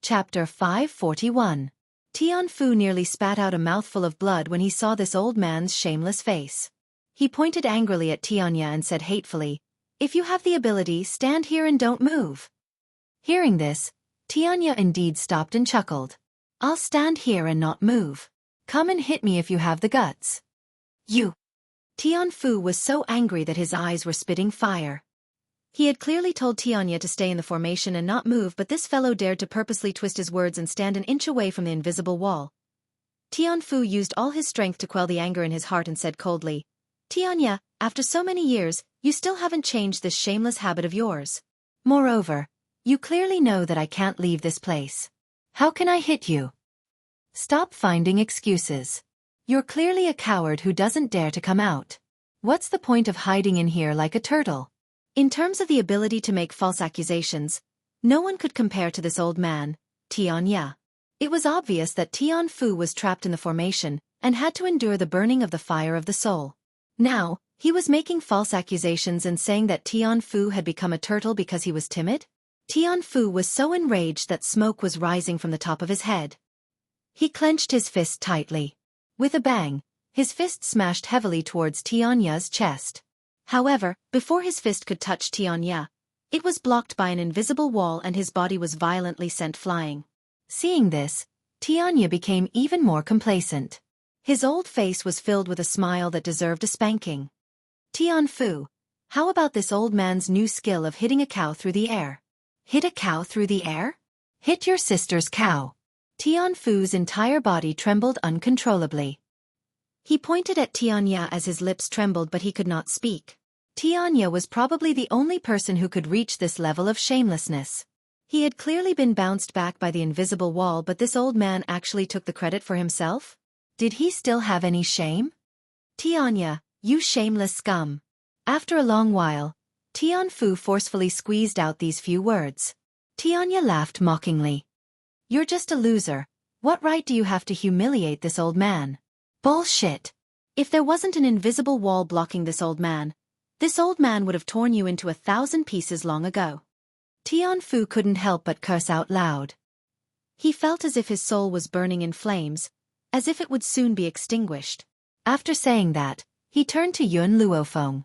Chapter 541. Tian Fu nearly spat out a mouthful of blood when he saw this old man's shameless face. He pointed angrily at Tianya and said hatefully, "If you have the ability, stand here and don't move." Hearing this, Tianya indeed stopped and chuckled. "I'll stand here and not move. Come and hit me if you have the guts." "You!" Tian Fu was so angry that his eyes were spitting fire. He had clearly told Tianya to stay in the formation and not move, but this fellow dared to purposely twist his words and stand an inch away from the invisible wall. Tian Fu used all his strength to quell the anger in his heart and said coldly, "Tianya, after so many years, you still haven't changed this shameless habit of yours. Moreover, you clearly know that I can't leave this place. How can I hit you? Stop finding excuses. You're clearly a coward who doesn't dare to come out. What's the point of hiding in here like a turtle?" In terms of the ability to make false accusations, no one could compare to this old man, Tianya. It was obvious that Tian Fu was trapped in the formation and had to endure the burning of the fire of the soul. Now, he was making false accusations and saying that Tian Fu had become a turtle because he was timid? Tian Fu was so enraged that smoke was rising from the top of his head. He clenched his fist tightly. With a bang, his fist smashed heavily towards Tianya's chest. However, before his fist could touch Tianya, it was blocked by an invisible wall and his body was violently sent flying. Seeing this, Tianya became even more complacent. His old face was filled with a smile that deserved a spanking. "Tian Fu, how about this old man's new skill of hitting a cow through the air?" "Hit a cow through the air? Hit your sister's cow." Tian Fu's entire body trembled uncontrollably. He pointed at Tianya as his lips trembled, but he could not speak. Tianya was probably the only person who could reach this level of shamelessness. He had clearly been bounced back by the invisible wall, but this old man actually took the credit for himself? Did he still have any shame? "Tianya, you shameless scum." After a long while, Tian Fu forcefully squeezed out these few words. Tianya laughed mockingly. "You're just a loser. What right do you have to humiliate this old man?" "Bullshit. If there wasn't an invisible wall blocking this old man would have torn you into 1,000 pieces long ago." Tian Fu couldn't help but curse out loud. He felt as if his soul was burning in flames, as if it would soon be extinguished. After saying that, he turned to Yun Luofeng.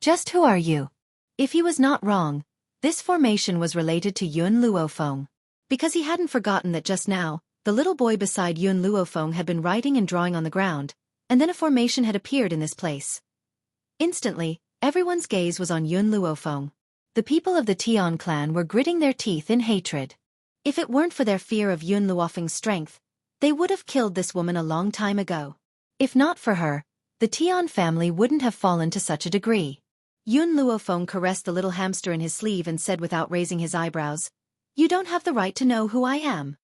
"Just who are you?" If he was not wrong, this formation was related to Yun Luofeng. Because he hadn't forgotten that just now, the little boy beside Yun Luofeng had been writing and drawing on the ground, and then a formation had appeared in this place. Instantly, everyone's gaze was on Yun Luofeng. The people of the Tian clan were gritting their teeth in hatred. If it weren't for their fear of Yun Luofeng's strength, they would have killed this woman a long time ago. If not for her, the Tian family wouldn't have fallen to such a degree. Yun Luofeng caressed the little hamster in his sleeve and said without raising his eyebrows, "You don't have the right to know who I am."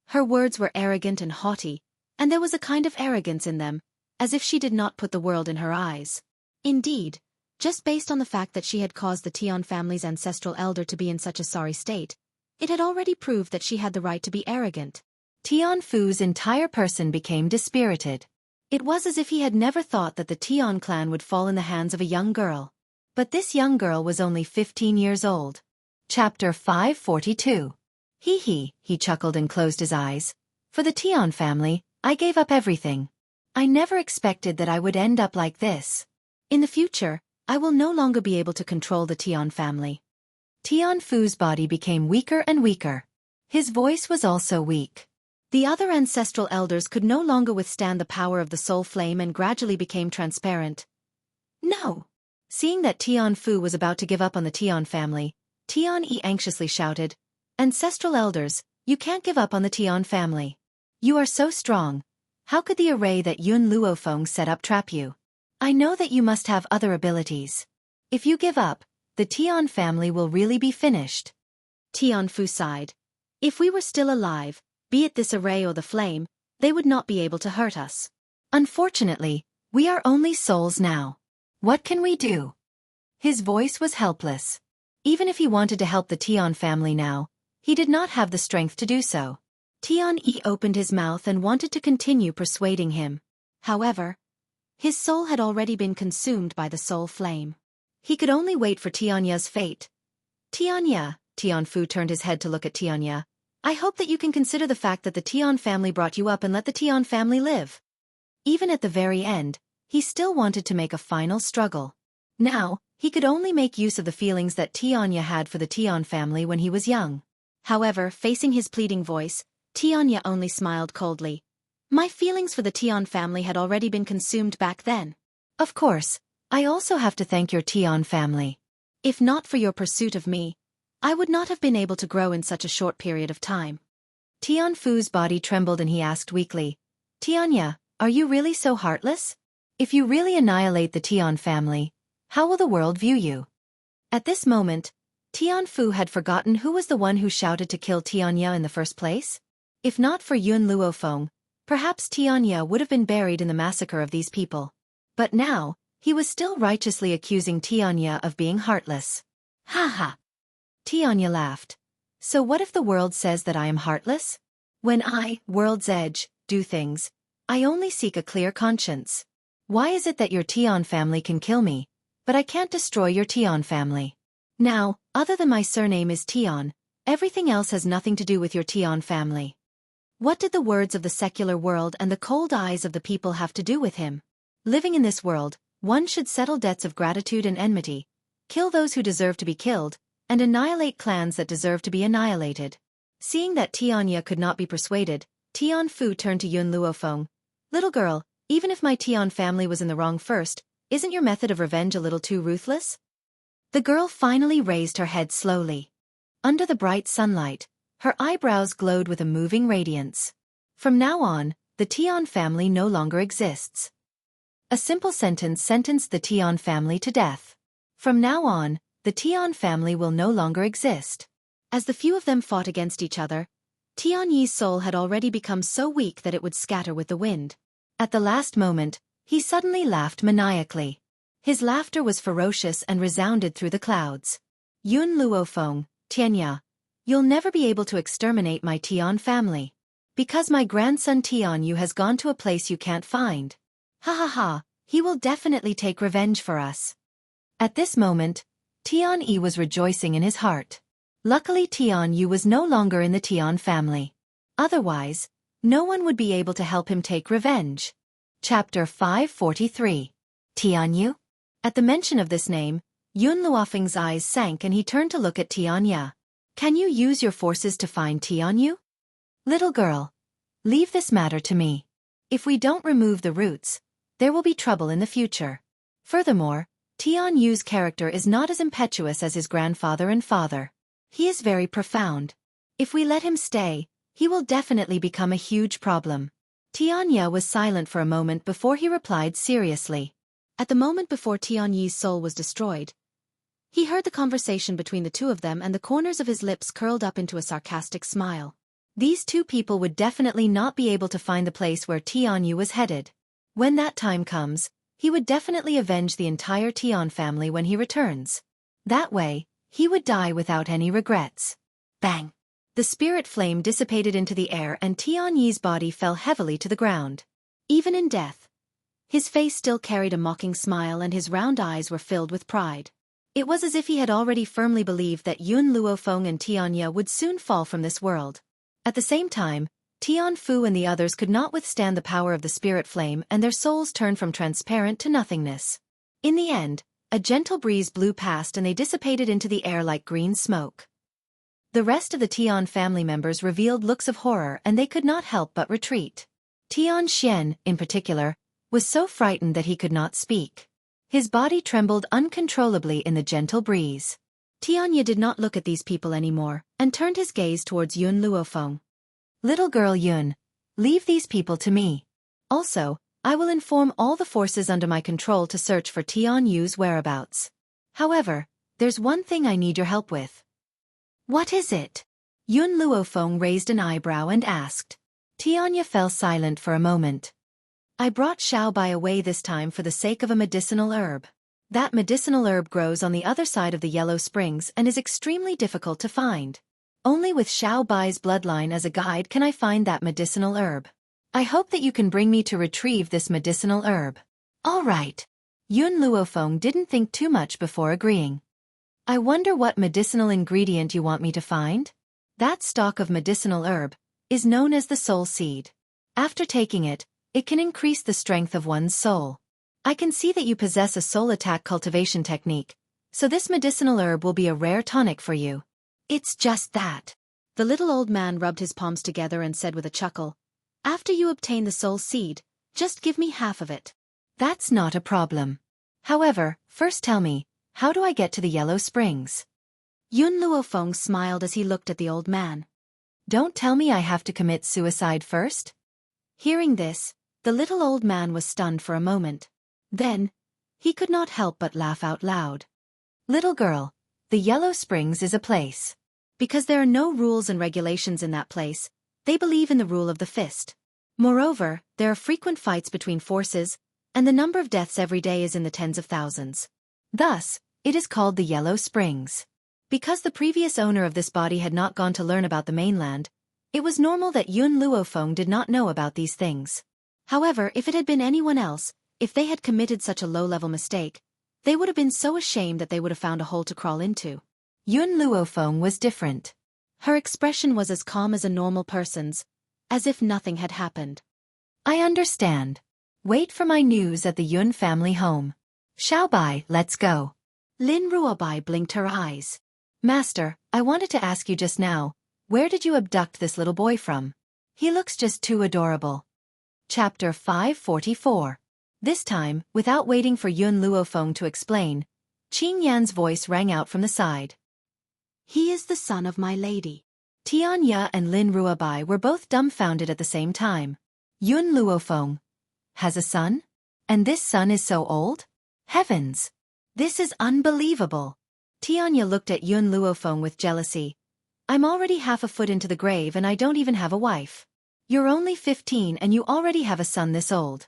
Her words were arrogant and haughty, and there was a kind of arrogance in them, as if she did not put the world in her eyes. Indeed, just based on the fact that she had caused the Tian family's ancestral elder to be in such a sorry state, it had already proved that she had the right to be arrogant. Tian Fu's entire person became dispirited. It was as if he had never thought that the Tian clan would fall in the hands of a young girl. But this young girl was only 15 years old. Chapter 542. He chuckled and closed his eyes. "For the Tian family, I gave up everything. I never expected that I would end up like this. In the future, I will no longer be able to control the Tian family." Tian Fu's body became weaker and weaker. His voice was also weak. The other ancestral elders could no longer withstand the power of the soul flame and gradually became transparent. "No!" Seeing that Tian Fu was about to give up on the Tian family, Tian Yi anxiously shouted, "Ancestral elders, you can't give up on the Tian family. You are so strong. How could the array that Yun Luofeng set up trap you? I know that you must have other abilities. If you give up, the Tian family will really be finished." Tian Fu sighed. "If we were still alive, be it this array or the flame, they would not be able to hurt us. Unfortunately, we are only souls now. What can we do?" His voice was helpless. Even if he wanted to help the Tian family now, he did not have the strength to do so. Tian Yi opened his mouth and wanted to continue persuading him. However, his soul had already been consumed by the soul flame. He could only wait for Tianya's fate. "Tianya," Tian Fu turned his head to look at Tianya, I hope that you can consider the fact that the Tian family brought you up and let the Tian family live. Even at the very end, he still wanted to make a final struggle. Now, he could only make use of the feelings that Tianya had for the Tian family when he was young. However, facing his pleading voice, Tianya only smiled coldly. My feelings for the Tian family had already been consumed back then. Of course, I also have to thank your Tian family. If not for your pursuit of me, I would not have been able to grow in such a short period of time. Tian Fu's body trembled and he asked weakly, Tianya, are you really so heartless? If you really annihilate the Tian family, how will the world view you? At this moment, Tian Fu had forgotten who was the one who shouted to kill Tianya in the first place. If not for Yun Luofeng, perhaps Tianya would have been buried in the massacre of these people. But now, he was still righteously accusing Tianya of being heartless. Ha ha! Tianya laughed. So what if the world says that I am heartless? When I, World's Edge, do things, I only seek a clear conscience. Why is it that your Tian family can kill me, but I can't destroy your Tian family? Now, other than my surname is Tian, everything else has nothing to do with your Tian family. What did the words of the secular world and the cold eyes of the people have to do with him? Living in this world, one should settle debts of gratitude and enmity, kill those who deserve to be killed, and annihilate clans that deserve to be annihilated. Seeing that Tianya could not be persuaded, Tian Fu turned to Yun Luofeng. Little girl, even if my Tian family was in the wrong first, isn't your method of revenge a little too ruthless? The girl finally raised her head slowly. Under the bright sunlight, her eyebrows glowed with a moving radiance. From now on, the Tian family no longer exists. A simple sentence sentenced the Tian family to death. From now on, the Tian family will no longer exist. As the few of them fought against each other, Tian Yi's soul had already become so weak that it would scatter with the wind. At the last moment, he suddenly laughed maniacally. His laughter was ferocious and resounded through the clouds. Yun Luofeng, Tianya, you'll never be able to exterminate my Tian family. Because my grandson Tian Yu has gone to a place you can't find. Ha ha ha, he will definitely take revenge for us. At this moment, Tian Yi was rejoicing in his heart. Luckily Tian Yu was no longer in the Tian family. Otherwise, no one would be able to help him take revenge. Chapter 543. Tian Yu? At the mention of this name, Yun Luofeng's eyes sank and he turned to look at Tianya. Can you use your forces to find Tian Yu? Little girl, leave this matter to me. If we don't remove the roots, there will be trouble in the future. Furthermore, Tian Yu's character is not as impetuous as his grandfather and father. He is very profound. If we let him stay, he will definitely become a huge problem. Tianya was silent for a moment before he replied seriously. At the moment before Tian Yi's soul was destroyed, he heard the conversation between the two of them and the corners of his lips curled up into a sarcastic smile. These two people would definitely not be able to find the place where Tian Yu was headed. When that time comes, he would definitely avenge the entire Tian family when he returns. That way, he would die without any regrets. Bang! The spirit flame dissipated into the air and Tian Yi's body fell heavily to the ground. Even in death, his face still carried a mocking smile and his round eyes were filled with pride. It was as if he had already firmly believed that Yun Luofeng and Tianya would soon fall from this world. At the same time, Tian Fu and the others could not withstand the power of the spirit flame and their souls turned from transparent to nothingness. In the end, a gentle breeze blew past and they dissipated into the air like green smoke. The rest of the Tian family members revealed looks of horror and they could not help but retreat. Tian Xian, in particular, was so frightened that he could not speak. His body trembled uncontrollably in the gentle breeze. Tianya did not look at these people anymore, and turned his gaze towards Yun Luofeng. Little girl Yun, leave these people to me. Also, I will inform all the forces under my control to search for Tian Yu's whereabouts. However, there's one thing I need your help with. What is it? Yun Luofeng raised an eyebrow and asked. Tianya fell silent for a moment. I brought Xiao Bai away this time for the sake of a medicinal herb. That medicinal herb grows on the other side of the Yellow Springs and is extremely difficult to find. Only with Xiao Bai's bloodline as a guide can I find that medicinal herb. I hope that you can bring me to retrieve this medicinal herb. All right. Yun Luofeng didn't think too much before agreeing. I wonder what medicinal ingredient you want me to find? That stalk of medicinal herb is known as the soul seed. After taking it, it can increase the strength of one's soul. I can see that you possess a soul attack cultivation technique, so this medicinal herb will be a rare tonic for you. It's just that. The little old man rubbed his palms together and said with a chuckle, "After you obtain the soul seed, just give me half of it." "That's not a problem. However, first tell me, how do I get to the Yellow Springs?" Yun Luofeng smiled as he looked at the old man. "Don't tell me I have to commit suicide first?" Hearing this, the little old man was stunned for a moment. Then, he could not help but laugh out loud. "Little girl, the Yellow Springs is a place. Because there are no rules and regulations in that place, they believe in the rule of the fist. Moreover, there are frequent fights between forces, and the number of deaths every day is in the tens of thousands. Thus, it is called the Yellow Springs. Because the previous owner of this body had not gone to learn about the mainland, it was normal that Yun Luofeng did not know about these things. However, if it had been anyone else, if they had committed such a low-level mistake, they would have been so ashamed that they would have found a hole to crawl into. Yun Luofeng was different. Her expression was as calm as a normal person's, as if nothing had happened. "I understand. Wait for my news at the Yun family home. Xiaobai, let's go." Lin Ruobai blinked her eyes. "Master, I wanted to ask you just now, where did you abduct this little boy from? He looks just too adorable." Chapter 544. This time, without waiting for Yun Luofeng to explain, Qing Yan's voice rang out from the side. "He is the son of my lady." Tian Ya and Lin Ruobai were both dumbfounded at the same time. Yun Luofeng has a son? And this son is so old? Heavens! This is unbelievable. Tian Ya looked at Yun Luofeng with jealousy. "I'm already half a foot into the grave and I don't even have a wife. You're only 15 and you already have a son this old."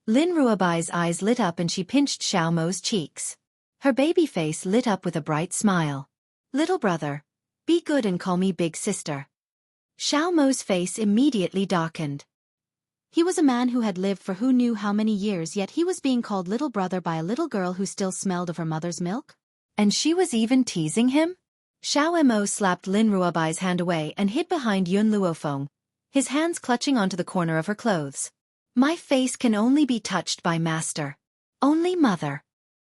Lin Ruobai's eyes lit up and she pinched Xiao Mo's cheeks. Her baby face lit up with a bright smile. "Little brother, be good and call me big sister." Xiao Mo's face immediately darkened. He was a man who had lived for who knew how many years, yet he was being called little brother by a little girl who still smelled of her mother's milk? And she was even teasing him? Xiao Mo slapped Lin Ruobai's hand away and hid behind Yun Luofeng, his hands clutching onto the corner of her clothes. "My face can only be touched by master. Only mother."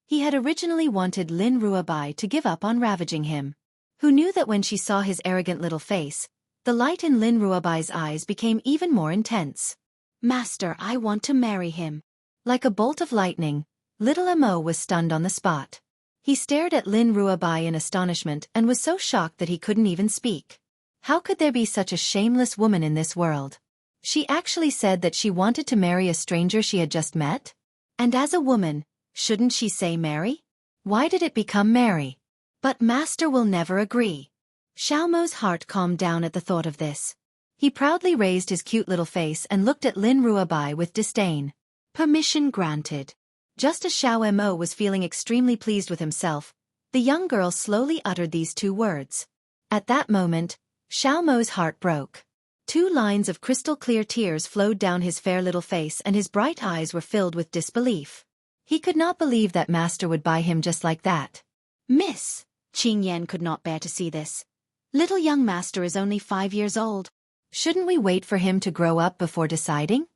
He had originally wanted Lin Ruobai to give up on ravaging him. Who knew that when she saw his arrogant little face, the light in Lin Ruobai's eyes became even more intense. "Master, I want to marry him." Like a bolt of lightning, little Mo was stunned on the spot. He stared at Lin Ruobai in astonishment and was so shocked that he couldn't even speak. How could there be such a shameless woman in this world? She actually said that she wanted to marry a stranger she had just met? And as a woman, shouldn't she say marry? Why did it become Mary? But master will never agree. Xiao Mo's heart calmed down at the thought of this. He proudly raised his cute little face and looked at Lin Ruobai with disdain. Permission granted. Just as Xiao Mo was feeling extremely pleased with himself, the young girl slowly uttered these two words. At that moment, Xiao Mo's heart broke. 2 lines of crystal-clear tears flowed down his fair little face and his bright eyes were filled with disbelief. He could not believe that master would buy him just like that. "Miss," Qing Yan could not bear to see this. "Little young master is only 5 years old. Shouldn't we wait for him to grow up before deciding?"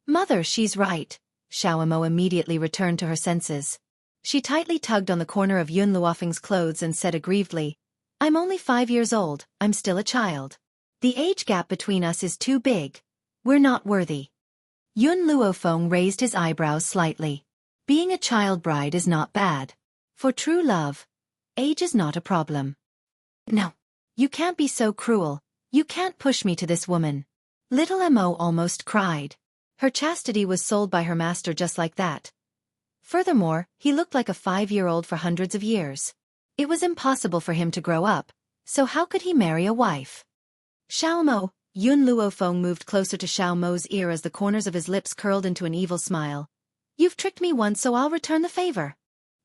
"Mother, she's right." Xiao Mo immediately returned to her senses. She tightly tugged on the corner of Yun Luofeng's clothes and said aggrievedly, "I'm only 5 years old, I'm still a child. The age gap between us is too big. We're not worthy." Yun Luofeng raised his eyebrows slightly. Being a child bride is not bad. For true love, age is not a problem. "No. You can't be so cruel. You can't push me to this woman." Little Mo almost cried. Her chastity was sold by her master just like that. Furthermore, he looked like a 5-year-old for hundreds of years. It was impossible for him to grow up, so how could he marry a wife? "Xiao Mo," Yun Luofeng moved closer to Xiao Mo's ear as the corners of his lips curled into an evil smile. "You've tricked me once, so I'll return the favor.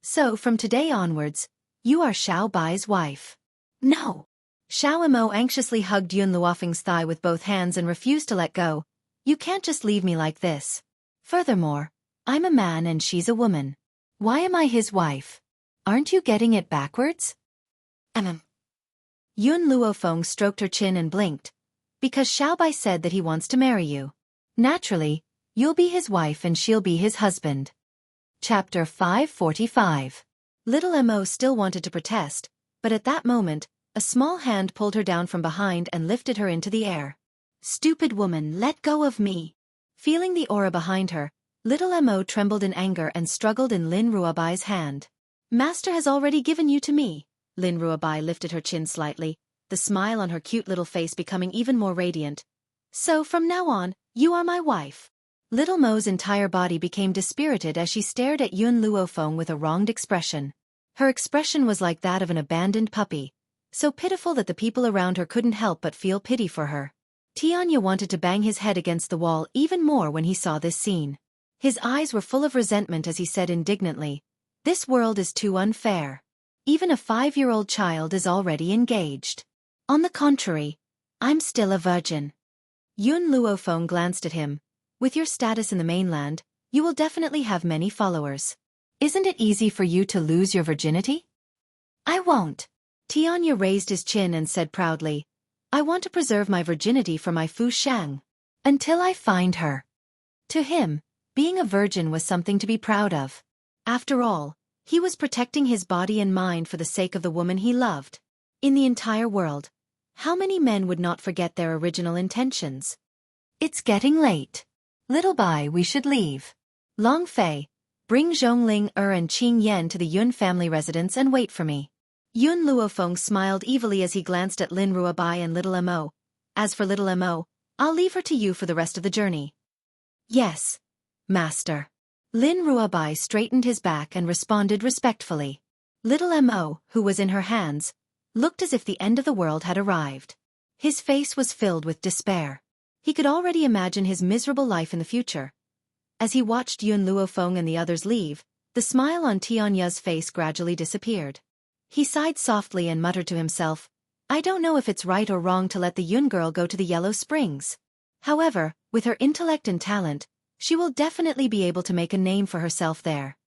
So from today onwards, you are Xiao Bai's wife." "No." Xiao Mo anxiously hugged Yun Luofeng's thigh with both hands and refused to let go. "You can't just leave me like this. Furthermore, I'm a man and she's a woman. Why am I his wife? Aren't you getting it backwards?" Yun Luofeng stroked her chin and blinked. Because Xiaobai said that he wants to marry you. Naturally, you'll be his wife and she'll be his husband. Chapter 545. Little Mo still wanted to protest, but at that moment, a small hand pulled her down from behind and lifted her into the air. Stupid woman, let go of me. Feeling the aura behind her, Little Mo trembled in anger and struggled in Lin Ruobai's hand. Master has already given you to me. Lin Ruobai lifted her chin slightly, the smile on her cute little face becoming even more radiant. So from now on, you are my wife. Little Mo's entire body became dispirited as she stared at Yun Luofeng with a wronged expression. Her expression was like that of an abandoned puppy, so pitiful that the people around her couldn't help but feel pity for her. Tianya wanted to bang his head against the wall even more when he saw this scene. His eyes were full of resentment as he said indignantly, "This world is too unfair. Even a 5-year-old child is already engaged. On the contrary, I'm still a virgin." Yun Luofeng glanced at him. "With your status in the mainland, you will definitely have many followers. Isn't it easy for you to lose your virginity?" "I won't." Tianya raised his chin and said proudly, "I want to preserve my virginity for my Fu Shang. Until I find her." To him, being a virgin was something to be proud of. After all, he was protecting his body and mind for the sake of the woman he loved. In the entire world, how many men would not forget their original intentions? It's getting late. Little Bai, we should leave. Long Fei, bring Zhongling and Qing Yan to the Yun family residence and wait for me. Yun Luofeng smiled evilly as he glanced at Lin Ruobai and Little Mo. As for Little Mo, I'll leave her to you for the rest of the journey. Yes, master. Lin Ruobai straightened his back and responded respectfully. Little Mo, who was in her hands, looked as if the end of the world had arrived. His face was filled with despair. He could already imagine his miserable life in the future. As he watched Yun Luofeng and the others leave, the smile on Tianya's face gradually disappeared. He sighed softly and muttered to himself, "I don't know if it's right or wrong to let the Yun girl go to the Yellow Springs. However, with her intellect and talent, she will definitely be able to make a name for herself there.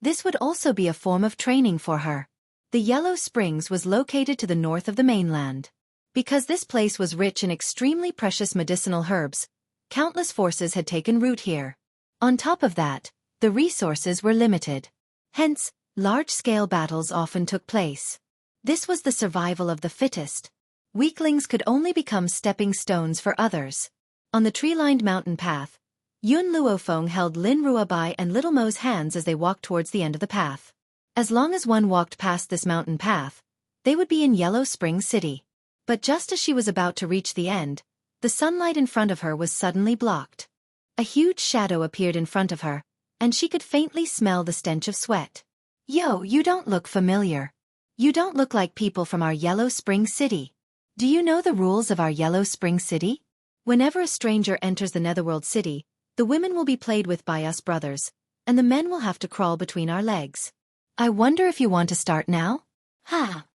This would also be a form of training for her." The Yellow Springs was located to the north of the mainland. Because this place was rich in extremely precious medicinal herbs, countless forces had taken root here. On top of that, the resources were limited. Hence, large-scale battles often took place. This was the survival of the fittest. Weaklings could only become stepping stones for others. On the tree-lined mountain path, Yun Luofeng held Lin Ruobai and Little Mo's hands as they walked towards the end of the path. As long as one walked past this mountain path, they would be in Yellow Spring City. But just as she was about to reach the end, the sunlight in front of her was suddenly blocked. A huge shadow appeared in front of her, and she could faintly smell the stench of sweat. "Yo, you don't look familiar. You don't look like people from our Yellow Spring City. Do you know the rules of our Yellow Spring City? Whenever a stranger enters the Netherworld City, the women will be played with by us brothers, and the men will have to crawl between our legs. I wonder if you want to start now?" "Ha!"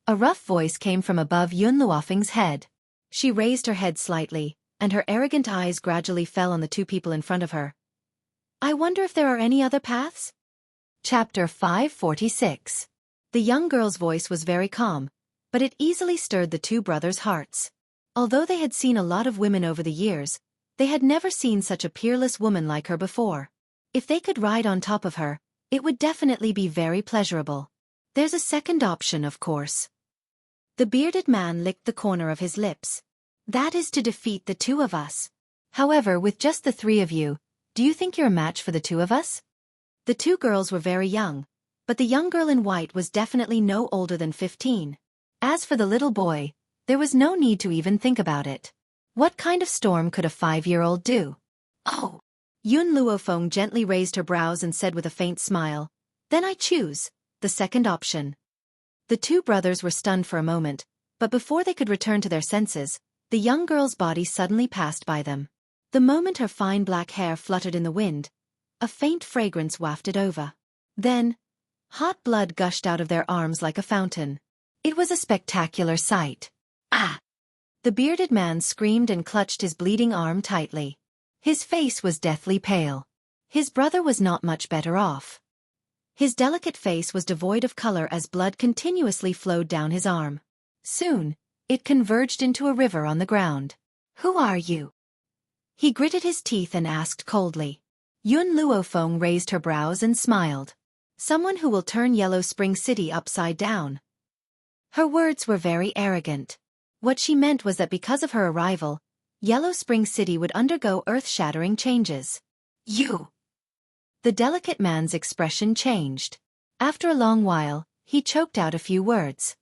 A rough voice came from above Yun Luofeng's head. She raised her head slightly, and her arrogant eyes gradually fell on the two people in front of her. "I wonder if there are any other paths?" Chapter 546. The young girl's voice was very calm, but it easily stirred the two brothers' hearts. Although they had seen a lot of women over the years, they had never seen such a peerless woman like her before. If they could ride on top of her, it would definitely be very pleasurable. There's a second option, of course. The bearded man licked the corner of his lips. "That is to defeat the two of us. However, with just the three of you, do you think you're a match for the two of us?" The two girls were very young, but the young girl in white was definitely no older than 15. As for the little boy, there was no need to even think about it. What kind of storm could a 5-year-old do? "Oh." Yun Luofeng gently raised her brows and said with a faint smile, "Then I choose the second option." The two brothers were stunned for a moment, but before they could return to their senses, the young girl's body suddenly passed by them. The moment her fine black hair fluttered in the wind, a faint fragrance wafted over. Then, hot blood gushed out of their arms like a fountain. It was a spectacular sight. "Ah!" The bearded man screamed and clutched his bleeding arm tightly. His face was deathly pale. His brother was not much better off. His delicate face was devoid of color as blood continuously flowed down his arm. Soon, it converged into a river on the ground. "Who are you?" He gritted his teeth and asked coldly. Yun Luofeng raised her brows and smiled. "Someone who will turn Yellow Spring City upside down." Her words were very arrogant. What she meant was that because of her arrival, Yellow Spring City would undergo earth-shattering changes. "You!" The delicate man's expression changed. After a long while, he choked out a few words.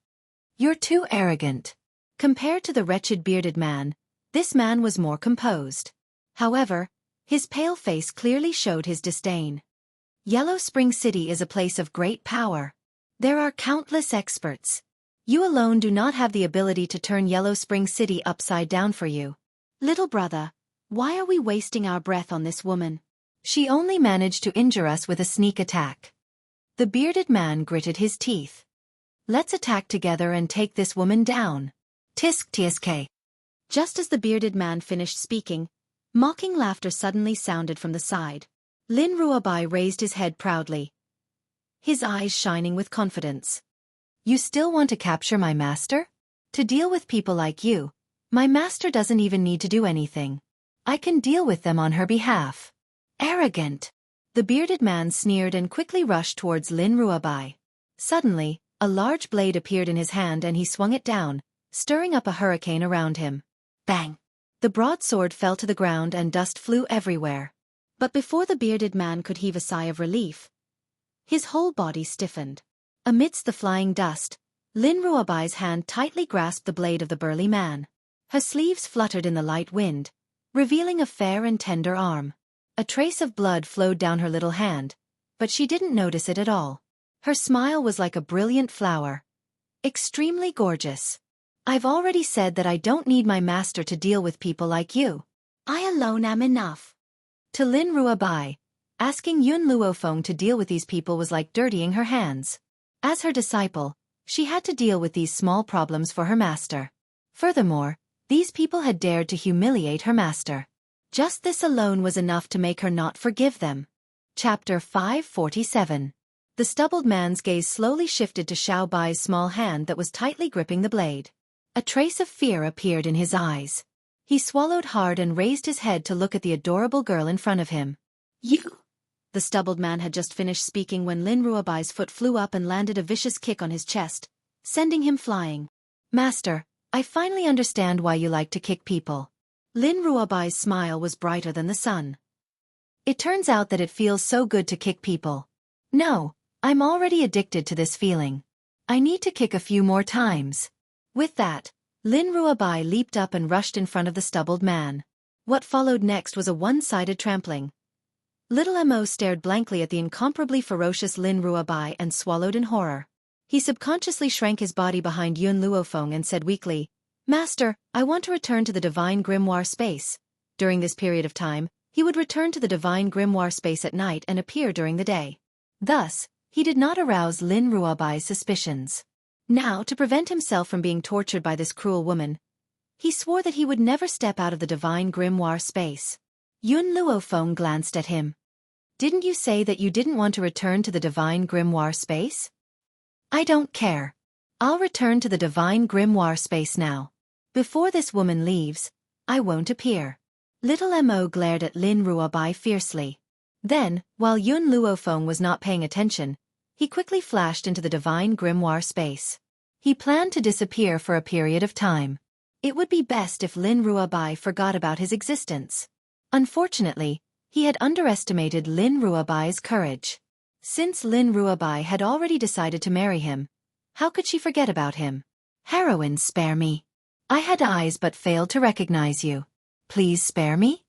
"You're too arrogant." Compared to the wretched bearded man, this man was more composed. However, his pale face clearly showed his disdain. Yellow Spring City is a place of great power. There are countless experts. You alone do not have the ability to turn Yellow Spring City upside down for you. Little brother, why are we wasting our breath on this woman? She only managed to injure us with a sneak attack. The bearded man gritted his teeth. Let's attack together and take this woman down. Tisk tsk. Just as the bearded man finished speaking, mocking laughter suddenly sounded from the side. Lin Ruobai raised his head proudly, his eyes shining with confidence. You still want to capture my master? To deal with people like you, my master doesn't even need to do anything. I can deal with them on her behalf. Arrogant. The bearded man sneered and quickly rushed towards Lin Ruobai. Suddenly, a large blade appeared in his hand and he swung it down, stirring up a hurricane around him. Bang! The broadsword fell to the ground and dust flew everywhere. But before the bearded man could heave a sigh of relief, his whole body stiffened. Amidst the flying dust, Lin Ruobai's hand tightly grasped the blade of the burly man. Her sleeves fluttered in the light wind, revealing a fair and tender arm. A trace of blood flowed down her little hand, but she didn't notice it at all. Her smile was like a brilliant flower. Extremely gorgeous. I've already said that I don't need my master to deal with people like you. I alone am enough. To Lin Ruobai, asking Yun Luofeng to deal with these people was like dirtying her hands. As her disciple, she had to deal with these small problems for her master. Furthermore, these people had dared to humiliate her master. Just this alone was enough to make her not forgive them. Chapter 547. The stubbled man's gaze slowly shifted to Xiao Bai's small hand that was tightly gripping the blade. A trace of fear appeared in his eyes. He swallowed hard and raised his head to look at the adorable girl in front of him. You! The stubbled man had just finished speaking when Lin Ruobai's foot flew up and landed a vicious kick on his chest, sending him flying. Master, I finally understand why you like to kick people. Lin Ruobai's smile was brighter than the sun. It turns out that it feels so good to kick people. No, I'm already addicted to this feeling. I need to kick a few more times. With that, Lin Ruobai leaped up and rushed in front of the stubbled man. What followed next was a one-sided trampling. Little Mo stared blankly at the incomparably ferocious Lin Ruobai and swallowed in horror. He subconsciously shrank his body behind Yun Luofeng and said weakly, Master, I want to return to the Divine Grimoire space. During this period of time, he would return to the Divine Grimoire space at night and appear during the day. Thus, he did not arouse Lin Ruobai's suspicions. Now, to prevent himself from being tortured by this cruel woman, he swore that he would never step out of the Divine Grimoire space. Yun Luofeng glanced at him. Didn't you say that you didn't want to return to the Divine Grimoire space? I don't care. I'll return to the Divine Grimoire space now. Before this woman leaves, I won't appear. Little Mo glared at Lin Ruobai fiercely. Then, while Yun Luofeng was not paying attention, he quickly flashed into the Divine Grimoire space. He planned to disappear for a period of time. It would be best if Lin Ruobai forgot about his existence. Unfortunately, he had underestimated Lin Ruobai's courage. Since Lin Ruobai had already decided to marry him, how could she forget about him? Heroine, spare me. I had eyes but failed to recognize you. Please spare me?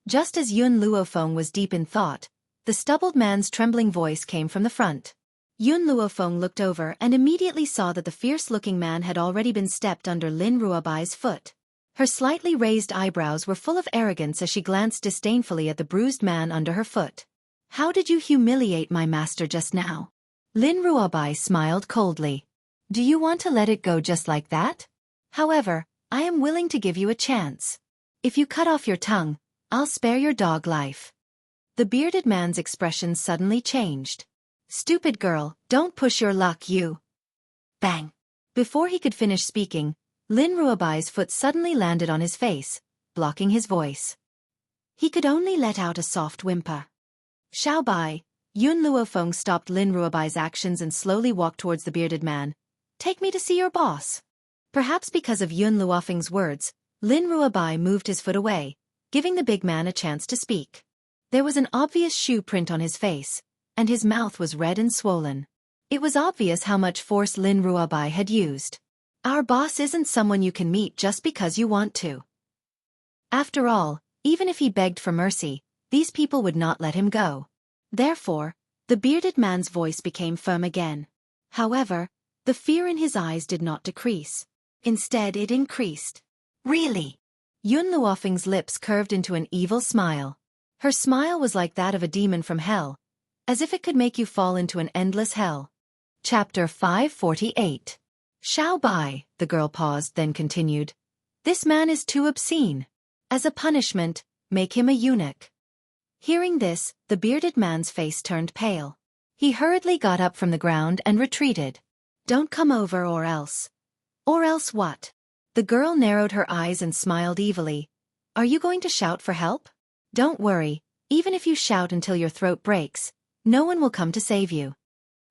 Just as Yun Luofeng was deep in thought, the stubbled man's trembling voice came from the front. Yun Luofeng looked over and immediately saw that the fierce-looking man had already been stepped under Lin Ruobai's foot. Her slightly raised eyebrows were full of arrogance as she glanced disdainfully at the bruised man under her foot. How did you humiliate my master just now? Lin Ruobai smiled coldly. Do you want to let it go just like that? However, I am willing to give you a chance. If you cut off your tongue, I'll spare your dog life. The bearded man's expression suddenly changed. Stupid girl, don't push your luck, you. Bang. Before he could finish speaking, Lin Ruobai's foot suddenly landed on his face, blocking his voice. He could only let out a soft whimper. Xiao Bai, Yun Luofeng stopped Lin Ruobai's actions and slowly walked towards the bearded man. Take me to see your boss. Perhaps because of Yun Luofeng's words, Lin Ruobai moved his foot away, giving the big man a chance to speak. There was an obvious shoe print on his face, and his mouth was red and swollen. It was obvious how much force Lin Ruobai had used. Our boss isn't someone you can meet just because you want to. After all, even if he begged for mercy, these people would not let him go. Therefore, the bearded man's voice became firm again. However, the fear in his eyes did not decrease. Instead, it increased. Really? Yun Luofeng's lips curved into an evil smile. Her smile was like that of a demon from hell, as if it could make you fall into an endless hell. Chapter 548. Xiao Bai, the girl paused, then continued. This man is too obscene. As a punishment, make him a eunuch. Hearing this, the bearded man's face turned pale. He hurriedly got up from the ground and retreated. Don't come over or else. Or else what? The girl narrowed her eyes and smiled evilly. Are you going to shout for help? Don't worry, even if you shout until your throat breaks, no one will come to save you.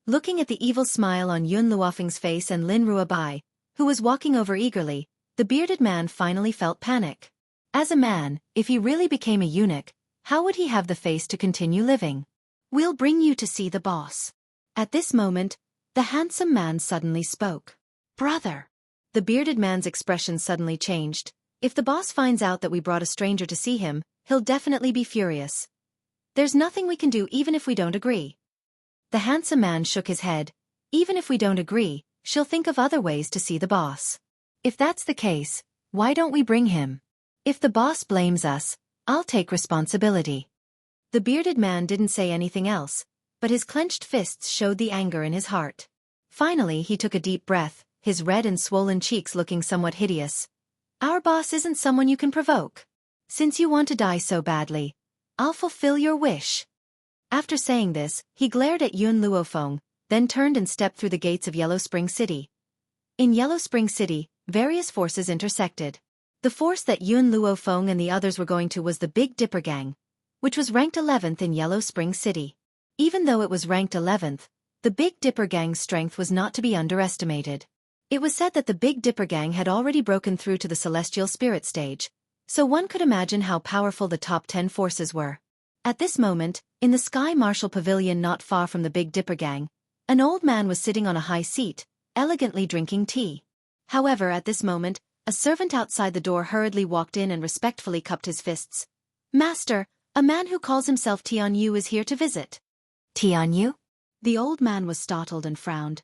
Looking at the evil smile on Yun Luofeng's face and Lin Ruobai, who was walking over eagerly, the bearded man finally felt panic. As a man, if he really became a eunuch, how would he have the face to continue living? We'll bring you to see the boss. At this moment, the handsome man suddenly spoke. Brother. The bearded man's expression suddenly changed. If the boss finds out that we brought a stranger to see him, he'll definitely be furious. There's nothing we can do even if we don't agree. The handsome man shook his head. Even if we don't agree, she'll think of other ways to see the boss. If that's the case, why don't we bring him? If the boss blames us, I'll take responsibility. The bearded man didn't say anything else, but his clenched fists showed the anger in his heart. Finally, he took a deep breath, his red and swollen cheeks looking somewhat hideous. Our boss isn't someone you can provoke. Since you want to die so badly, I'll fulfill your wish. After saying this, he glared at Yun Luofeng, then turned and stepped through the gates of Yellow Spring City. In Yellow Spring City, various forces intersected. The force that Yun Luofeng and the others were going to was the Big Dipper Gang, which was ranked 11th in Yellow Spring City. Even though it was ranked 11th, the Big Dipper Gang's strength was not to be underestimated. It was said that the Big Dipper Gang had already broken through to the Celestial Spirit stage, so one could imagine how powerful the top 10 forces were. At this moment, in the Sky Marshal Pavilion not far from the Big Dipper Gang, an old man was sitting on a high seat, elegantly drinking tea. However, at this moment, a servant outside the door hurriedly walked in and respectfully cupped his fists. Master, a man who calls himself Tian Yu is here to visit. Tian Yu? The old man was startled and frowned.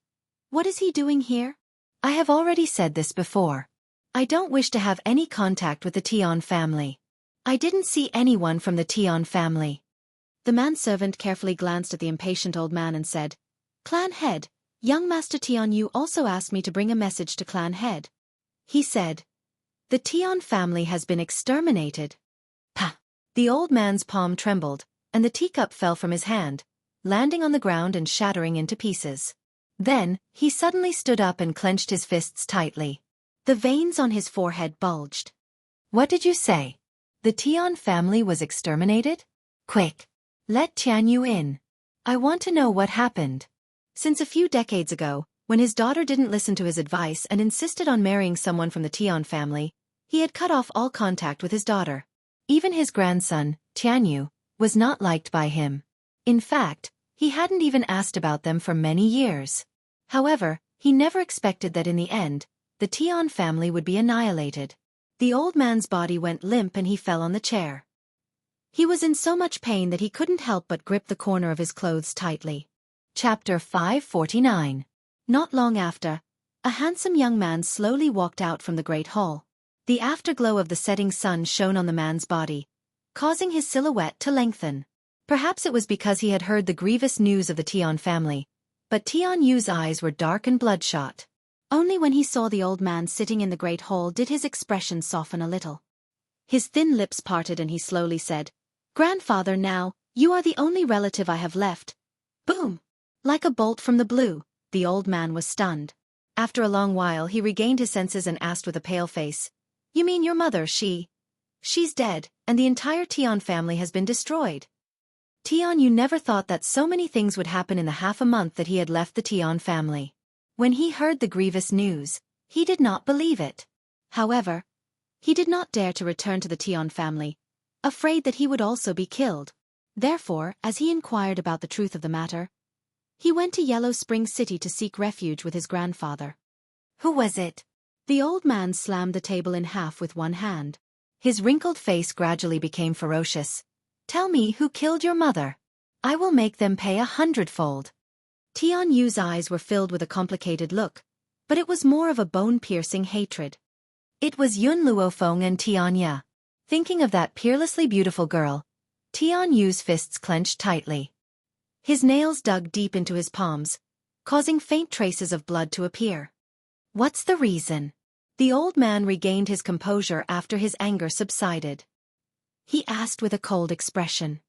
What is he doing here? I have already said this before. I don't wish to have any contact with the Tian family. I didn't see anyone from the Tian family. The manservant carefully glanced at the impatient old man and said, Clan head, young Master Tian Yu also asked me to bring a message to clan head. He said, the Tian family has been exterminated. Pah! The old man's palm trembled, and the teacup fell from his hand, landing on the ground and shattering into pieces. Then, he suddenly stood up and clenched his fists tightly. The veins on his forehead bulged. What did you say? The Tian family was exterminated? Quick! Let Tian Yu in. I want to know what happened. Since a few decades ago, when his daughter didn't listen to his advice and insisted on marrying someone from the Tian family, he had cut off all contact with his daughter. Even his grandson, Tian Yu, was not liked by him. In fact, he hadn't even asked about them for many years. However, he never expected that in the end, the Tian family would be annihilated. The old man's body went limp and he fell on the chair. He was in so much pain that he couldn't help but grip the corner of his clothes tightly. Chapter 549. Not long after, a handsome young man slowly walked out from the great hall. The afterglow of the setting sun shone on the man's body, causing his silhouette to lengthen. Perhaps it was because he had heard the grievous news of the Tian family, but Tian Yu's eyes were dark and bloodshot. Only when he saw the old man sitting in the great hall did his expression soften a little. His thin lips parted and he slowly said, Grandfather, now, you are the only relative I have left. Boom! Like a bolt from the blue, the old man was stunned. After a long while he regained his senses and asked with a pale face, "You mean your mother, she's dead, and the entire Tian family has been destroyed?" Tian Yu never thought that so many things would happen in the half a month that he had left the Tian family. When he heard the grievous news, he did not believe it. However, he did not dare to return to the Tian family, afraid that he would also be killed. Therefore, as he inquired about the truth of the matter, he went to Yellow Spring City to seek refuge with his grandfather. "Who was it?" The old man slammed the table in half with one hand. His wrinkled face gradually became ferocious. "Tell me who killed your mother. I will make them pay 100-fold. Tian Yu's eyes were filled with a complicated look, but it was more of a bone-piercing hatred. It was Yun Luofeng and Tian Ya. Thinking of that peerlessly beautiful girl, Tian Yu's fists clenched tightly. His nails dug deep into his palms, causing faint traces of blood to appear. "What's the reason?" The old man regained his composure after his anger subsided. He asked with a cold expression.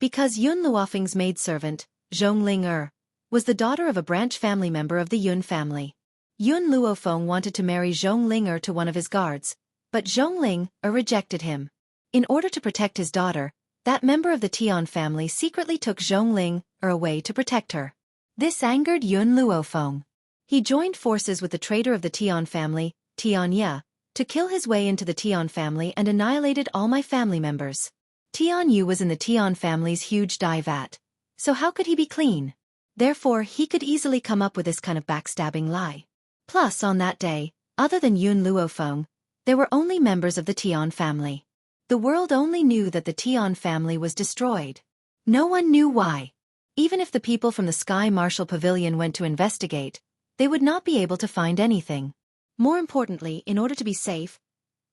Because Yun Luofeng's maidservant, Zhongling was the daughter of a branch family member of the Yun family. Yun Luofeng wanted to marry Zhongling to one of his guards, but Zhongling rejected him. In order to protect his daughter, that member of the Tian family secretly took Zhongling away to protect her. This angered Yun Luofeng. He joined forces with the traitor of the Tian family, Tian Ya, to kill his way into the Tian family and annihilated all my family members. Tian Yu was in the Tian family's huge dye vat, so how could he be clean? Therefore he could easily come up with this kind of backstabbing lie. Plus on that day, other than Yun Luofeng, there were only members of the Tian family. The world only knew that the Tian family was destroyed. No one knew why. Even if the people from the Sky Marshal Pavilion went to investigate, they would not be able to find anything. More importantly, in order to be safe,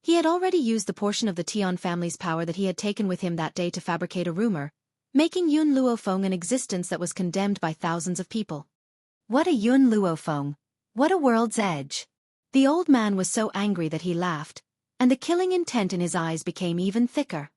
he had already used the portion of the Tian family's power that he had taken with him that day to fabricate a rumor, making Yun Luofeng an existence that was condemned by thousands of people. What a Yun Luofeng! What a world's edge! The old man was so angry that he laughed, and the killing intent in his eyes became even thicker.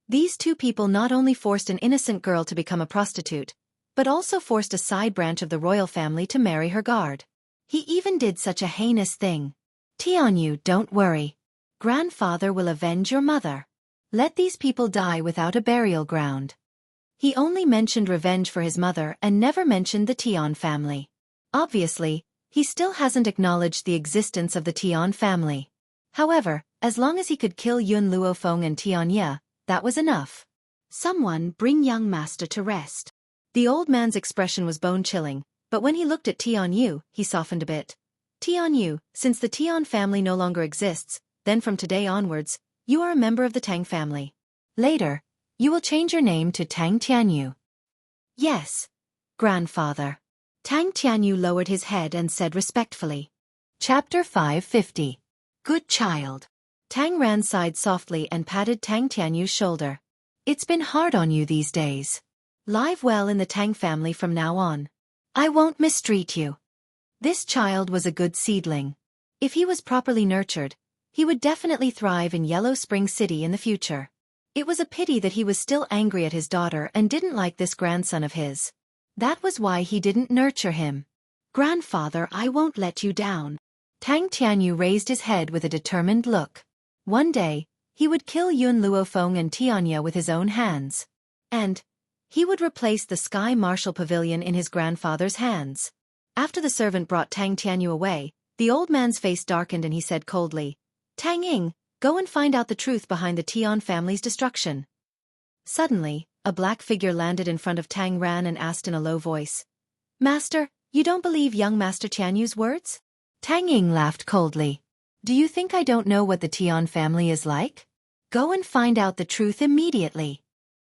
These two people not only forced an innocent girl to become a prostitute, but also forced a side branch of the royal family to marry her guard. He even did such a heinous thing. "Tian Yu, don't worry. Grandfather will avenge your mother. Let these people die without a burial ground." He only mentioned revenge for his mother and never mentioned the Tian family. Obviously, he still hasn't acknowledged the existence of the Tian family. However, as long as he could kill Yun Luofeng and Tian Ya, that was enough. "Someone bring young master to rest." The old man's expression was bone-chilling, but when he looked at Tian Yu, he softened a bit. "Tian Yu, since the Tian family no longer exists, then from today onwards, you are a member of the Tang family. Later, you will change your name to Tang Tianyu." "Yes, grandfather." Tang Tianyu lowered his head and said respectfully. Chapter 550. Good child. Tang Ran sighed softly and patted Tang Tianyu's shoulder. "It's been hard on you these days. Live well in the Tang family from now on. I won't mistreat you." This child was a good seedling. If he was properly nurtured, he would definitely thrive in Yellow Spring City in the future. It was a pity that he was still angry at his daughter and didn't like this grandson of his. That was why he didn't nurture him. "Grandfather, I won't let you down." Tang Tianyu raised his head with a determined look. One day, he would kill Yun Luofeng and Tianya with his own hands. And he would replace the Sky Marshal Pavilion in his grandfather's hands. After the servant brought Tang Tianyu away, the old man's face darkened and he said coldly, "Tang Ying, go and find out the truth behind the Tian family's destruction." Suddenly, a black figure landed in front of Tang Ran and asked in a low voice, "Master, you don't believe young Master Tianyu's words?" Tang Ying laughed coldly. "Do you think I don't know what the Tian family is like? Go and find out the truth immediately."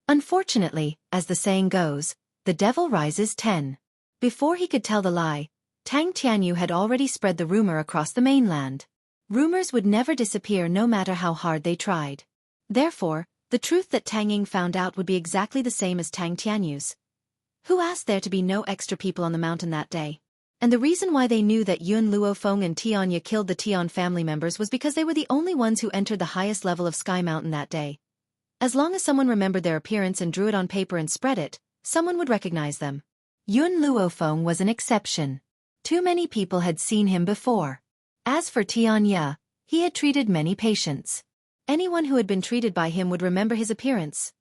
Unfortunately, as the saying goes, the devil rises 10. Before he could tell the lie, Tang Tianyu had already spread the rumor across the mainland. Rumors would never disappear no matter how hard they tried. Therefore, the truth that Tang Ying found out would be exactly the same as Tang Tianyu's. Who asked there to be no extra people on the mountain that day? And the reason why they knew that Yun Luofeng and Tianya killed the Tian family members was because they were the only ones who entered the highest level of Sky Mountain that day. As long as someone remembered their appearance and drew it on paper and spread it, someone would recognize them. Yun Luofeng was an exception. Too many people had seen him before. As for Tianya, he had treated many patients. Anyone who had been treated by him would remember his appearance.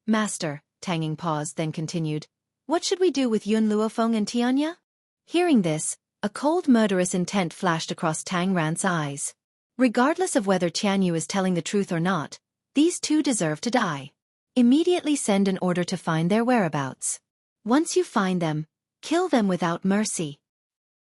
Master, Tang Ying paused, then continued, what should we do with Yun Luofeng and Tianya? Hearing this, a cold murderous intent flashed across Tang Ran's eyes. Regardless of whether Tianyu is telling the truth or not, these two deserve to die. Immediately send an order to find their whereabouts. Once you find them, kill them without mercy.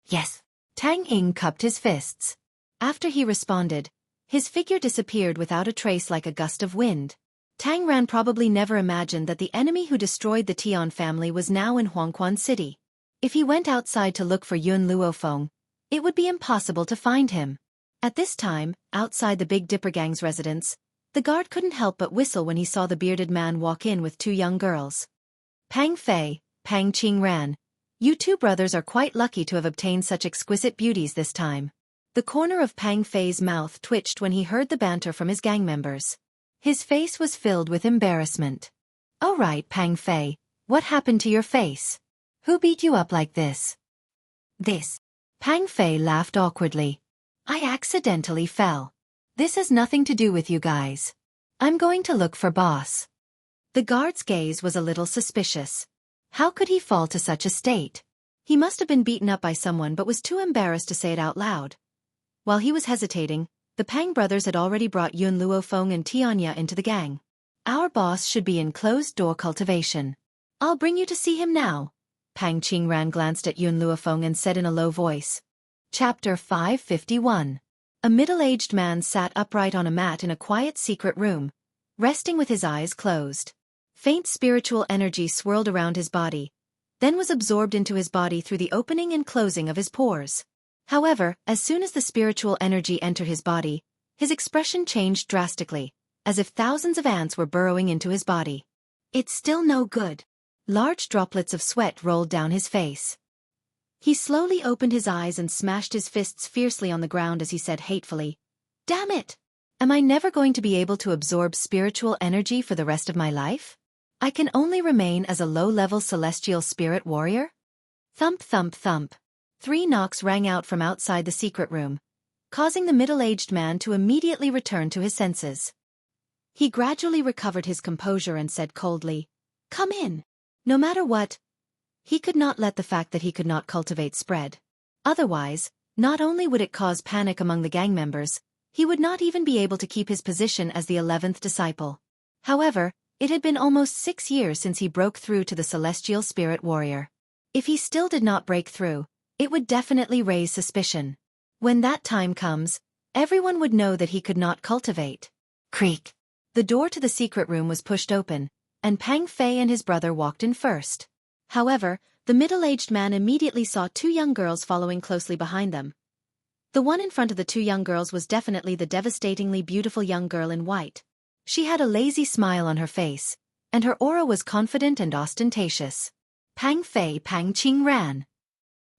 Yes. Tang Ying cupped his fists. After he responded, his figure disappeared without a trace like a gust of wind. Tang Ran probably never imagined that the enemy who destroyed the Tian family was now in Huangquan City. If he went outside to look for Yun Luofeng, it would be impossible to find him. At this time, outside the Big Dipper Gang's residence, the guard couldn't help but whistle when he saw the bearded man walk in with two young girls. Pang Fei, Pang Qing Ran, you two brothers are quite lucky to have obtained such exquisite beauties this time. The corner of Pang Fei's mouth twitched when he heard the banter from his gang members. His face was filled with embarrassment. Oh right, Pang Fei, what happened to your face? Who beat you up like this? This. Pang Fei laughed awkwardly. I accidentally fell. This has nothing to do with you guys. I'm going to look for boss. The guard's gaze was a little suspicious. How could he fall to such a state? He must have been beaten up by someone but was too embarrassed to say it out loud. While he was hesitating, the Pang brothers had already brought Yun Luofeng and Tianya into the gang. Our boss should be in closed-door cultivation. I'll bring you to see him now. Pang Qingran glanced at Yun Luofeng and said in a low voice. Chapter 551. A middle-aged man sat upright on a mat in a quiet secret room, resting with his eyes closed. Faint spiritual energy swirled around his body, then was absorbed into his body through the opening and closing of his pores. However, as soon as the spiritual energy entered his body, his expression changed drastically, as if thousands of ants were burrowing into his body. It's still no good. Large droplets of sweat rolled down his face. He slowly opened his eyes and smashed his fists fiercely on the ground as he said hatefully, Damn it! Am I never going to be able to absorb spiritual energy for the rest of my life? I can only remain as a low-level celestial spirit warrior? Thump thump thump. 3 knocks rang out from outside the secret room, causing the middle-aged man to immediately return to his senses. He gradually recovered his composure and said coldly, Come in. No matter what, he could not let the fact that he could not cultivate spread. Otherwise, not only would it cause panic among the gang members, he would not even be able to keep his position as the 11th disciple. However, it had been almost 6 years since he broke through to the celestial spirit warrior. If he still did not break through, it would definitely raise suspicion. When that time comes, everyone would know that he could not cultivate. Creak. The door to the secret room was pushed open, and Pang Fei and his brother walked in first. However, the middle-aged man immediately saw 2 young girls following closely behind them. The one in front of the 2 young girls was definitely the devastatingly beautiful young girl in white. She had a lazy smile on her face, and her aura was confident and ostentatious. Pang Fei Pang Qing Ran.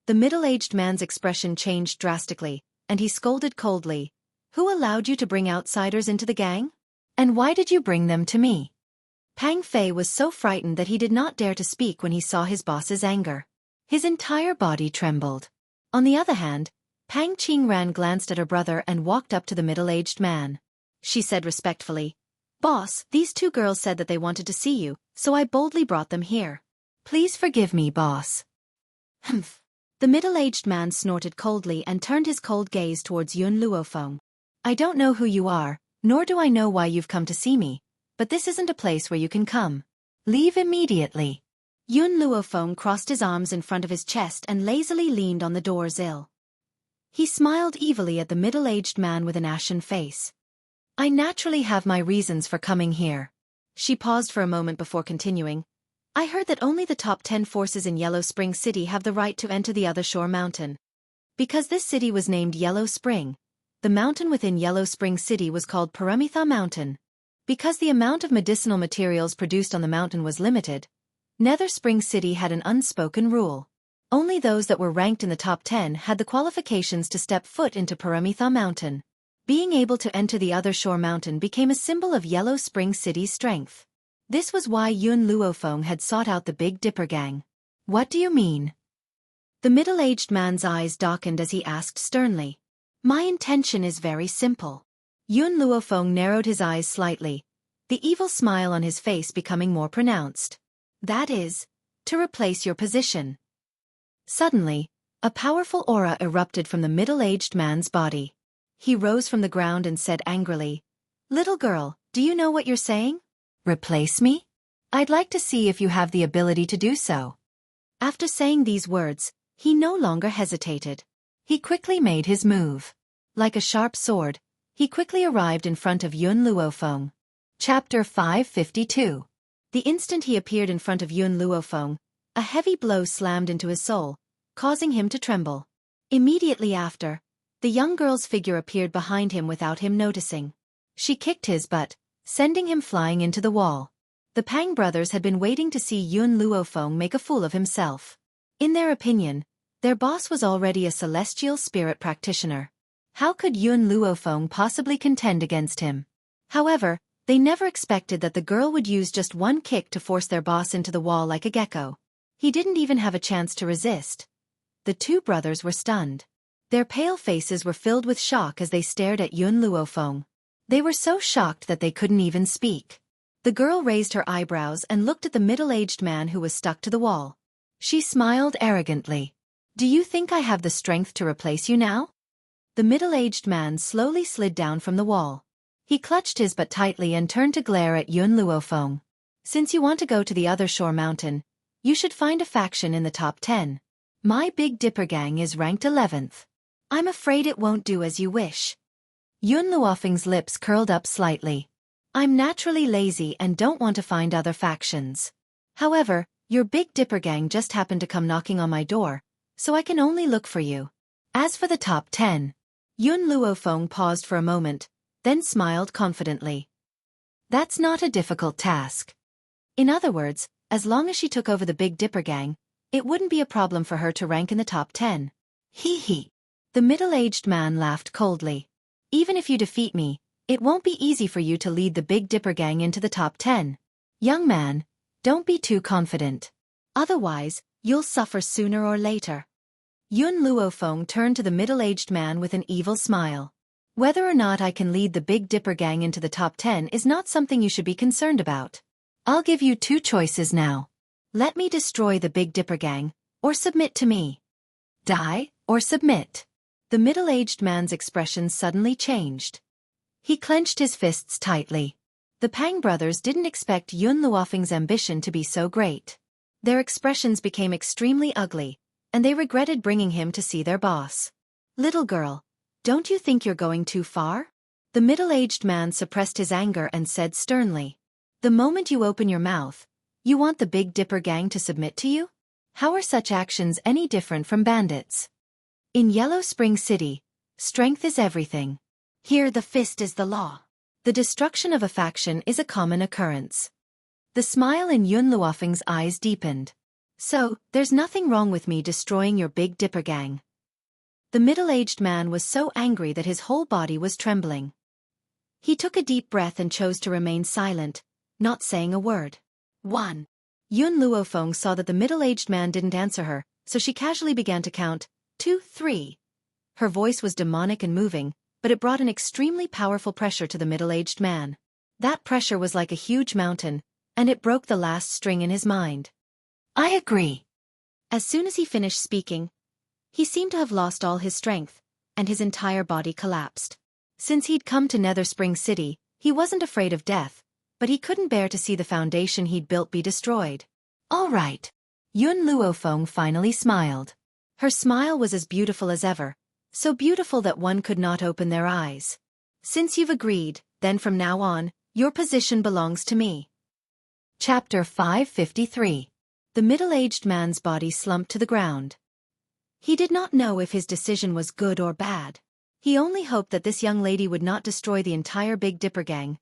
The middle-aged man's expression changed drastically, and he scolded coldly, Who allowed you to bring outsiders into the gang? And why did you bring them to me? Pang Fei was so frightened that he did not dare to speak when he saw his boss's anger. His entire body trembled. On the other hand, Pang Qing Ran glanced at her brother and walked up to the middle-aged man. She said respectfully, Boss, these 2 girls said that they wanted to see you, so I boldly brought them here. Please forgive me, boss. Humph. The middle-aged man snorted coldly and turned his cold gaze towards Yun Luofeng. I don't know who you are, nor do I know why you've come to see me, but this isn't a place where you can come. Leave immediately. Yun Luofeng crossed his arms in front of his chest and lazily leaned on the doorsill. He smiled evilly at the middle-aged man with an ashen face. I naturally have my reasons for coming here. She paused for a moment before continuing. I heard that only the top 10 forces in Yellow Spring City have the right to enter the other shore mountain. Because this city was named Yellow Spring, the mountain within Yellow Spring City was called Paramitha Mountain. Because the amount of medicinal materials produced on the mountain was limited, Nether Spring City had an unspoken rule. Only those that were ranked in the top 10 had the qualifications to step foot into Paramitha Mountain. Being able to enter the other shore mountain became a symbol of Yellow Spring City's strength. This was why Yun Luofeng had sought out the Big Dipper gang. What do you mean? The middle-aged man's eyes darkened as he asked sternly. My intention is very simple. Yun Luofeng narrowed his eyes slightly, the evil smile on his face becoming more pronounced. That is, to replace your position. Suddenly, a powerful aura erupted from the middle-aged man's body. He rose from the ground and said angrily, Little girl, do you know what you're saying? Replace me? I'd like to see if you have the ability to do so. After saying these words, he no longer hesitated. He quickly made his move. Like a sharp sword, he quickly arrived in front of Yun Luofeng. Chapter 552. The instant he appeared in front of Yun Luofeng, a heavy blow slammed into his soul, causing him to tremble. Immediately after, the young girl's figure appeared behind him without him noticing. She kicked his butt, sending him flying into the wall. The Pang brothers had been waiting to see Yun Luofeng make a fool of himself. In their opinion, their boss was already a celestial spirit practitioner. How could Yun Luofeng possibly contend against him? However, they never expected that the girl would use just one kick to force their boss into the wall like a gecko. He didn't even have a chance to resist. The two brothers were stunned. Their pale faces were filled with shock as they stared at Yun Luofeng. They were so shocked that they couldn't even speak. The girl raised her eyebrows and looked at the middle-aged man who was stuck to the wall. She smiled arrogantly. Do you think I have the strength to replace you now? The middle-aged man slowly slid down from the wall. He clutched his butt tightly and turned to glare at Yun Luofeng. Since you want to go to the other shore mountain, you should find a faction in the top 10. My Big Dipper gang is ranked 11th. I'm afraid it won't do as you wish. Yun Luofeng's lips curled up slightly. I'm naturally lazy and don't want to find other factions. However, your Big Dipper gang just happened to come knocking on my door, so I can only look for you. As for the top 10, Yun Luofeng paused for a moment, then smiled confidently. That's not a difficult task. In other words, as long as she took over the Big Dipper gang, it wouldn't be a problem for her to rank in the top 10. Hee hee. The middle-aged man laughed coldly. Even if you defeat me, it won't be easy for you to lead the Big Dipper gang into the top 10. Young man, don't be too confident. Otherwise, you'll suffer sooner or later. Yun Luofeng turned to the middle-aged man with an evil smile. Whether or not I can lead the Big Dipper gang into the top 10 is not something you should be concerned about. I'll give you two choices now. Let me destroy the Big Dipper gang, or submit to me. Die, or submit. The middle-aged man's expression suddenly changed. He clenched his fists tightly. The Pang brothers didn't expect Yun Luofeng's ambition to be so great. Their expressions became extremely ugly, and they regretted bringing him to see their boss. Little girl, don't you think you're going too far? The middle-aged man suppressed his anger and said sternly. The moment you open your mouth, you want the Big Dipper gang to submit to you? How are such actions any different from bandits? In Yellow Spring City, strength is everything. Here the fist is the law. The destruction of a faction is a common occurrence. The smile in Yun Luofeng's eyes deepened. So, there's nothing wrong with me destroying your Big Dipper gang. The middle-aged man was so angry that his whole body was trembling. He took a deep breath and chose to remain silent, not saying a word. 1. Yun Luofeng saw that the middle-aged man didn't answer her, so she casually began to count, 2, 3. Her voice was demonic and moving, but it brought an extremely powerful pressure to the middle-aged man. That pressure was like a huge mountain, and it broke the last string in his mind. I agree. As soon as he finished speaking, he seemed to have lost all his strength, and his entire body collapsed. Since he'd come to Nether Spring City, he wasn't afraid of death, but he couldn't bear to see the foundation he'd built be destroyed. All right. Yun Luofeng finally smiled. Her smile was as beautiful as ever, so beautiful that one could not open their eyes. Since you've agreed, then from now on, your position belongs to me. Chapter 553. The middle-aged man's body slumped to the ground. He did not know if his decision was good or bad. He only hoped that this young lady would not destroy the entire Big Dipper gang.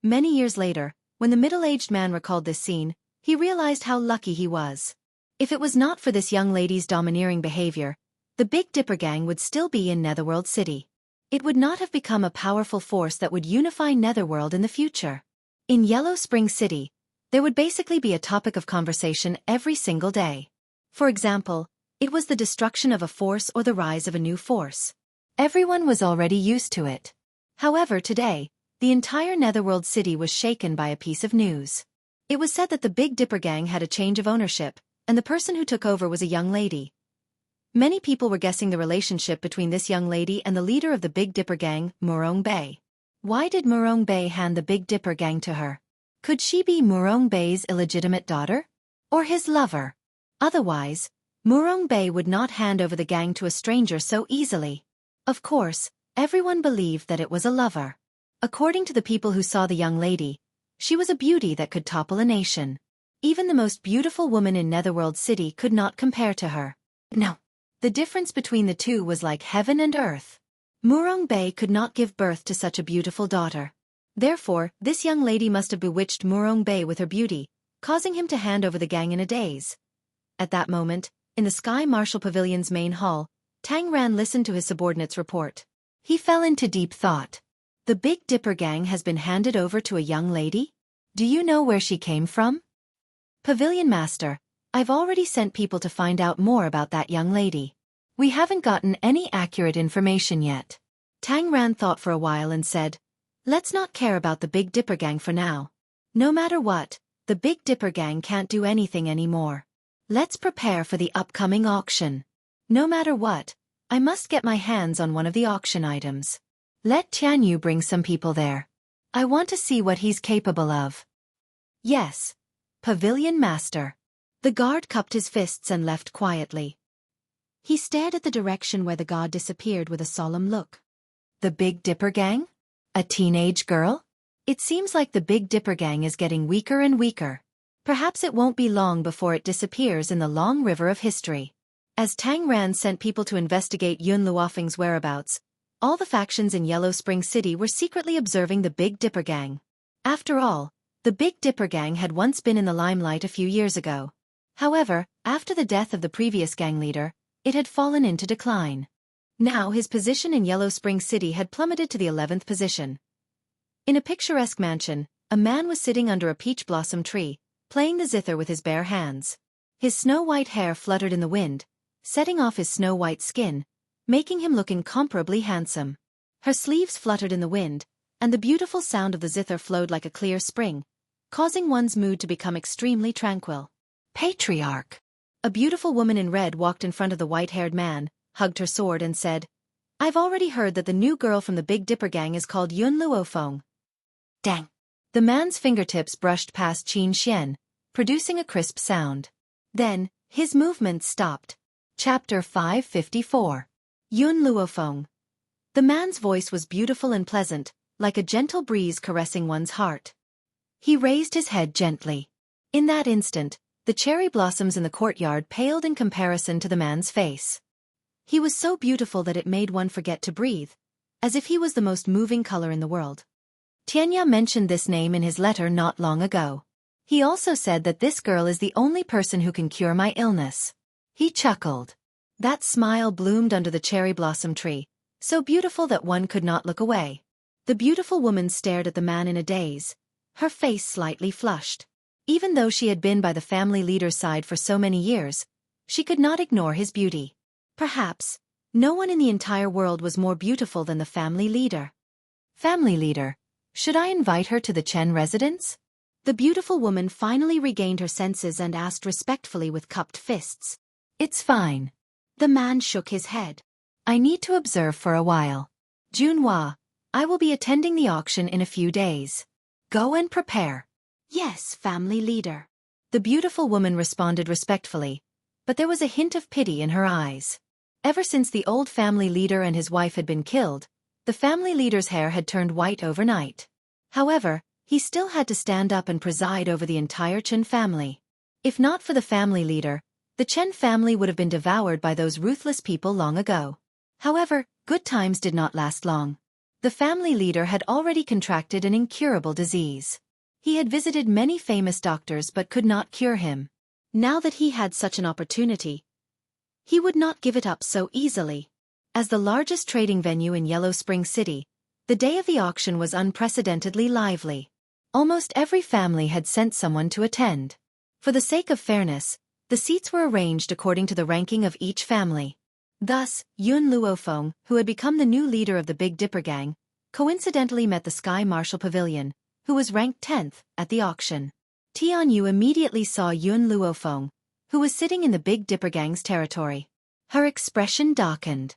Many years later, when the middle-aged man recalled this scene, he realized how lucky he was. If it was not for this young lady's domineering behavior, the Big Dipper gang would still be in Netherworld City. It would not have become a powerful force that would unify Netherworld in the future. In Yellow Spring City, there would basically be a topic of conversation every single day. For example, It was the destruction of a force or the rise of a new force. Everyone was already used to it. However, today, the entire Netherworld city was shaken by a piece of news. It was said that the Big Dipper gang had a change of ownership, and the person who took over was a young lady. Many people were guessing the relationship between this young lady and the leader of the Big Dipper gang, Murong Bay. Why did Murong Bay hand the Big Dipper gang to her? Could she be Murong Bay's illegitimate daughter? Or his lover? Otherwise, Murong Bay would not hand over the gang to a stranger so easily. Of course, everyone believed that it was a lover. According to the people who saw the young lady, she was a beauty that could topple a nation. Even the most beautiful woman in Netherworld City could not compare to her. No. The difference between the two was like heaven and earth. Murong Bay could not give birth to such a beautiful daughter. Therefore, this young lady must have bewitched Murong Bay with her beauty, causing him to hand over the gang in a daze. At that moment, in the Sky Marshal Pavilion's main hall, Tang Ran listened to his subordinate's report. He fell into deep thought. The Big Dipper gang has been handed over to a young lady? Do you know where she came from? Pavilion Master, I've already sent people to find out more about that young lady. We haven't gotten any accurate information yet. Tang Ran thought for a while and said, let's not care about the Big Dipper gang for now. No matter what, the Big Dipper gang can't do anything anymore. Let's prepare for the upcoming auction. No matter what, I must get my hands on one of the auction items. Let Tianyu bring some people there. I want to see what he's capable of. Yes. Pavilion Master. The guard cupped his fists and left quietly. He stared at the direction where the god disappeared with a solemn look. The Big Dipper gang? A teenage girl? It seems like the Big Dipper gang is getting weaker and weaker. Perhaps it won't be long before it disappears in the long river of history. As Tang Ran sent people to investigate Yun Luofeng's whereabouts, all the factions in Yellow Spring City were secretly observing the Big Dipper gang. After all, the Big Dipper gang had once been in the limelight a few years ago. However, after the death of the previous gang leader, it had fallen into decline. Now his position in Yellow Spring City had plummeted to the 11th position. In a picturesque mansion, a man was sitting under a peach blossom tree, playing the zither with his bare hands. His snow-white hair fluttered in the wind, setting off his snow-white skin, making him look incomparably handsome. Her sleeves fluttered in the wind, and the beautiful sound of the zither flowed like a clear spring, causing one's mood to become extremely tranquil. Patriarch! A beautiful woman in red walked in front of the white-haired man, hugged her sword and said, I've already heard that the new girl from the Big Dipper gang is called Yun Luofeng. Dang! The man's fingertips brushed past Qin Xian, producing a crisp sound. Then, his movements stopped. Chapter 554. Yun Luofeng. The man's voice was beautiful and pleasant, like a gentle breeze caressing one's heart. He raised his head gently. In that instant, the cherry blossoms in the courtyard paled in comparison to the man's face. He was so beautiful that it made one forget to breathe, as if he was the most moving color in the world. Tianya mentioned this name in his letter not long ago. He also said that this girl is the only person who can cure my illness. He chuckled. That smile bloomed under the cherry blossom tree, so beautiful that one could not look away. The beautiful woman stared at the man in a daze, her face slightly flushed. Even though she had been by the family leader's side for so many years, she could not ignore his beauty. Perhaps, no one in the entire world was more beautiful than the family leader. Family leader, should I invite her to the Chen residence? The beautiful woman finally regained her senses and asked respectfully with cupped fists. It's fine. The man shook his head. I need to observe for a while. Junhua, I will be attending the auction in a few days. Go and prepare. Yes, family leader. The beautiful woman responded respectfully, but there was a hint of pity in her eyes. Ever since the old family leader and his wife had been killed, the family leader's hair had turned white overnight. However, he still had to stand up and preside over the entire Chen family. If not for the family leader, the Chen family would have been devoured by those ruthless people long ago. However, good times did not last long. The family leader had already contracted an incurable disease. He had visited many famous doctors but could not cure him. Now that he had such an opportunity, he would not give it up so easily. As the largest trading venue in Yellow Spring City, the day of the auction was unprecedentedly lively. Almost every family had sent someone to attend. For the sake of fairness, The seats were arranged according to the ranking of each family. Thus, Yun Luofeng, who had become the new leader of the Big Dipper gang, coincidentally met the Sky Marshal Pavilion, who was ranked 10th, at the auction. Tianyu immediately saw Yun Luofeng, who was sitting in the Big Dipper gang's territory. Her expression darkened.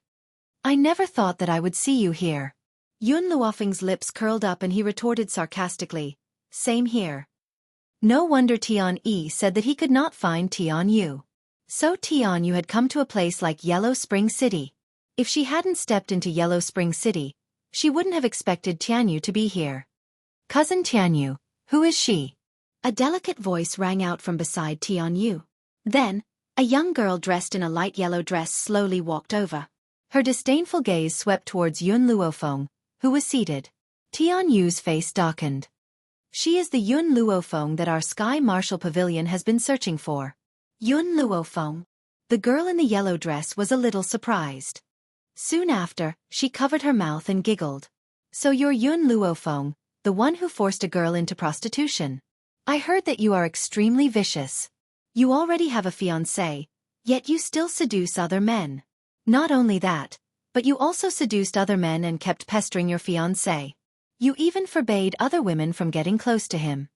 "I never thought that I would see you here." Yun Luofeng's lips curled up and he retorted sarcastically, "Same here." No wonder Tian-Yi said that he could not find Tian-Yu. So Tian-Yu had come to a place like Yellow Spring City. If she hadn't stepped into Yellow Spring City, she wouldn't have expected Tian-Yu to be here. "Cousin Tian-Yu, who is she?" A delicate voice rang out from beside Tian-Yu. Then, a young girl dressed in a light yellow dress slowly walked over. Her disdainful gaze swept towards Yun Luofeng, who was seated. Tian-Yu's face darkened. "She is the Yun Luofeng that our Sky Marshal Pavilion has been searching for." Yun Luofeng. The girl in the yellow dress was a little surprised. Soon after, she covered her mouth and giggled. "So you're Yun Luofeng, the one who forced a girl into prostitution. I heard that you are extremely vicious. You already have a fiancé, yet you still seduce other men. Not only that, but you also seduced other men and kept pestering your fiancé. You even forbade other women from getting close to him."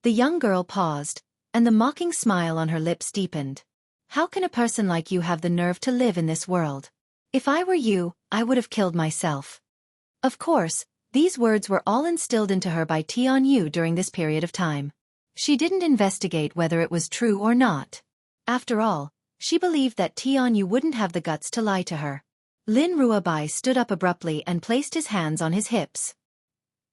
The young girl paused, and the mocking smile on her lips deepened. "How can a person like you have the nerve to live in this world? If I were you, I would have killed myself." Of course, these words were all instilled into her by Tian-Yu during this period of time. She didn't investigate whether it was true or not. After all, she believed that Tian-Yu wouldn't have the guts to lie to her. Lin Ruobai stood up abruptly and placed his hands on his hips.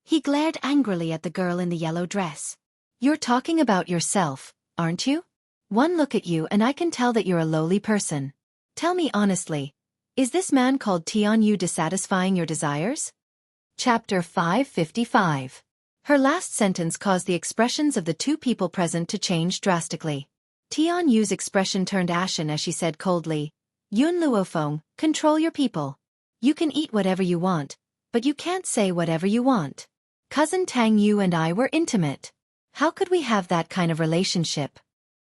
He glared angrily at the girl in the yellow dress. "You're talking about yourself, aren't you? One look at you and I can tell that you're a lowly person. Tell me honestly, is this man called Tian-Yu dissatisfying your desires?" Chapter 555. Her last sentence caused the expressions of the two people present to change drastically. Tian-Yu's expression turned ashen as she said coldly, "Yun Luofeng, control your people. You can eat whatever you want, but you can't say whatever you want. Cousin Tang Yu and I were intimate. How could we have that kind of relationship?"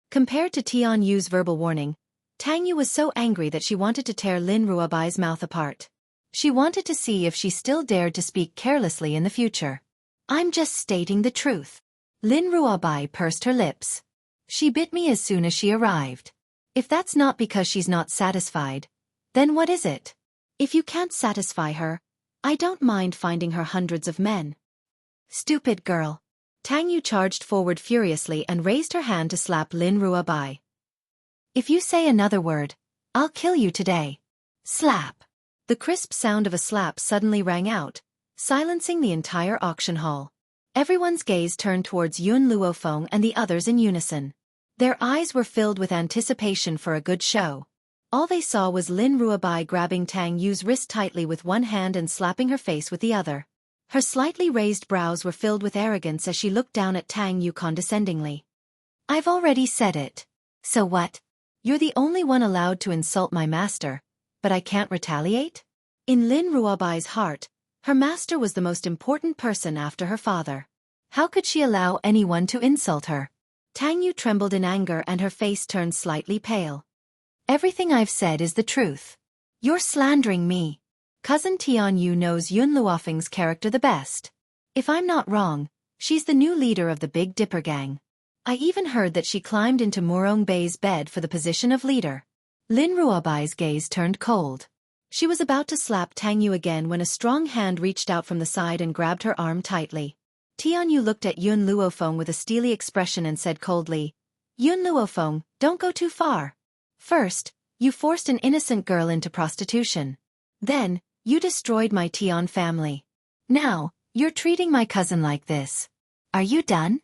Compared to Tian-Yu's verbal warning, Tang Yu was so angry that she wanted to tear Lin Ruobai's mouth apart. She wanted to see if she still dared to speak carelessly in the future. "I'm just stating the truth." Lin Ruobai pursed her lips. "She bit me as soon as she arrived. If that's not because she's not satisfied, then what is it? If you can't satisfy her, I don't mind finding her hundreds of men." "Stupid girl." Tang Yu charged forward furiously and raised her hand to slap Lin Ruobai. "If you say another word, I'll kill you today." Slap. The crisp sound of a slap suddenly rang out, silencing the entire auction hall. Everyone's gaze turned towards Yun Luofeng and the others in unison. Their eyes were filled with anticipation for a good show. All they saw was Lin Ruobai grabbing Tang Yu's wrist tightly with one hand and slapping her face with the other. Her slightly raised brows were filled with arrogance as she looked down at Tang Yu condescendingly. "I've already said it. So what? You're the only one allowed to insult my master, but I can't retaliate?" In Lin Ruobai's heart, her master was the most important person after her father. How could she allow anyone to insult her? Tang Yu trembled in anger and her face turned slightly pale. "Everything I've said is the truth. You're slandering me. Cousin Tian-Yu knows Yun Luofeng's character the best. If I'm not wrong, she's the new leader of the Big Dipper gang. I even heard that she climbed into Murong Bei's bed for the position of leader." Lin Ruobai's gaze turned cold. She was about to slap Tang Yu again when a strong hand reached out from the side and grabbed her arm tightly. Tian-Yu looked at Yun Luofeng with a steely expression and said coldly, "Yun Luofeng, don't go too far. First, you forced an innocent girl into prostitution. Then, you destroyed my Tian family. Now, you're treating my cousin like this. Are you done?"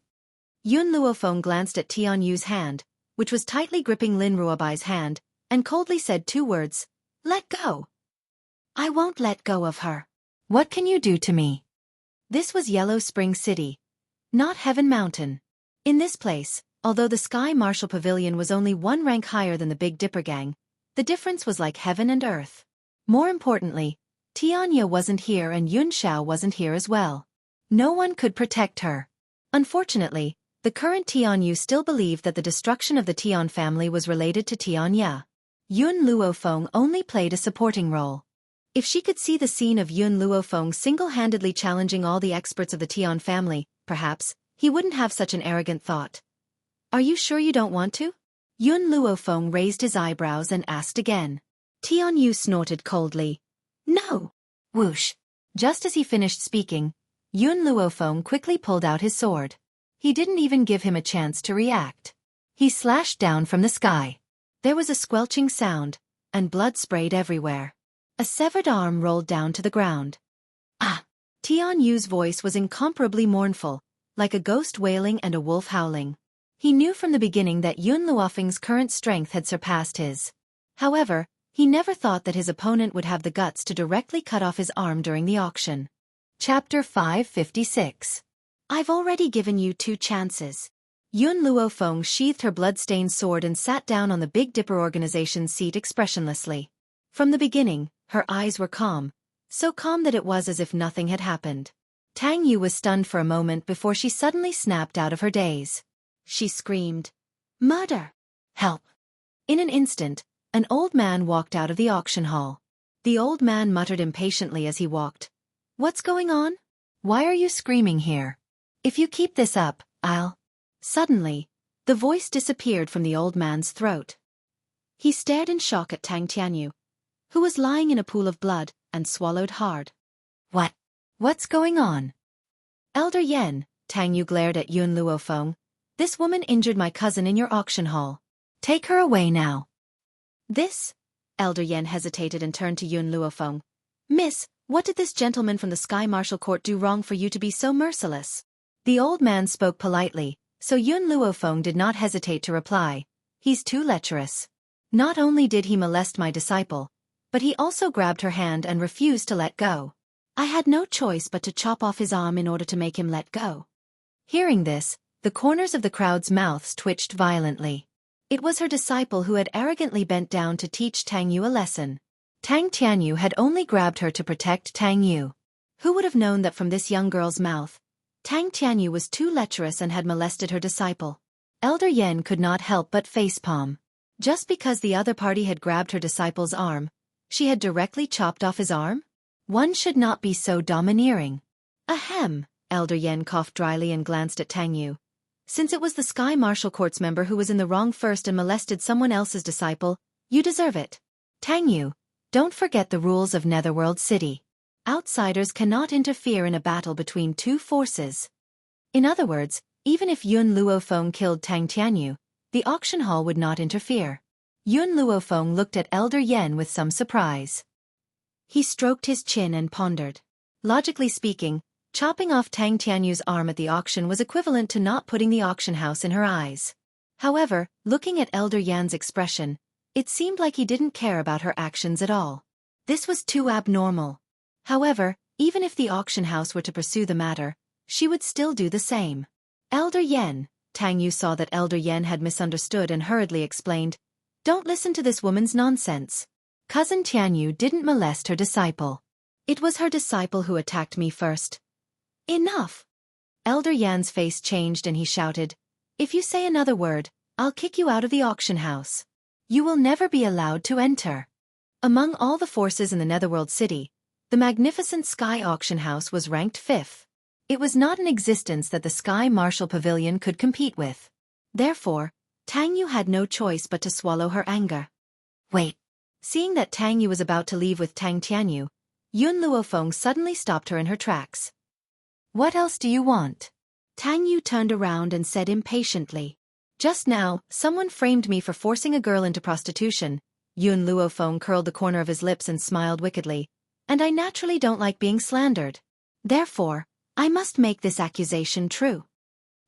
Yun Luofeng glanced at Tian-Yu's hand, which was tightly gripping Lin Ruobai's hand, and coldly said two words, "Let go." "I won't let go of her. What can you do to me?" This was Yellow Spring City, not Heaven Mountain. In this place, although the Sky Marshal Pavilion was only one rank higher than the Big Dipper gang, the difference was like heaven and earth. More importantly, Tianya wasn't here and Yun Xiao wasn't here as well. No one could protect her. Unfortunately, The current Tianyu still believed that the destruction of the Tian family was related to Tianya. Yun Luofeng only played a supporting role. If she could see the scene of Yun Luofeng single-handedly challenging all the experts of the Tian family, perhaps, he wouldn't have such an arrogant thought. Are you sure you don't want to? Yun Luofeng raised his eyebrows and asked again. Tianyu snorted coldly. No. Whoosh. Just as he finished speaking, Yun Luofeng quickly pulled out his sword. He didn't even give him a chance to react. He slashed down from the sky. There was a squelching sound, and blood sprayed everywhere. A severed arm rolled down to the ground. Ah! Tianyu's voice was incomparably mournful, like a ghost wailing and a wolf howling. He knew from the beginning that Yun Luofeng's current strength had surpassed his. However, he never thought that his opponent would have the guts to directly cut off his arm during the auction. Chapter 556. I've already given you 2 chances. Yun Luofeng sheathed her blood-stained sword and sat down on the Big Dipper organization's seat expressionlessly. From the beginning, her eyes were calm, so calm that it was as if nothing had happened. Tang Yu was stunned for a moment before she suddenly snapped out of her daze. She screamed, "Murder! Help!" In an instant, an old man walked out of the auction hall. The old man muttered impatiently as he walked. What's going on? Why are you screaming here? If you keep this up, I'll... Suddenly, the voice disappeared from the old man's throat. He stared in shock at Tang Tianyu, who was lying in a pool of blood, and swallowed hard. What's going on? Elder Yen, Tang Yu glared at Yun Luofeng. This woman injured my cousin in your auction hall. Take her away now. This? Elder Yen hesitated and turned to Yun Luofeng. Miss, what did this gentleman from the Sky Martial Court do wrong for you to be so merciless? The old man spoke politely, so Yun Luofeng did not hesitate to reply. He's too lecherous. Not only did he molest my disciple, but he also grabbed her hand and refused to let go. I had no choice but to chop off his arm in order to make him let go. Hearing this, the corners of the crowd's mouths twitched violently. It was her disciple who had arrogantly bent down to teach Tang Yu a lesson. Tang Tianyu had only grabbed her to protect Tang Yu. Who would have known that from this young girl's mouth, Tang Tianyu was too lecherous and had molested her disciple? Elder Yen could not help but facepalm. Just because the other party had grabbed her disciple's arm, she had directly chopped off his arm? One should not be so domineering. Ahem, Elder Yen coughed dryly and glanced at Tang Yu. Since it was the Sky Martial Court's member who was in the wrong first and molested someone else's disciple, you deserve it. Tang Yu, don't forget the rules of Netherworld City. Outsiders cannot interfere in a battle between 2 forces. In other words, even if Yun Luofeng killed Tang Tianyu, the auction hall would not interfere. Yun Luofeng looked at Elder Yen with some surprise. He stroked his chin and pondered. Logically speaking, chopping off Tang Tianyu's arm at the auction was equivalent to not putting the auction house in her eyes. However, looking at Elder Yan's expression, it seemed like he didn't care about her actions at all. This was too abnormal. However, even if the auction house were to pursue the matter, she would still do the same. Elder Yen, Tang Yu saw that Elder Yen had misunderstood and hurriedly explained, don't listen to this woman's nonsense. Cousin Tianyu didn't molest her disciple. It was her disciple who attacked me first. Enough! Elder Yan's face changed and he shouted, if you say another word, I'll kick you out of the auction house. You will never be allowed to enter. Among all the forces in the Netherworld City, the magnificent Sky Auction House was ranked 5th. It was not an existence that the Sky Martial Pavilion could compete with. Therefore, Tang Yu had no choice but to swallow her anger. Wait. Seeing that Tang Yu was about to leave with Tang Tianyu, Yun Luofeng suddenly stopped her in her tracks. What else do you want? Tang Yu turned around and said impatiently. Just now, someone framed me for forcing a girl into prostitution. Yun Luofeng curled the corner of his lips and smiled wickedly. And I naturally don't like being slandered. Therefore, I must make this accusation true.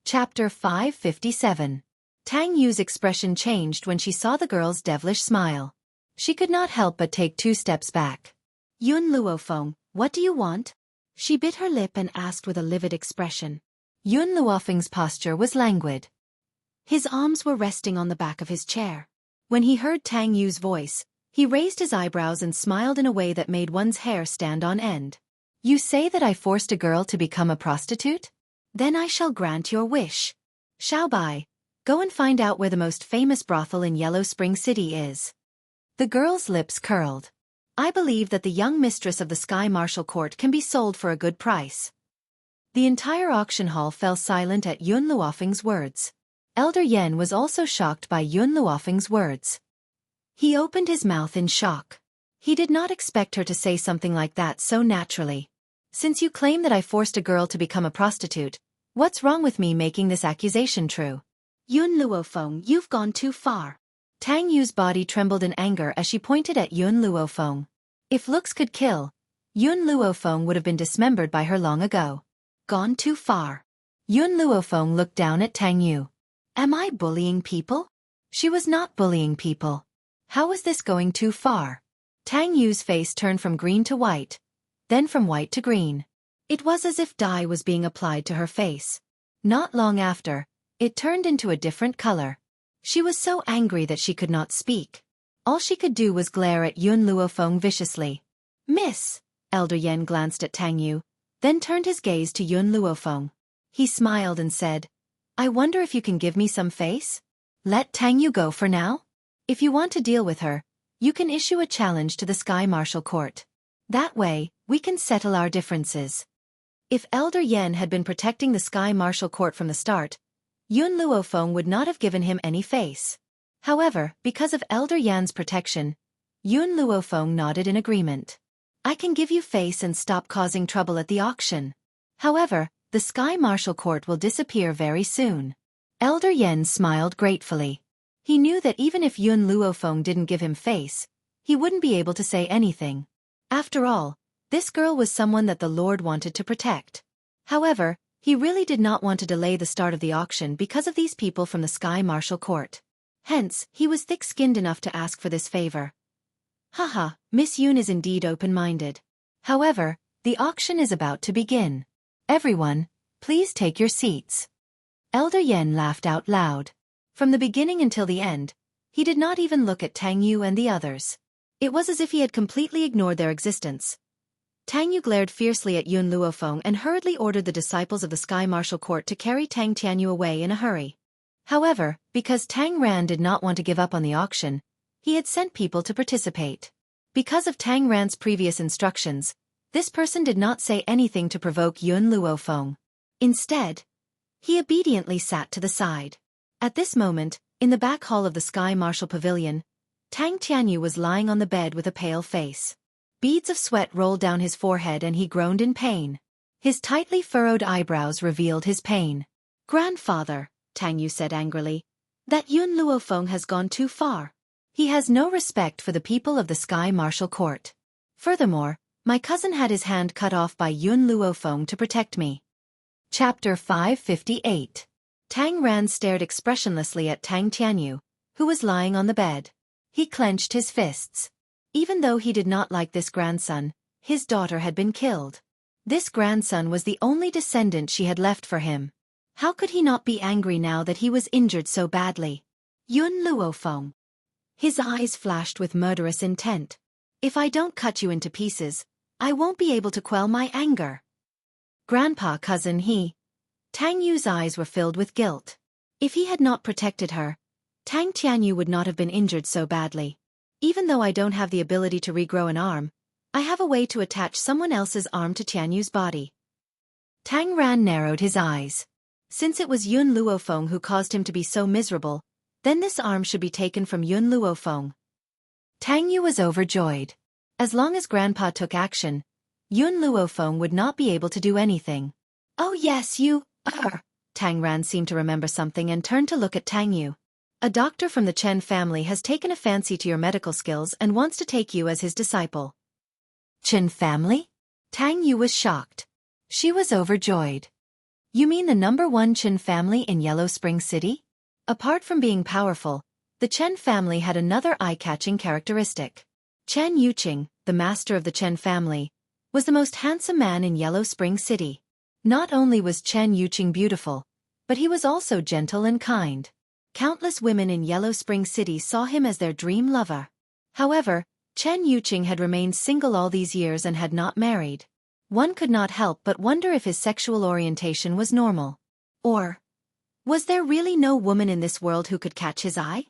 Chapter 557. Tang Yu's expression changed when she saw the girl's devilish smile. She could not help but take 2 steps back. Yun Luofeng, what do you want? She bit her lip and asked with a livid expression. Yun Luofeng's posture was languid. His arms were resting on the back of his chair. When he heard Tang Yu's voice, he raised his eyebrows and smiled in a way that made one's hair stand on end. You say that I forced a girl to become a prostitute? Then I shall grant your wish. Xiaobai, go and find out where the most famous brothel in Yellow Spring City is. The girl's lips curled. I believe that the young mistress of the Sky Marshal Court can be sold for a good price. The entire auction hall fell silent at Yun Luofeng's words. Elder Yen was also shocked by Yun Luofeng's words. He opened his mouth in shock. He did not expect her to say something like that so naturally. Since you claim that I forced a girl to become a prostitute, what's wrong with me making this accusation true? Yun Luofeng, you've gone too far. Tang Yu's body trembled in anger as she pointed at Yun Luofeng. If looks could kill, Yun Luofeng would have been dismembered by her long ago. Gone too far. Yun Luofeng looked down at Tang Yu. Am I bullying people? She was not bullying people. How was this going too far? Tang Yu's face turned from green to white, then from white to green. It was as if dye was being applied to her face. Not long after, it turned into a different color. She was so angry that she could not speak. All she could do was glare at Yun Luofeng viciously. Miss! Elder Yen glanced at Tang Yu, then turned his gaze to Yun Luofeng. He smiled and said, I wonder if you can give me some face? Let Tang Yu go for now? If you want to deal with her, you can issue a challenge to the Sky Marshal Court. That way, we can settle our differences. If Elder Yen had been protecting the Sky Marshal Court from the start, Yun Luofeng would not have given him any face. However, because of Elder Yan's protection, Yun Luofeng nodded in agreement. I can give you face and stop causing trouble at the auction. However, the Sky Marshal Court will disappear very soon. Elder Yen smiled gratefully. He knew that even if Yun Luofeng didn't give him face, he wouldn't be able to say anything. After all, this girl was someone that the Lord wanted to protect. However, he really did not want to delay the start of the auction because of these people from the Sky Marshal Court. Hence, he was thick-skinned enough to ask for this favor. Haha, Miss Yun is indeed open-minded. However, the auction is about to begin. Everyone, please take your seats. Elder Yen laughed out loud. From the beginning until the end, he did not even look at Tang Yu and the others. It was as if he had completely ignored their existence. Tang Yu glared fiercely at Yun Luofeng and hurriedly ordered the disciples of the Sky Marshal Court to carry Tang Tianyu away in a hurry. However, because Tang Ran did not want to give up on the auction, he had sent people to participate. Because of Tang Ran's previous instructions, this person did not say anything to provoke Yun Luofeng. Instead, he obediently sat to the side. At this moment, in the back hall of the Sky Marshal Pavilion, Tang Tianyu was lying on the bed with a pale face. Beads of sweat rolled down his forehead and he groaned in pain. His tightly furrowed eyebrows revealed his pain. Grandfather, Tang Yu said angrily, that Yun Luofeng has gone too far. He has no respect for the people of the Sky Marshal Court. Furthermore, my cousin had his hand cut off by Yun Luofeng to protect me. Chapter 558. Tang Ran stared expressionlessly at Tang Tianyu, who was lying on the bed. He clenched his fists. Even though he did not like this grandson, his daughter had been killed. This grandson was the only descendant she had left for him. How could he not be angry now that he was injured so badly? Yun Luofeng. His eyes flashed with murderous intent. If I don't cut you into pieces, I won't be able to quell my anger. Grandpa cousin Tang Yu's eyes were filled with guilt. If he had not protected her, Tang Tianyu would not have been injured so badly. Even though I don't have the ability to regrow an arm, I have a way to attach someone else's arm to Tianyu's body. Tang Ran narrowed his eyes. Since it was Yun Luofeng who caused him to be so miserable, then this arm should be taken from Yun Luofeng. Tang Yu was overjoyed. As long as Grandpa took action, Yun Luofeng would not be able to do anything. Oh yes, Tang Ran seemed to remember something and turned to look at Tang Yu. A doctor from the Chen family has taken a fancy to your medical skills and wants to take you as his disciple. Chen family? Tang Yu was shocked. She was overjoyed. You mean the #1 Chen family in Yellow Spring City? Apart from being powerful, the Chen family had another eye-catching characteristic. Chen Yuqing, the master of the Chen family, was the most handsome man in Yellow Spring City. Not only was Chen Yuqing beautiful, but he was also gentle and kind. Countless women in Yellow Spring City saw him as their dream lover. However, Chen Yuqing had remained single all these years and had not married. One could not help but wonder if his sexual orientation was normal. Or Was there really no woman in this world who could catch his eye?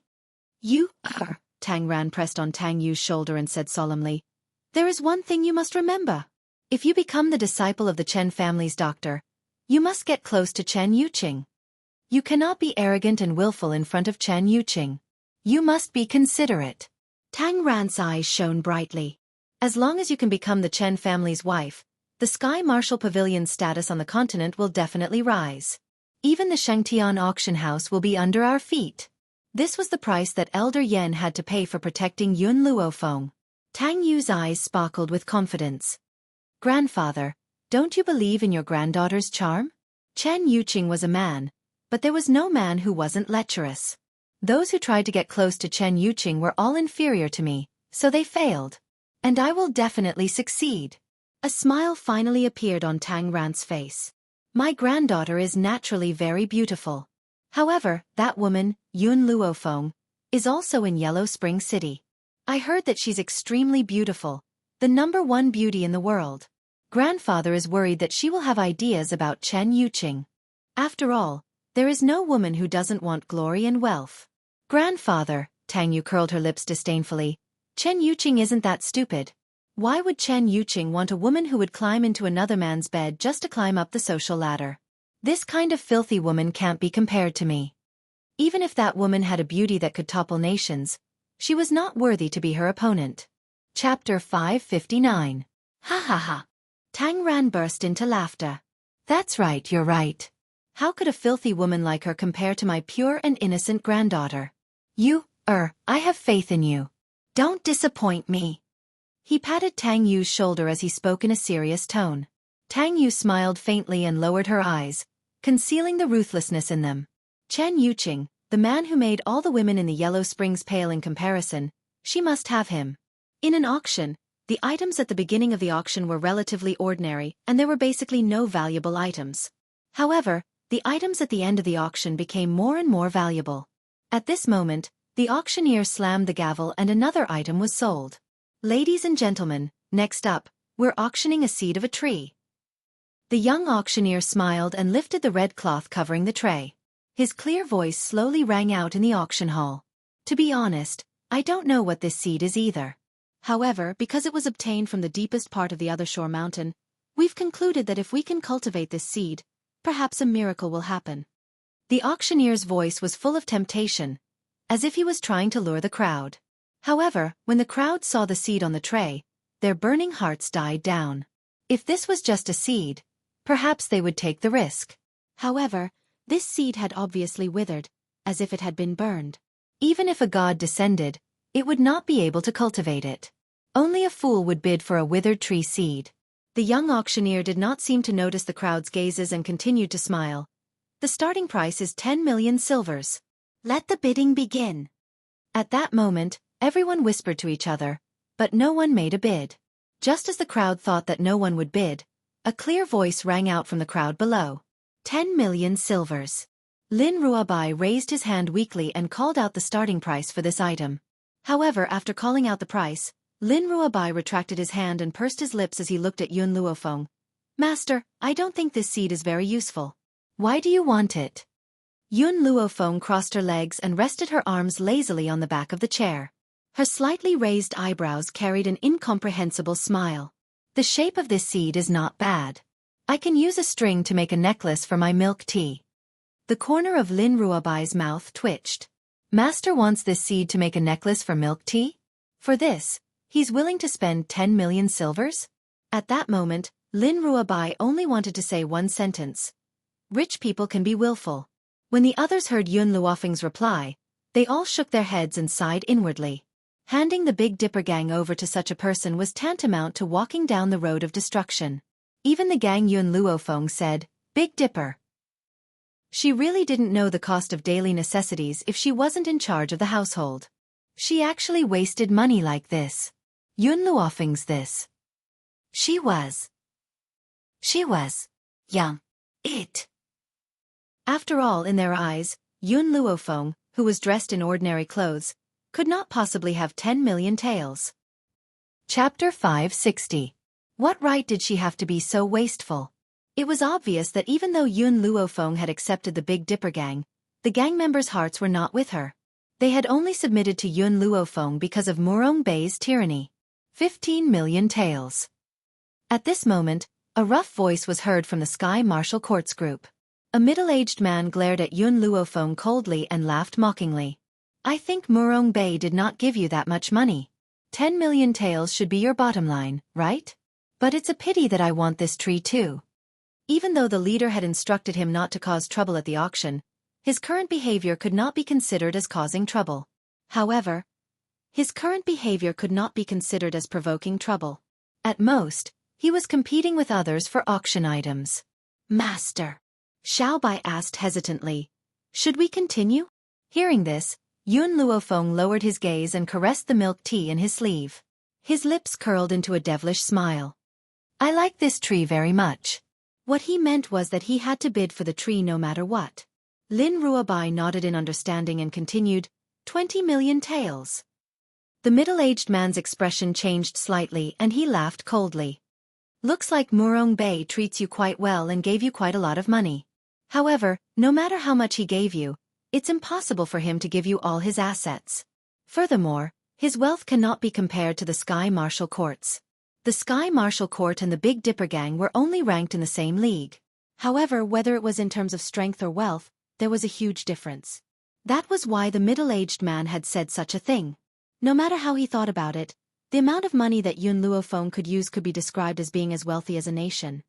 You are. Tang Ran pressed on Tang Yu's shoulder and said solemnly, "There is one thing you must remember. If you become the disciple of the Chen family's doctor, you must get close to Chen Yuqing. You cannot be arrogant and willful in front of Chen Yuqing. You must be considerate." Tang Ran's eyes shone brightly. As long as you can become the Chen family's wife, the Sky Marshal Pavilion's status on the continent will definitely rise. Even the Shengtian auction house will be under our feet. This was the price that Elder Yen had to pay for protecting Yun Luofeng. Tang Yu's eyes sparkled with confidence. "Grandfather, don't you believe in your granddaughter's charm?" Chen Yuqing was a man, but there was no man who wasn't lecherous. Those who tried to get close to Chen Yuqing were all inferior to me, so they failed. And I will definitely succeed. A smile finally appeared on Tang Ran's face. "My granddaughter is naturally very beautiful. However, that woman, Yun Luofeng, is also in Yellow Spring City. I heard that she's extremely beautiful, the #1 beauty in the world. Grandfather is worried that she will have ideas about Chen Yuqing. After all, there is no woman who doesn't want glory and wealth." "Grandfather," Tang Yu curled her lips disdainfully, "Chen Yuqing isn't that stupid. Why would Chen Yuqing want a woman who would climb into another man's bed just to climb up the social ladder? This kind of filthy woman can't be compared to me. Even if that woman had a beauty that could topple nations, she was not worthy to be her opponent." Chapter 559. Ha ha ha. Tang Ran burst into laughter. "That's right, you're right. How could a filthy woman like her compare to my pure and innocent granddaughter? I have faith in you. Don't disappoint me." He patted Tang Yu's shoulder as he spoke in a serious tone. Tang Yu smiled faintly and lowered her eyes, concealing the ruthlessness in them. Chen Yuqing, the man who made all the women in the Yellow Springs pale in comparison, she must have him. In an auction, the items at the beginning of the auction were relatively ordinary and there were basically no valuable items. However, the items at the end of the auction became more and more valuable. At this moment, the auctioneer slammed the gavel and another item was sold. "Ladies and gentlemen, next up, we're auctioning a seed of a tree." The young auctioneer smiled and lifted the red cloth covering the tray. His clear voice slowly rang out in the auction hall. "To be honest, I don't know what this seed is either. However, because it was obtained from the deepest part of the other shore mountain, we've concluded that if we can cultivate this seed, perhaps a miracle will happen." The auctioneer's voice was full of temptation, as if he was trying to lure the crowd. However, when the crowd saw the seed on the tray, their burning hearts died down. If this was just a seed, perhaps they would take the risk. However, this seed had obviously withered, as if it had been burned. Even if a god descended, it would not be able to cultivate it. Only a fool would bid for a withered tree seed. The young auctioneer did not seem to notice the crowd's gazes and continued to smile. "The starting price is 10 million silvers. Let the bidding begin." At that moment, everyone whispered to each other, but no one made a bid. Just as the crowd thought that no one would bid, a clear voice rang out from the crowd below. 10 million silvers. Lin Ruabai raised his hand weakly and called out the starting price for this item. However, after calling out the price, Lin Ruabai retracted his hand and pursed his lips as he looked at Yun Luofeng. "Master, I don't think this seed is very useful. Why do you want it?" Yun Luofeng crossed her legs and rested her arms lazily on the back of the chair. Her slightly raised eyebrows carried an incomprehensible smile. "The shape of this seed is not bad. I can use a string to make a necklace for my milk tea." The corner of Lin Ruabai's mouth twitched. Master wants this seed to make a necklace for milk tea? For this, he's willing to spend 10 million silvers? At that moment, Lin Ruabai only wanted to say one sentence. Rich people can be willful. When the others heard Yun Luofeng's reply, they all shook their heads and sighed inwardly. Handing the Big Dipper gang over to such a person was tantamount to walking down the road of destruction. Even the gang Yun Luofeng said, "Big Dipper." She really didn't know the cost of daily necessities if she wasn't in charge of the household. She actually wasted money like this. Yun Luofeng's this. She was young. After all, in their eyes, Yun Luofeng, who was dressed in ordinary clothes, could not possibly have 10 million taels. Chapter 560. What right did she have to be so wasteful? It was obvious that even though Yun Luofeng had accepted the Big Dipper gang, the gang members' hearts were not with her. They had only submitted to Yun Luofeng because of Murong Bei's tyranny. 15 million taels. At this moment, a rough voice was heard from the Sky Martial Courts group. A middle-aged man glared at Yun Luofeng coldly and laughed mockingly. I think Murong Bei did not give you that much money. 10 million taels should be your bottom line, right? But it's a pity that I want this tree too. Even though the leader had instructed him not to cause trouble at the auction, his current behavior could not be considered as causing trouble. However, his current behavior could not be considered as provoking trouble. At most, he was competing with others for auction items. Master, Xiao Bai asked hesitantly, should we continue? Hearing this, Yun Luofeng lowered his gaze and caressed the milk tea in his sleeve. His lips curled into a devilish smile. I like this tree very much. What he meant was that he had to bid for the tree no matter what. Lin Ruobai nodded in understanding and continued, 20 million taels. The middle-aged man's expression changed slightly and he laughed coldly. Looks like Murong Bei treats you quite well and gave you quite a lot of money. However, no matter how much he gave you, it's impossible for him to give you all his assets. Furthermore, his wealth cannot be compared to the Sky Martial Courts. The Sky Martial Court and the Big Dipper gang were only ranked in the same league. However, whether it was in terms of strength or wealth, there was a huge difference. That was why the middle-aged man had said such a thing. No matter how he thought about it, the amount of money that Yun Luofeng could use could be described as being as wealthy as a nation.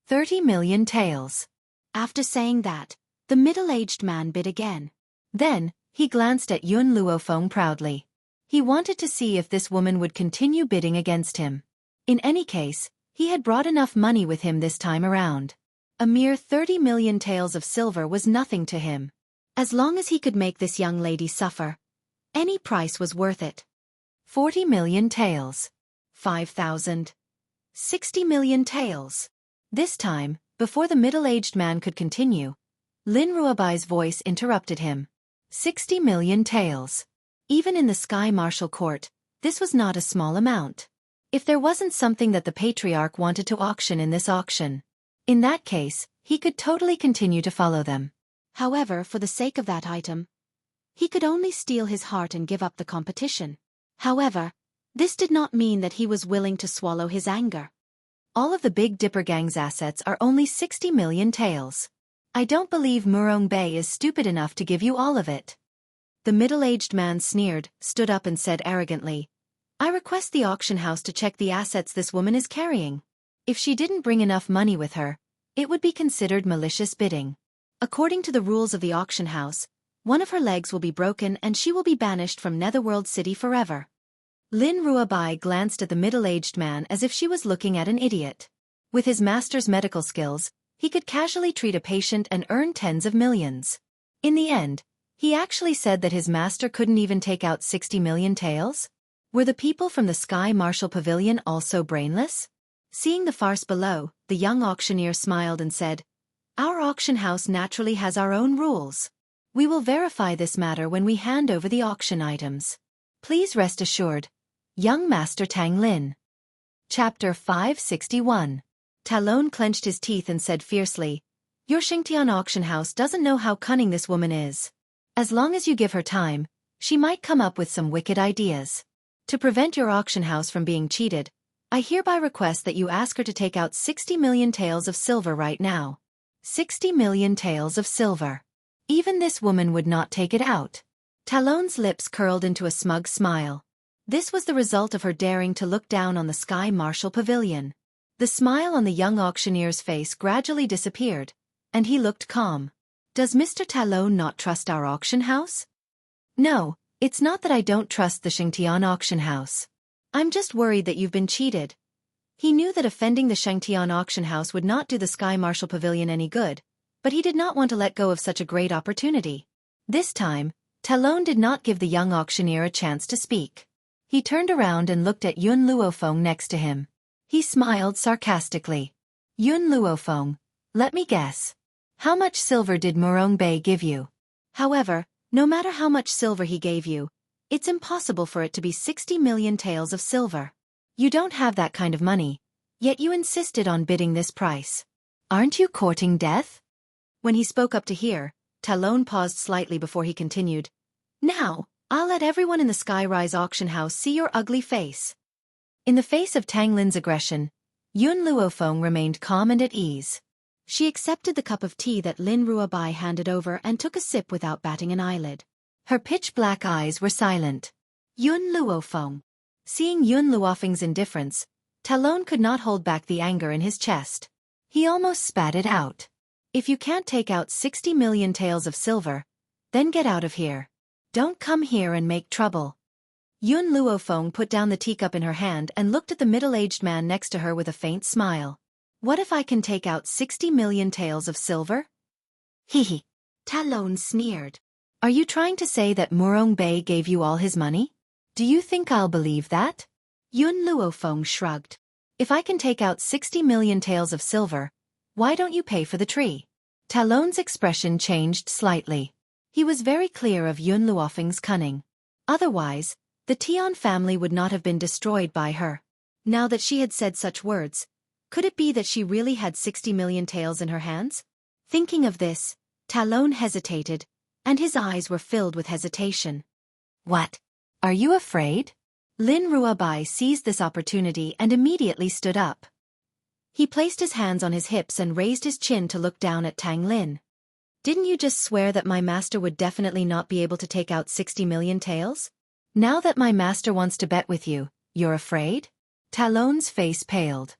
30 million taels. After saying that, the middle-aged man bid again. Then, he glanced at Yun Luofeng proudly. He wanted to see if this woman would continue bidding against him. In any case, he had brought enough money with him this time around. A mere 30 million taels of silver was nothing to him. As long as he could make this young lady suffer, any price was worth it. 40 million taels. 5,000. 60 million taels. This time, before the middle-aged man could continue, Lin Ruobai's voice interrupted him. 60 million taels. Even in the Sky Martial Court, this was not a small amount. If there wasn't something that the Patriarch wanted to auction in this auction, in that case, he could totally continue to follow them. However, for the sake of that item, he could only steel his heart and give up the competition. However, this did not mean that he was willing to swallow his anger. All of the Big Dipper gang's assets are only 60 million taels. I don't believe Murong Bei is stupid enough to give you all of it. The middle-aged man sneered, stood up and said arrogantly, I request the auction house to check the assets this woman is carrying. If she didn't bring enough money with her, it would be considered malicious bidding. According to the rules of the auction house, one of her legs will be broken and she will be banished from Netherworld City forever. Lin Ruobai glanced at the middle-aged man as if she was looking at an idiot. With his master's medical skills, he could casually treat a patient and earn tens of millions. In the end, he actually said that his master couldn't even take out 60 million taels? Were the people from the Sky Martial Pavilion also brainless? Seeing the farce below, the young auctioneer smiled and said, Our auction house naturally has our own rules. We will verify this matter when we hand over the auction items. Please rest assured. Young Master Tang Lin. Chapter 561. Talon clenched his teeth and said fiercely, Your Xingtian auction house doesn't know how cunning this woman is. As long as you give her time, she might come up with some wicked ideas. To prevent your auction house from being cheated, I hereby request that you ask her to take out 60 million taels of silver right now. 60 million taels of silver. Even this woman would not take it out. Talon's lips curled into a smug smile. This was the result of her daring to look down on the Sky Martial Pavilion. The smile on the young auctioneer's face gradually disappeared, and he looked calm. Does Mr. Talon not trust our auction house? No, it's not that I don't trust the Xingtian auction house. I'm just worried that you've been cheated. He knew that offending the Xingtian auction house would not do the Sky Martial Pavilion any good, but he did not want to let go of such a great opportunity. This time, Talon did not give the young auctioneer a chance to speak. He turned around and looked at Yun Luofeng next to him. He smiled sarcastically. Yun Luofeng, let me guess. How much silver did Murong Bei give you? However, no matter how much silver he gave you, it's impossible for it to be 60 million taels of silver. You don't have that kind of money, yet you insisted on bidding this price. Aren't you courting death? When he spoke up to hear, Talon paused slightly before he continued. Now, I'll let everyone in the Skyrise auction house see your ugly face. In the face of Tang Lin's aggression, Yun Luofeng remained calm and at ease. She accepted the cup of tea that Lin Ruobai handed over and took a sip without batting an eyelid. Her pitch-black eyes were silent. Yun Luofeng. Seeing Yun Luofeng's indifference, Talon could not hold back the anger in his chest. He almost spat it out. If you can't take out 60 million taels of silver, then get out of here. Don't come here and make trouble. Yun Luofeng put down the teacup in her hand and looked at the middle-aged man next to her with a faint smile. What if I can take out 60 million taels of silver? Hehe. Talon sneered. Are you trying to say that Murong Bei gave you all his money? Do you think I'll believe that? Yun Luofeng shrugged. If I can take out 60 million taels of silver, why don't you pay for the tree? Talon's expression changed slightly. He was very clear of Yun Luofeng's cunning. Otherwise, the Tian family would not have been destroyed by her. Now that she had said such words, could it be that she really had 60 million taels in her hands? Thinking of this, Talon hesitated, and his eyes were filled with hesitation. What? Are you afraid? Lin Ruobai seized this opportunity and immediately stood up. He placed his hands on his hips and raised his chin to look down at Tang Lin. Didn't you just swear that my master would definitely not be able to take out 60 million taels? Now that my master wants to bet with you, you're afraid? Talon's face paled.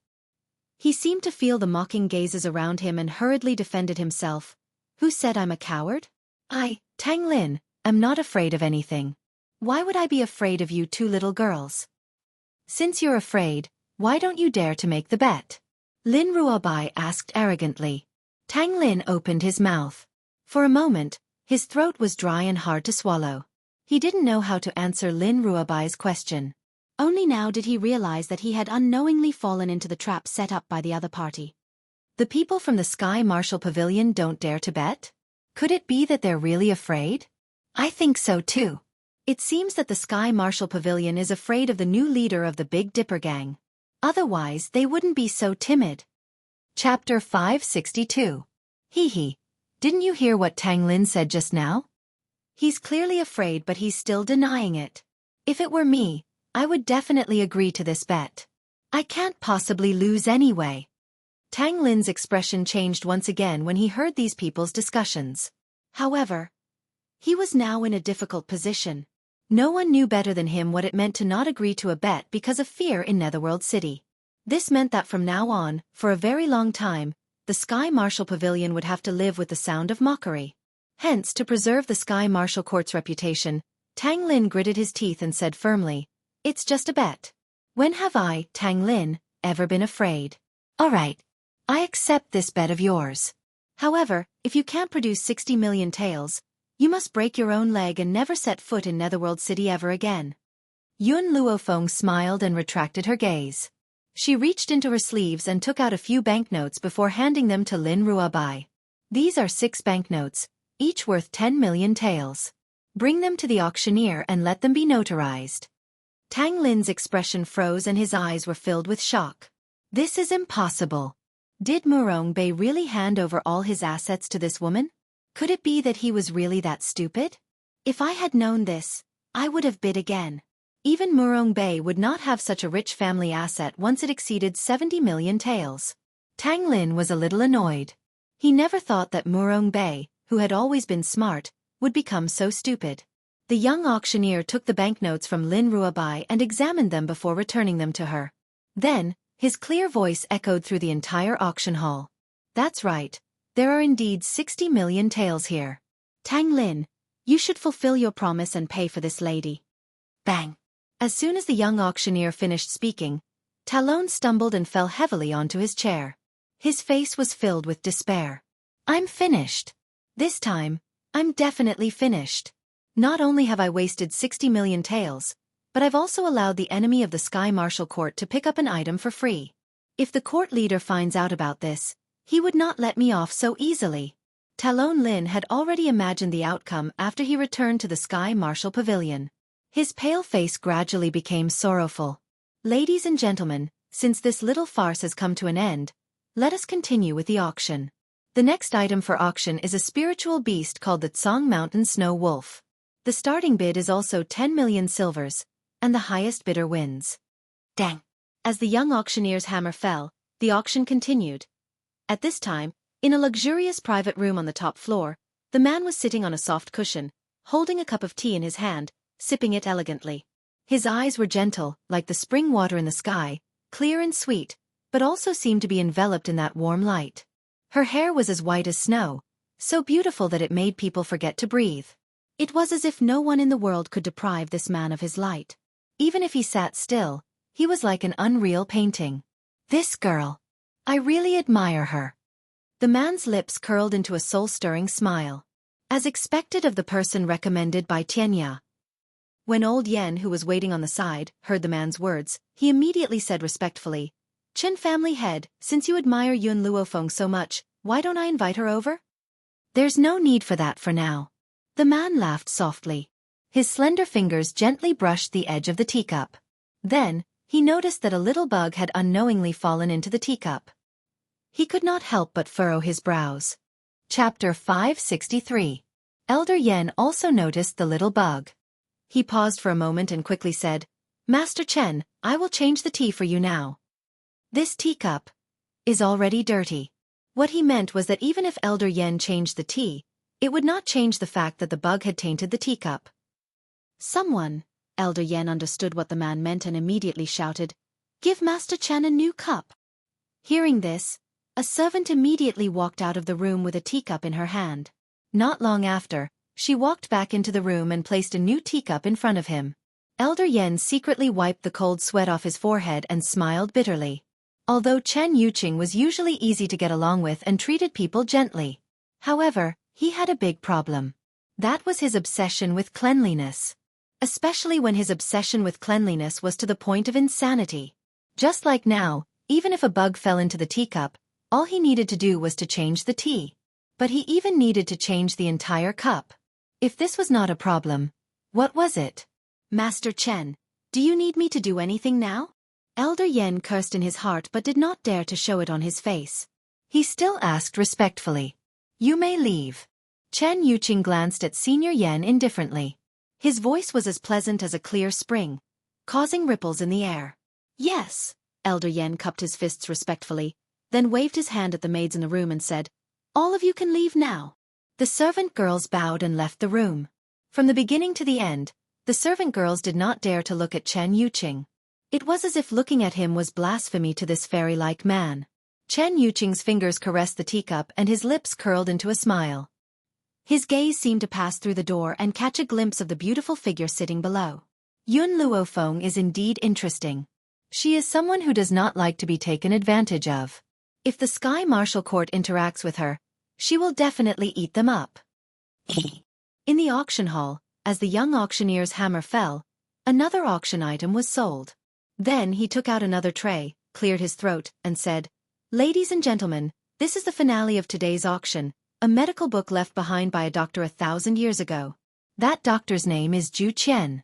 He seemed to feel the mocking gazes around him and hurriedly defended himself. Who said I'm a coward? I, Tang Lin, am not afraid of anything. Why would I be afraid of you two little girls? Since you're afraid, why don't you dare to make the bet? Lin Ruobai asked arrogantly. Tang Lin opened his mouth. For a moment, his throat was dry and hard to swallow. He didn't know how to answer Lin Ruobai's question. Only now did he realize that he had unknowingly fallen into the trap set up by the other party. The people from the Sky Marshal Pavilion don't dare to bet? Could it be that they're really afraid? I think so too. It seems that the Sky Marshal Pavilion is afraid of the new leader of the Big Dipper gang. Otherwise, they wouldn't be so timid. Chapter 562. Hee. Didn't you hear what Tang Lin said just now? He's clearly afraid, but he's still denying it. If it were me, I would definitely agree to this bet. I can't possibly lose anyway. Tang Lin's expression changed once again when he heard these people's discussions. However, he was now in a difficult position. No one knew better than him what it meant to not agree to a bet because of fear in Netherworld City. This meant that from now on, for a very long time, the Sky Marshal Pavilion would have to live with the sound of mockery. Hence, to preserve the Sky Marshal Court's reputation, Tang Lin gritted his teeth and said firmly, "It's just a bet. When have I, Tang Lin, ever been afraid? All right. I accept this bet of yours. However, if you can't produce 60 million taels, you must break your own leg and never set foot in Netherworld City ever again." Yun Luofeng smiled and retracted her gaze. She reached into her sleeves and took out a few banknotes before handing them to Lin Ruobai. These are 6 banknotes, each worth 10 million taels. Bring them to the auctioneer and let them be notarized. Tang Lin's expression froze and his eyes were filled with shock. This is impossible. Did Murong Bei really hand over all his assets to this woman? Could it be that he was really that stupid? If I had known this, I would have bid again. Even Murong Bei would not have such a rich family asset once it exceeded 70 million taels. Tang Lin was a little annoyed. He never thought that Murong Bei, who had always been smart, would become so stupid. The young auctioneer took the banknotes from Lin Ruobai and examined them before returning them to her. Then, his clear voice echoed through the entire auction hall. That's right, there are indeed 60 million taels here. Tang Lin, you should fulfill your promise and pay for this lady. Bang! As soon as the young auctioneer finished speaking, Talon stumbled and fell heavily onto his chair. His face was filled with despair. I'm finished. This time, I'm definitely finished. Not only have I wasted 60 million taels, but I've also allowed the enemy of the Sky Marshal Court to pick up an item for free. If the court leader finds out about this, he would not let me off so easily. Talon Lin had already imagined the outcome after he returned to the Sky Marshal Pavilion. His pale face gradually became sorrowful. Ladies and gentlemen, since this little farce has come to an end, Let us continue with the auction. The next item for auction is a spiritual beast called the Tsong Mountain Snow Wolf. The starting bid is also 10 million silvers, and the highest bidder wins. Dang! As the young auctioneer's hammer fell, the auction continued. At this time, in a luxurious private room on the top floor, the man was sitting on a soft cushion, holding a cup of tea in his hand, sipping it elegantly. His eyes were gentle, like the spring water in the sky, clear and sweet, but also seemed to be enveloped in that warm light. Her hair was as white as snow, so beautiful that it made people forget to breathe. It was as if no one in the world could deprive this man of his light. Even if he sat still, he was like an unreal painting. This girl. I really admire her. The man's lips curled into a soul-stirring smile. As expected of the person recommended by Tianya. When old Yen, who was waiting on the side, heard the man's words, he immediately said respectfully, "Chen family head, since you admire Yun Luofeng so much, why don't I invite her over?" "There's no need for that for now." The man laughed softly. His slender fingers gently brushed the edge of the teacup. Then, he noticed that a little bug had unknowingly fallen into the teacup. He could not help but furrow his brows. Chapter 563. Elder Yen also noticed the little bug. He paused for a moment and quickly said, "Master Chen, I will change the tea for you now. This teacup is already dirty." What he meant was that even if Elder Yen changed the tea, it would not change the fact that the bug had tainted the teacup. Someone, Elder Yen understood what the man meant and immediately shouted, "Give Master Chen a new cup." Hearing this, a servant immediately walked out of the room with a teacup in her hand. Not long after, she walked back into the room and placed a new teacup in front of him. Elder Yen secretly wiped the cold sweat off his forehead and smiled bitterly. Although Chen Yuqing was usually easy to get along with and treated people gently. However, he had a big problem. That was his obsession with cleanliness. Especially when his obsession with cleanliness was to the point of insanity. Just like now, even if a bug fell into the teacup, all he needed to do was to change the tea. But he even needed to change the entire cup. If this was not a problem, what was it? "Master Chen, do you need me to do anything now?" Elder Yen cursed in his heart but did not dare to show it on his face. He still asked respectfully, "You may leave." Chen Yuqing glanced at Senior Yen indifferently. His voice was as pleasant as a clear spring, causing ripples in the air. "Yes." Elder Yen cupped his fists respectfully, then waved his hand at the maids in the room and said, "All of you can leave now." The servant girls bowed and left the room. From the beginning to the end, the servant girls did not dare to look at Chen Yuqing. It was as if looking at him was blasphemy to this fairy-like man. Chen Yuqing's fingers caressed the teacup and his lips curled into a smile. His gaze seemed to pass through the door and catch a glimpse of the beautiful figure sitting below. Yun Luofeng is indeed interesting. She is someone who does not like to be taken advantage of. If the Sky Martial Court interacts with her, she will definitely eat them up. In the auction hall, as the young auctioneer's hammer fell, another auction item was sold. Then he took out another tray, cleared his throat, and said, "Ladies and gentlemen, this is the finale of today's auction, a medical book left behind by a doctor 1,000 years ago. That doctor's name is Zhu Qian."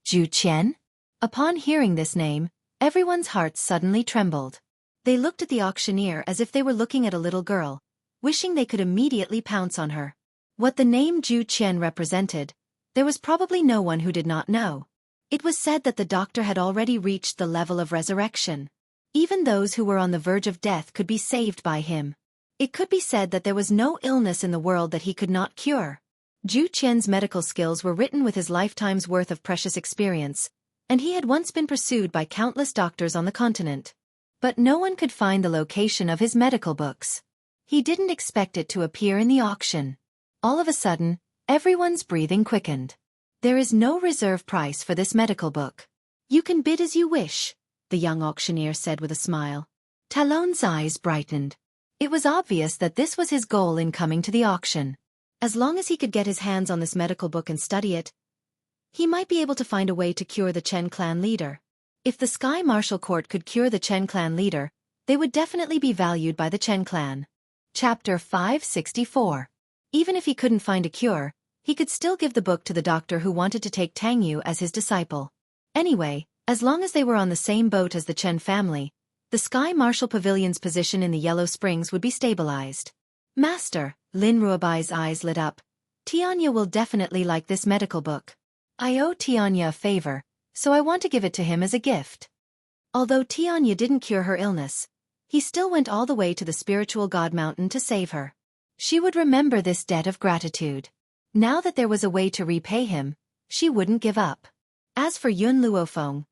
Zhu Qian? Upon hearing this name, everyone's hearts suddenly trembled. They looked at the auctioneer as if they were looking at a little girl, wishing they could immediately pounce on her. What the name Zhu Qian represented, there was probably no one who did not know. It was said that the doctor had already reached the level of resurrection. Even those who were on the verge of death could be saved by him. It could be said that there was no illness in the world that he could not cure. Zhu Qian's medical skills were written with his lifetime's worth of precious experience, and he had once been pursued by countless doctors on the continent. But no one could find the location of his medical books. He didn't expect it to appear in the auction. All of a sudden, everyone's breathing quickened. "There is no reserve price for this medical book. You can bid as you wish," the young auctioneer said with a smile. Talon's eyes brightened. It was obvious that this was his goal in coming to the auction. As long as he could get his hands on this medical book and study it, he might be able to find a way to cure the Chen clan leader. If the Sky Martial Court could cure the Chen clan leader, they would definitely be valued by the Chen clan. Chapter 564. Even if he couldn't find a cure, he could still give the book to the doctor who wanted to take Tang Yu as his disciple. Anyway, as long as they were on the same boat as the Chen family, The Sky Marshal Pavilion's position in the Yellow Springs would be stabilized. Master, Lin Ruabai's eyes lit up. Tianya will definitely like this medical book. I owe Tianya a favor, so I want to give it to him as a gift. Although Tianya didn't cure her illness, he still went all the way to the spiritual god mountain to save her. She would remember this debt of gratitude. Now that there was a way to repay him, she wouldn't give up. As for Yun Luofeng,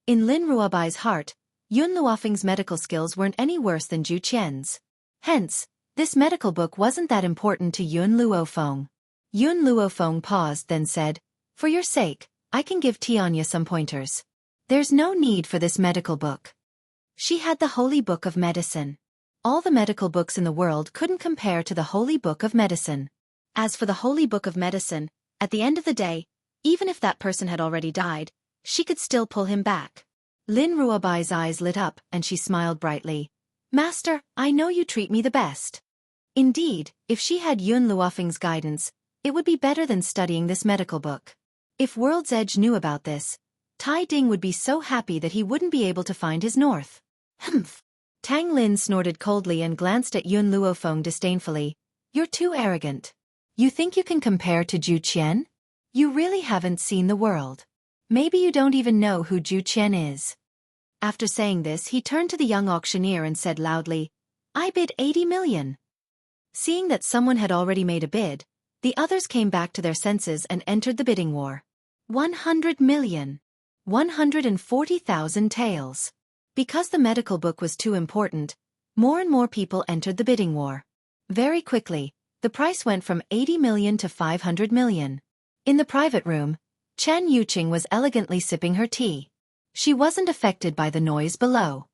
in Lin Ruabai's heart, Yun Luofeng's medical skills weren't any worse than Zhu Qian's. Hence, this medical book wasn't that important to Yun Luofeng. Yun Luofeng paused, then said, "For your sake, I can give Tianya some pointers. There's no need for this medical book." She had the Holy Book of Medicine. All the medical books in the world couldn't compare to the Holy Book of Medicine. As for the Holy Book of Medicine, at the end of the day, even if that person had already died, she could still pull him back. Lin Ruabai's eyes lit up and she smiled brightly. "Master, I know you treat me the best." Indeed, if she had Yun Luofeng's guidance, it would be better than studying this medical book. If World's Edge knew about this, Tai Ding would be so happy that he wouldn't be able to find his north. Humph. Tang Lin snorted coldly and glanced at Yun Luofeng disdainfully. "You're too arrogant. You think you can compare to Zhu Qian? You really haven't seen the world. Maybe you don't even know who Zhu Qian is." After saying this, he turned to the young auctioneer and said loudly, "I bid 80 million. Seeing that someone had already made a bid, the others came back to their senses and entered the bidding war. 100 million. 140,000 taels. Because the medical book was too important, more and more people entered the bidding war. Very quickly, the price went from 80 million to 500 million. In the private room, Chen Yuqing was elegantly sipping her tea. She wasn't affected by the noise below.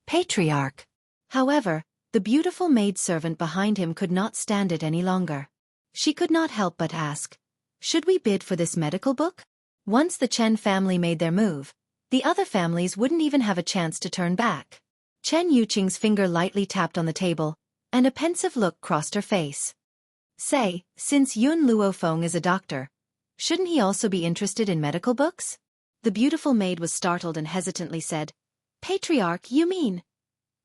Patriarch. However, the beautiful maidservant behind him could not stand it any longer. She could not help but ask, "Should we bid for this medical book?" Once the Chen family made their move, the other families wouldn't even have a chance to turn back. Chen Yuqing's finger lightly tapped on the table, and a pensive look crossed her face. "Say, since Yun Luofeng is a doctor, shouldn't he also be interested in medical books?" The beautiful maid was startled and hesitantly said, "Patriarch, you mean?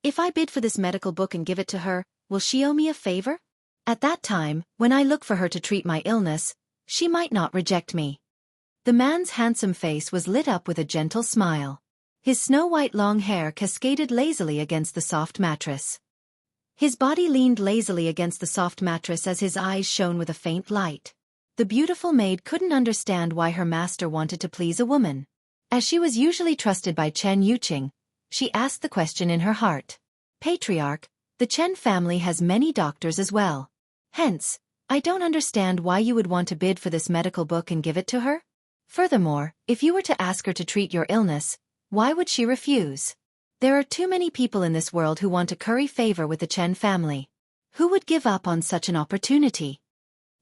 If I bid for this medical book and give it to her, will she owe me a favor? At that time, when I look for her to treat my illness, she might not reject me." The man's handsome face was lit up with a gentle smile. His snow-white long hair cascaded lazily against the soft mattress. His body leaned lazily against the soft mattress as his eyes shone with a faint light. The beautiful maid couldn't understand why her master wanted to please a woman. As she was usually trusted by Chen Yuqing, she asked the question in her heart. "Patriarch, the Chen family has many doctors as well. Hence, I don't understand why you would want to bid for this medical book and give it to her. Furthermore, if you were to ask her to treat your illness, why would she refuse? There are too many people in this world who want to curry favor with the Chen family. Who would give up on such an opportunity?"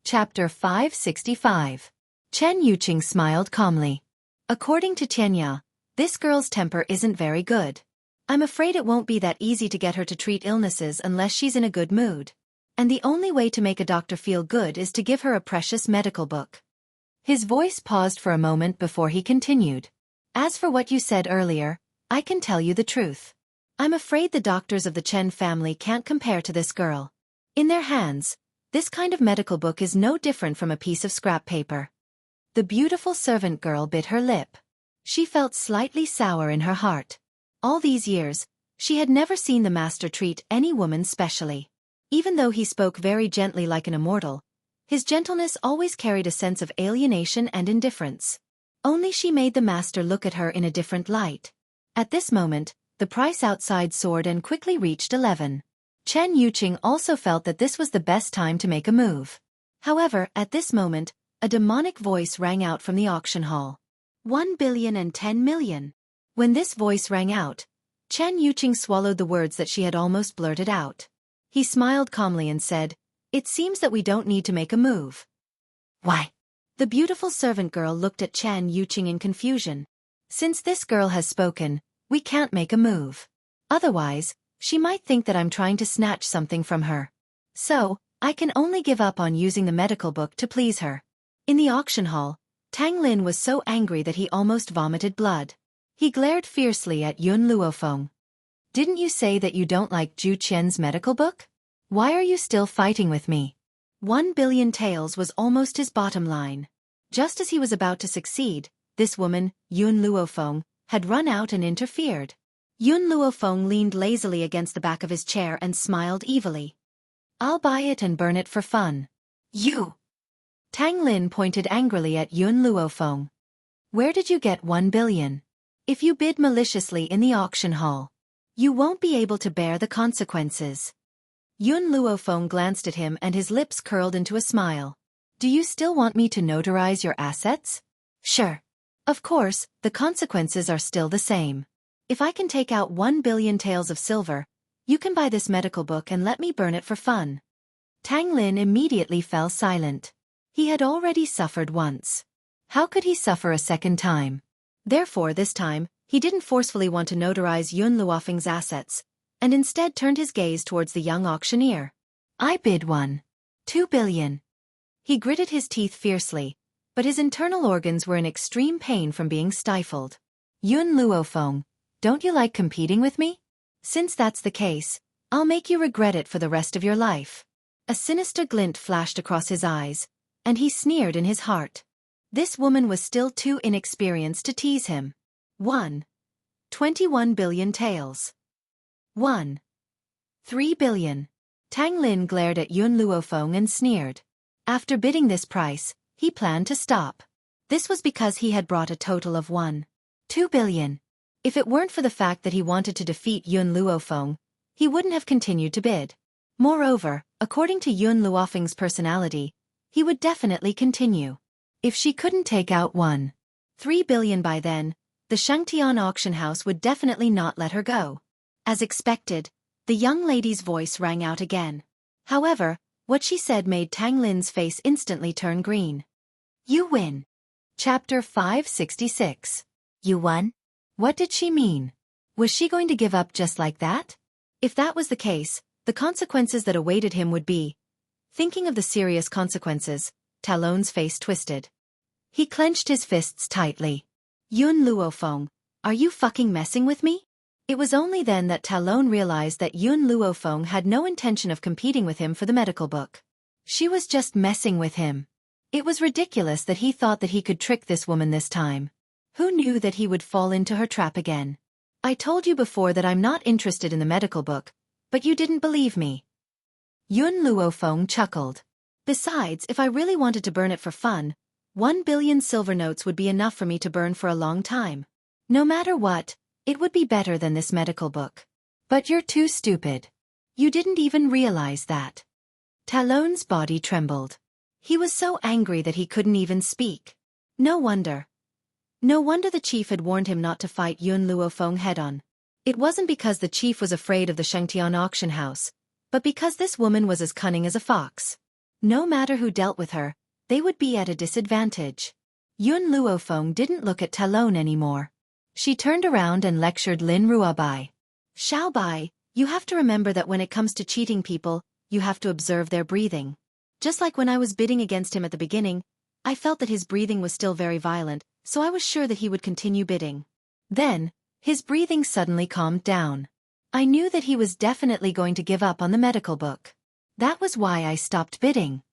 Chapter 565. Chen Yuqing smiled calmly. "According to Tianya, this girl's temper isn't very good. I'm afraid it won't be that easy to get her to treat illnesses unless she's in a good mood. And the only way to make a doctor feel good is to give her a precious medical book." His voice paused for a moment before he continued. "As for what you said earlier, I can tell you the truth. I'm afraid the doctors of the Chen family can't compare to this girl. In their hands, this kind of medical book is no different from a piece of scrap paper." The beautiful servant girl bit her lip. She felt slightly sour in her heart. All these years, she had never seen the master treat any woman specially. Even though he spoke very gently like an immortal, his gentleness always carried a sense of alienation and indifference. Only she made the master look at her in a different light. At this moment, the price outside soared and quickly reached 11. Chen Yuqing also felt that this was the best time to make a move. However, at this moment, a demonic voice rang out from the auction hall. 1,010 million. When this voice rang out, Chen Yuqing swallowed the words that she had almost blurted out. He smiled calmly and said, "It seems that we don't need to make a move." "Why?" The beautiful servant girl looked at Chen Yuqing in confusion. "Since this girl has spoken, we can't make a move. Otherwise, she might think that I'm trying to snatch something from her. So, I can only give up on using the medical book to please her." In the auction hall, Tang Lin was so angry that he almost vomited blood. He glared fiercely at Yun Luofeng. Didn't you say that you don't like Zhu Qian's medical book? Why are you still fighting with me? 1 billion taels was almost his bottom line. Just as he was about to succeed, this woman, Yun Luofeng, had run out and interfered. Yun Luofeng leaned lazily against the back of his chair and smiled evilly. I'll buy it and burn it for fun. You! Tang Lin pointed angrily at Yun Luofeng. Where did you get 1 billion? If you bid maliciously in the auction hall, you won't be able to bear the consequences. Yun Luofeng glanced at him and his lips curled into a smile. Do you still want me to notarize your assets? Sure. Of course, the consequences are still the same. If I can take out 1 billion taels of silver, you can buy this medical book and let me burn it for fun. Tang Lin immediately fell silent. He had already suffered once. How could he suffer a second time? Therefore this time, he didn't forcefully want to notarize Yun Luofeng's assets, and instead turned his gaze towards the young auctioneer. I bid 2 billion. He gritted his teeth fiercely, but his internal organs were in extreme pain from being stifled. Yun Luofeng, don't you like competing with me? Since that's the case, I'll make you regret it for the rest of your life. A sinister glint flashed across his eyes, and he sneered in his heart. This woman was still too inexperienced to tease him. 21 billion taels. 3 billion. Tang Lin glared at Yun Luofeng and sneered. After bidding this price, he planned to stop. This was because he had brought a total of 2 billion. If it weren't for the fact that he wanted to defeat Yun Luofeng, he wouldn't have continued to bid. Moreover, according to Yun Luofeng's personality, he would definitely continue. If she couldn't take out 3 billion by then, the Shangtian auction house would definitely not let her go. As expected, the young lady's voice rang out again. However, what she said made Tang Lin's face instantly turn green. You win. Chapter 566. You won? What did she mean? Was she going to give up just like that? If that was the case, the consequences that awaited him would be. Thinking of the serious consequences, Talon's face twisted. He clenched his fists tightly. Yun Luofeng, are you fucking messing with me? It was only then that Talon realized that Yun Luofeng had no intention of competing with him for the medical book. She was just messing with him. It was ridiculous that he thought that he could trick this woman this time. Who knew that he would fall into her trap again? I told you before that I'm not interested in the medical book, but you didn't believe me. Yun Luofeng chuckled. Besides, if I really wanted to burn it for fun, 1 billion silver notes would be enough for me to burn for a long time. No matter what, it would be better than this medical book. But you're too stupid. You didn't even realize that. Talon's body trembled. He was so angry that he couldn't even speak. No wonder. No wonder the chief had warned him not to fight Yun Luofeng head-on. It wasn't because the chief was afraid of the Shangtian auction house, but because this woman was as cunning as a fox. No matter who dealt with her, they would be at a disadvantage. Yun Luofeng didn't look at Talon anymore. She turned around and lectured Lin Ruobai. Xiaobai, you have to remember that when it comes to cheating people, you have to observe their breathing. Just like when I was bidding against him at the beginning, I felt that his breathing was still very violent, so I was sure that he would continue bidding. Then, his breathing suddenly calmed down. I knew that he was definitely going to give up on the medical book. That was why I stopped bidding.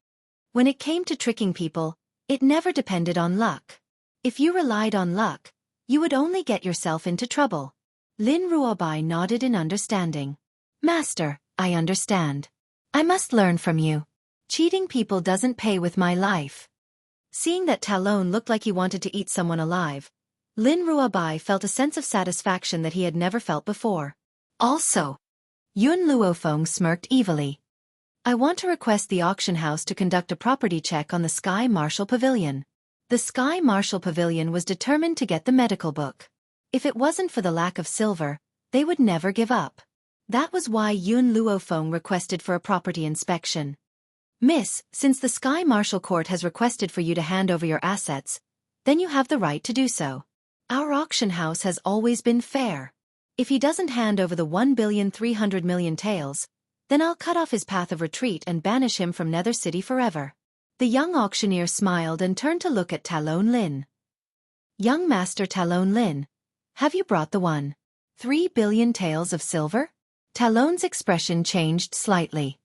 When it came to tricking people, it never depended on luck. If you relied on luck, you would only get yourself into trouble. Lin Ruobai nodded in understanding. Master, I understand. I must learn from you. Cheating people doesn't pay with my life. Seeing that Talon looked like he wanted to eat someone alive, Lin Ruobai felt a sense of satisfaction that he had never felt before. Also, Yun Luofeng smirked evilly. I want to request the auction house to conduct a property check on the Sky Marshal Pavilion. The Sky Marshal Pavilion was determined to get the medical book. If it wasn't for the lack of silver, they would never give up. That was why Yun Luofeng requested for a property inspection. Miss, since the Sky Marshal Court has requested for you to hand over your assets, then you have the right to do so. Our auction house has always been fair. If he doesn't hand over the 1,300,000,000 taels, then I'll cut off his path of retreat and banish him from Nether City forever. The young auctioneer smiled and turned to look at Talon Lin. Young Master Talon Lin, have you brought the 3 billion taels of silver? Talon's expression changed slightly.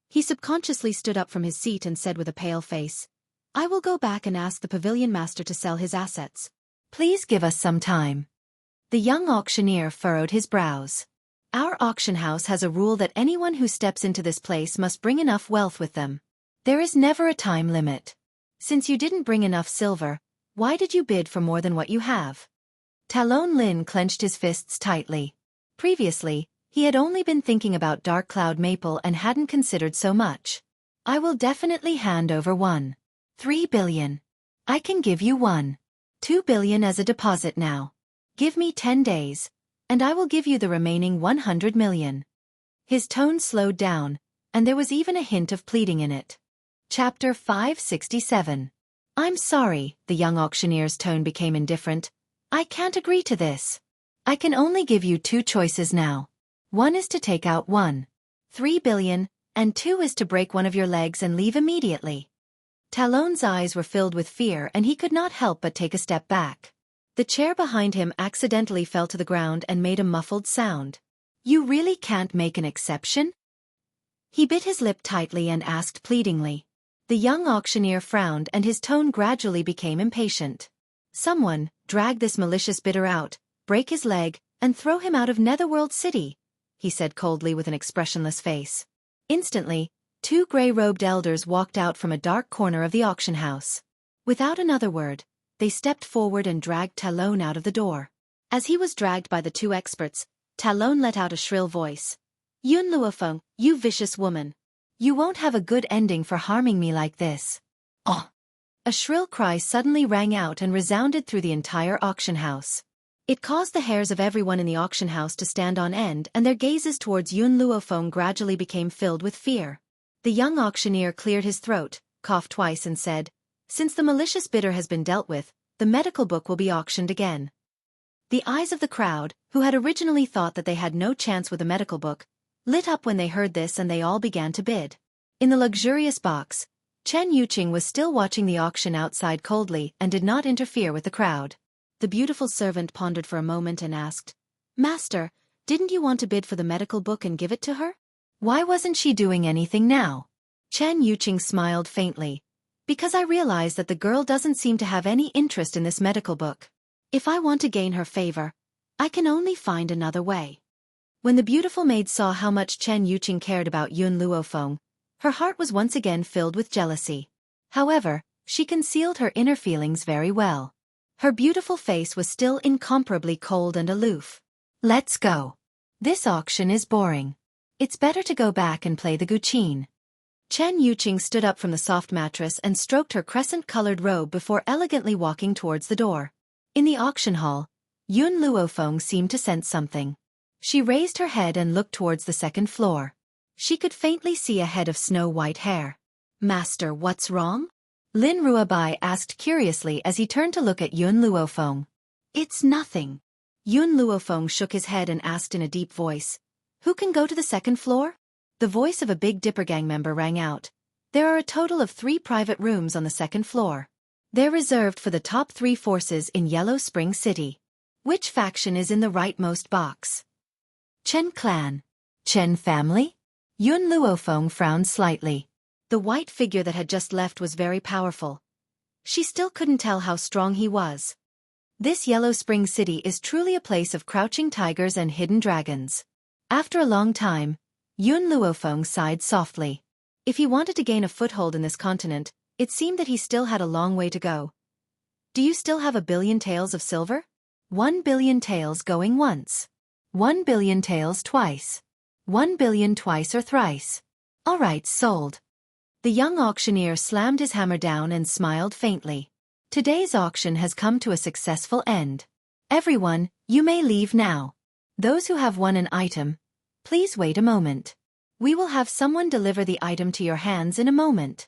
He subconsciously stood up from his seat and said with a pale face, I will go back and ask the pavilion master to sell his assets. Please give us some time. The young auctioneer furrowed his brows. Our auction house has a rule that anyone who steps into this place must bring enough wealth with them. There is never a time limit. Since you didn't bring enough silver, why did you bid for more than what you have? Talon Lin clenched his fists tightly. Previously, he had only been thinking about Dark Cloud Maple and hadn't considered so much. I will definitely hand over 1.3 billion. I can give you 1.2 billion as a deposit now. Give me 10 days, and I will give you the remaining 100 million. His tone slowed down, and there was even a hint of pleading in it. Chapter 567. I'm sorry, the young auctioneer's tone became indifferent. I can't agree to this. I can only give you 2 choices now. One is to take out 1.3 billion, and 2 is to break one of your legs and leave immediately. Talon's eyes were filled with fear and he could not help but take a step back. The chair behind him accidentally fell to the ground and made a muffled sound. You really can't make an exception? He bit his lip tightly and asked pleadingly. The young auctioneer frowned and his tone gradually became impatient. Someone, drag this malicious bidder out, break his leg, and throw him out of Netherworld City, he said coldly with an expressionless face. Instantly, 2 gray-robed elders walked out from a dark corner of the auction house. Without another word, they stepped forward and dragged Talon out of the door. As he was dragged by the 2 experts, Talon let out a shrill voice. Yun Luofeng, you vicious woman. You won't have a good ending for harming me like this. Oh! A shrill cry suddenly rang out and resounded through the entire auction house. It caused the hairs of everyone in the auction house to stand on end and their gazes towards Yun Luofeng gradually became filled with fear. The young auctioneer cleared his throat, coughed twice and said, Since the malicious bidder has been dealt with, the medical book will be auctioned again. The eyes of the crowd, who had originally thought that they had no chance with a medical book, lit up when they heard this and they all began to bid. In the luxurious box, Chen Yuqing was still watching the auction outside coldly and did not interfere with the crowd. The beautiful servant pondered for a moment and asked, Master, didn't you want to bid for the medical book and give it to her? Why wasn't she doing anything now? Chen Yuqing smiled faintly. Because I realize that the girl doesn't seem to have any interest in this medical book. If I want to gain her favor, I can only find another way. When the beautiful maid saw how much Chen Yuqing cared about Yun Luofeng, her heart was once again filled with jealousy. However, she concealed her inner feelings very well. Her beautiful face was still incomparably cold and aloof. Let's go. This auction is boring. It's better to go back and play the guqin. Chen Yuqing stood up from the soft mattress and stroked her crescent-colored robe before elegantly walking towards the door. In the auction hall, Yun Luofeng seemed to sense something. She raised her head and looked towards the second floor. She could faintly see a head of snow-white hair. Master, what's wrong? Lin Ruobai asked curiously as he turned to look at Yun Luofeng. It's nothing. Yun Luofeng shook his head and asked in a deep voice, Who can go to the second floor? The voice of a Big Dipper gang member rang out. There are a total of 3 private rooms on the second floor. They're reserved for the top 3 forces in Yellow Spring City. Which faction is in the rightmost box? Chen clan. Chen family? Yun Luofeng frowned slightly. The white figure that had just left was very powerful. She still couldn't tell how strong he was. This Yellow Spring City is truly a place of crouching tigers and hidden dragons. After a long time, Yun Luofeng sighed softly. If he wanted to gain a foothold in this continent, it seemed that he still had a long way to go. Do you still have 1 billion taels of silver? 1 billion taels going once. 1 billion taels twice. 1 billion twice or thrice. All right, sold. The young auctioneer slammed his hammer down and smiled faintly. Today's auction has come to a successful end. Everyone, you may leave now. Those who have won an item, please wait a moment. We will have someone deliver the item to your hands in a moment.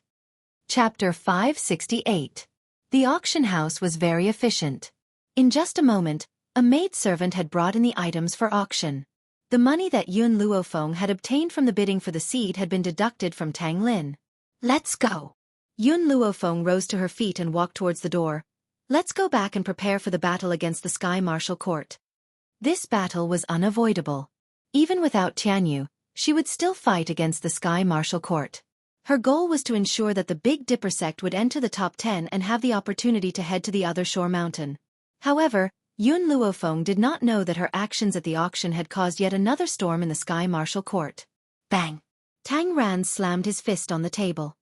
Chapter 568. The auction house was very efficient. In just a moment, a maidservant had brought in the items for auction. The money that Yun Luofeng had obtained from the bidding for the seed had been deducted from Tang Lin. Let's go. Yun Luofeng rose to her feet and walked towards the door. Let's go back and prepare for the battle against the Sky Martial Court. This battle was unavoidable. Even without Tianyu, she would still fight against the Sky Martial Court. Her goal was to ensure that the Big Dipper sect would enter the top 10 and have the opportunity to head to the other shore mountain. However, Yun Luofeng did not know that her actions at the auction had caused yet another storm in the Sky Martial Court. Bang! Tang Ran slammed his fist on the table.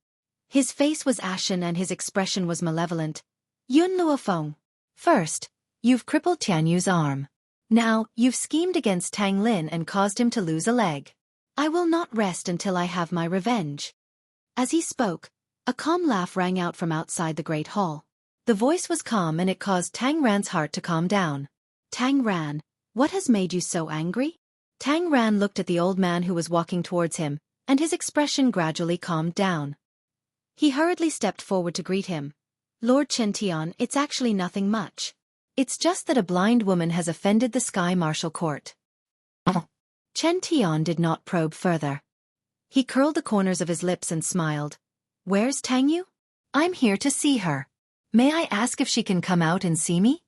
His face was ashen and his expression was malevolent. Yun Luofeng. First, you've crippled Tianyu's arm. Now, you've schemed against Tang Lin and caused him to lose a leg. I will not rest until I have my revenge. As he spoke, a calm laugh rang out from outside the Great Hall. The voice was calm and it caused Tang Ran's heart to calm down. Tang Ran, what has made you so angry? Tang Ran looked at the old man who was walking towards him, and his expression gradually calmed down. He hurriedly stepped forward to greet him. Lord Chen, it's actually nothing much. It's just that a blind woman has offended the Sky Martial Court. Chen did not probe further. He curled the corners of his lips and smiled. Where's Tangyu? I'm here to see her. May I ask if she can come out and see me?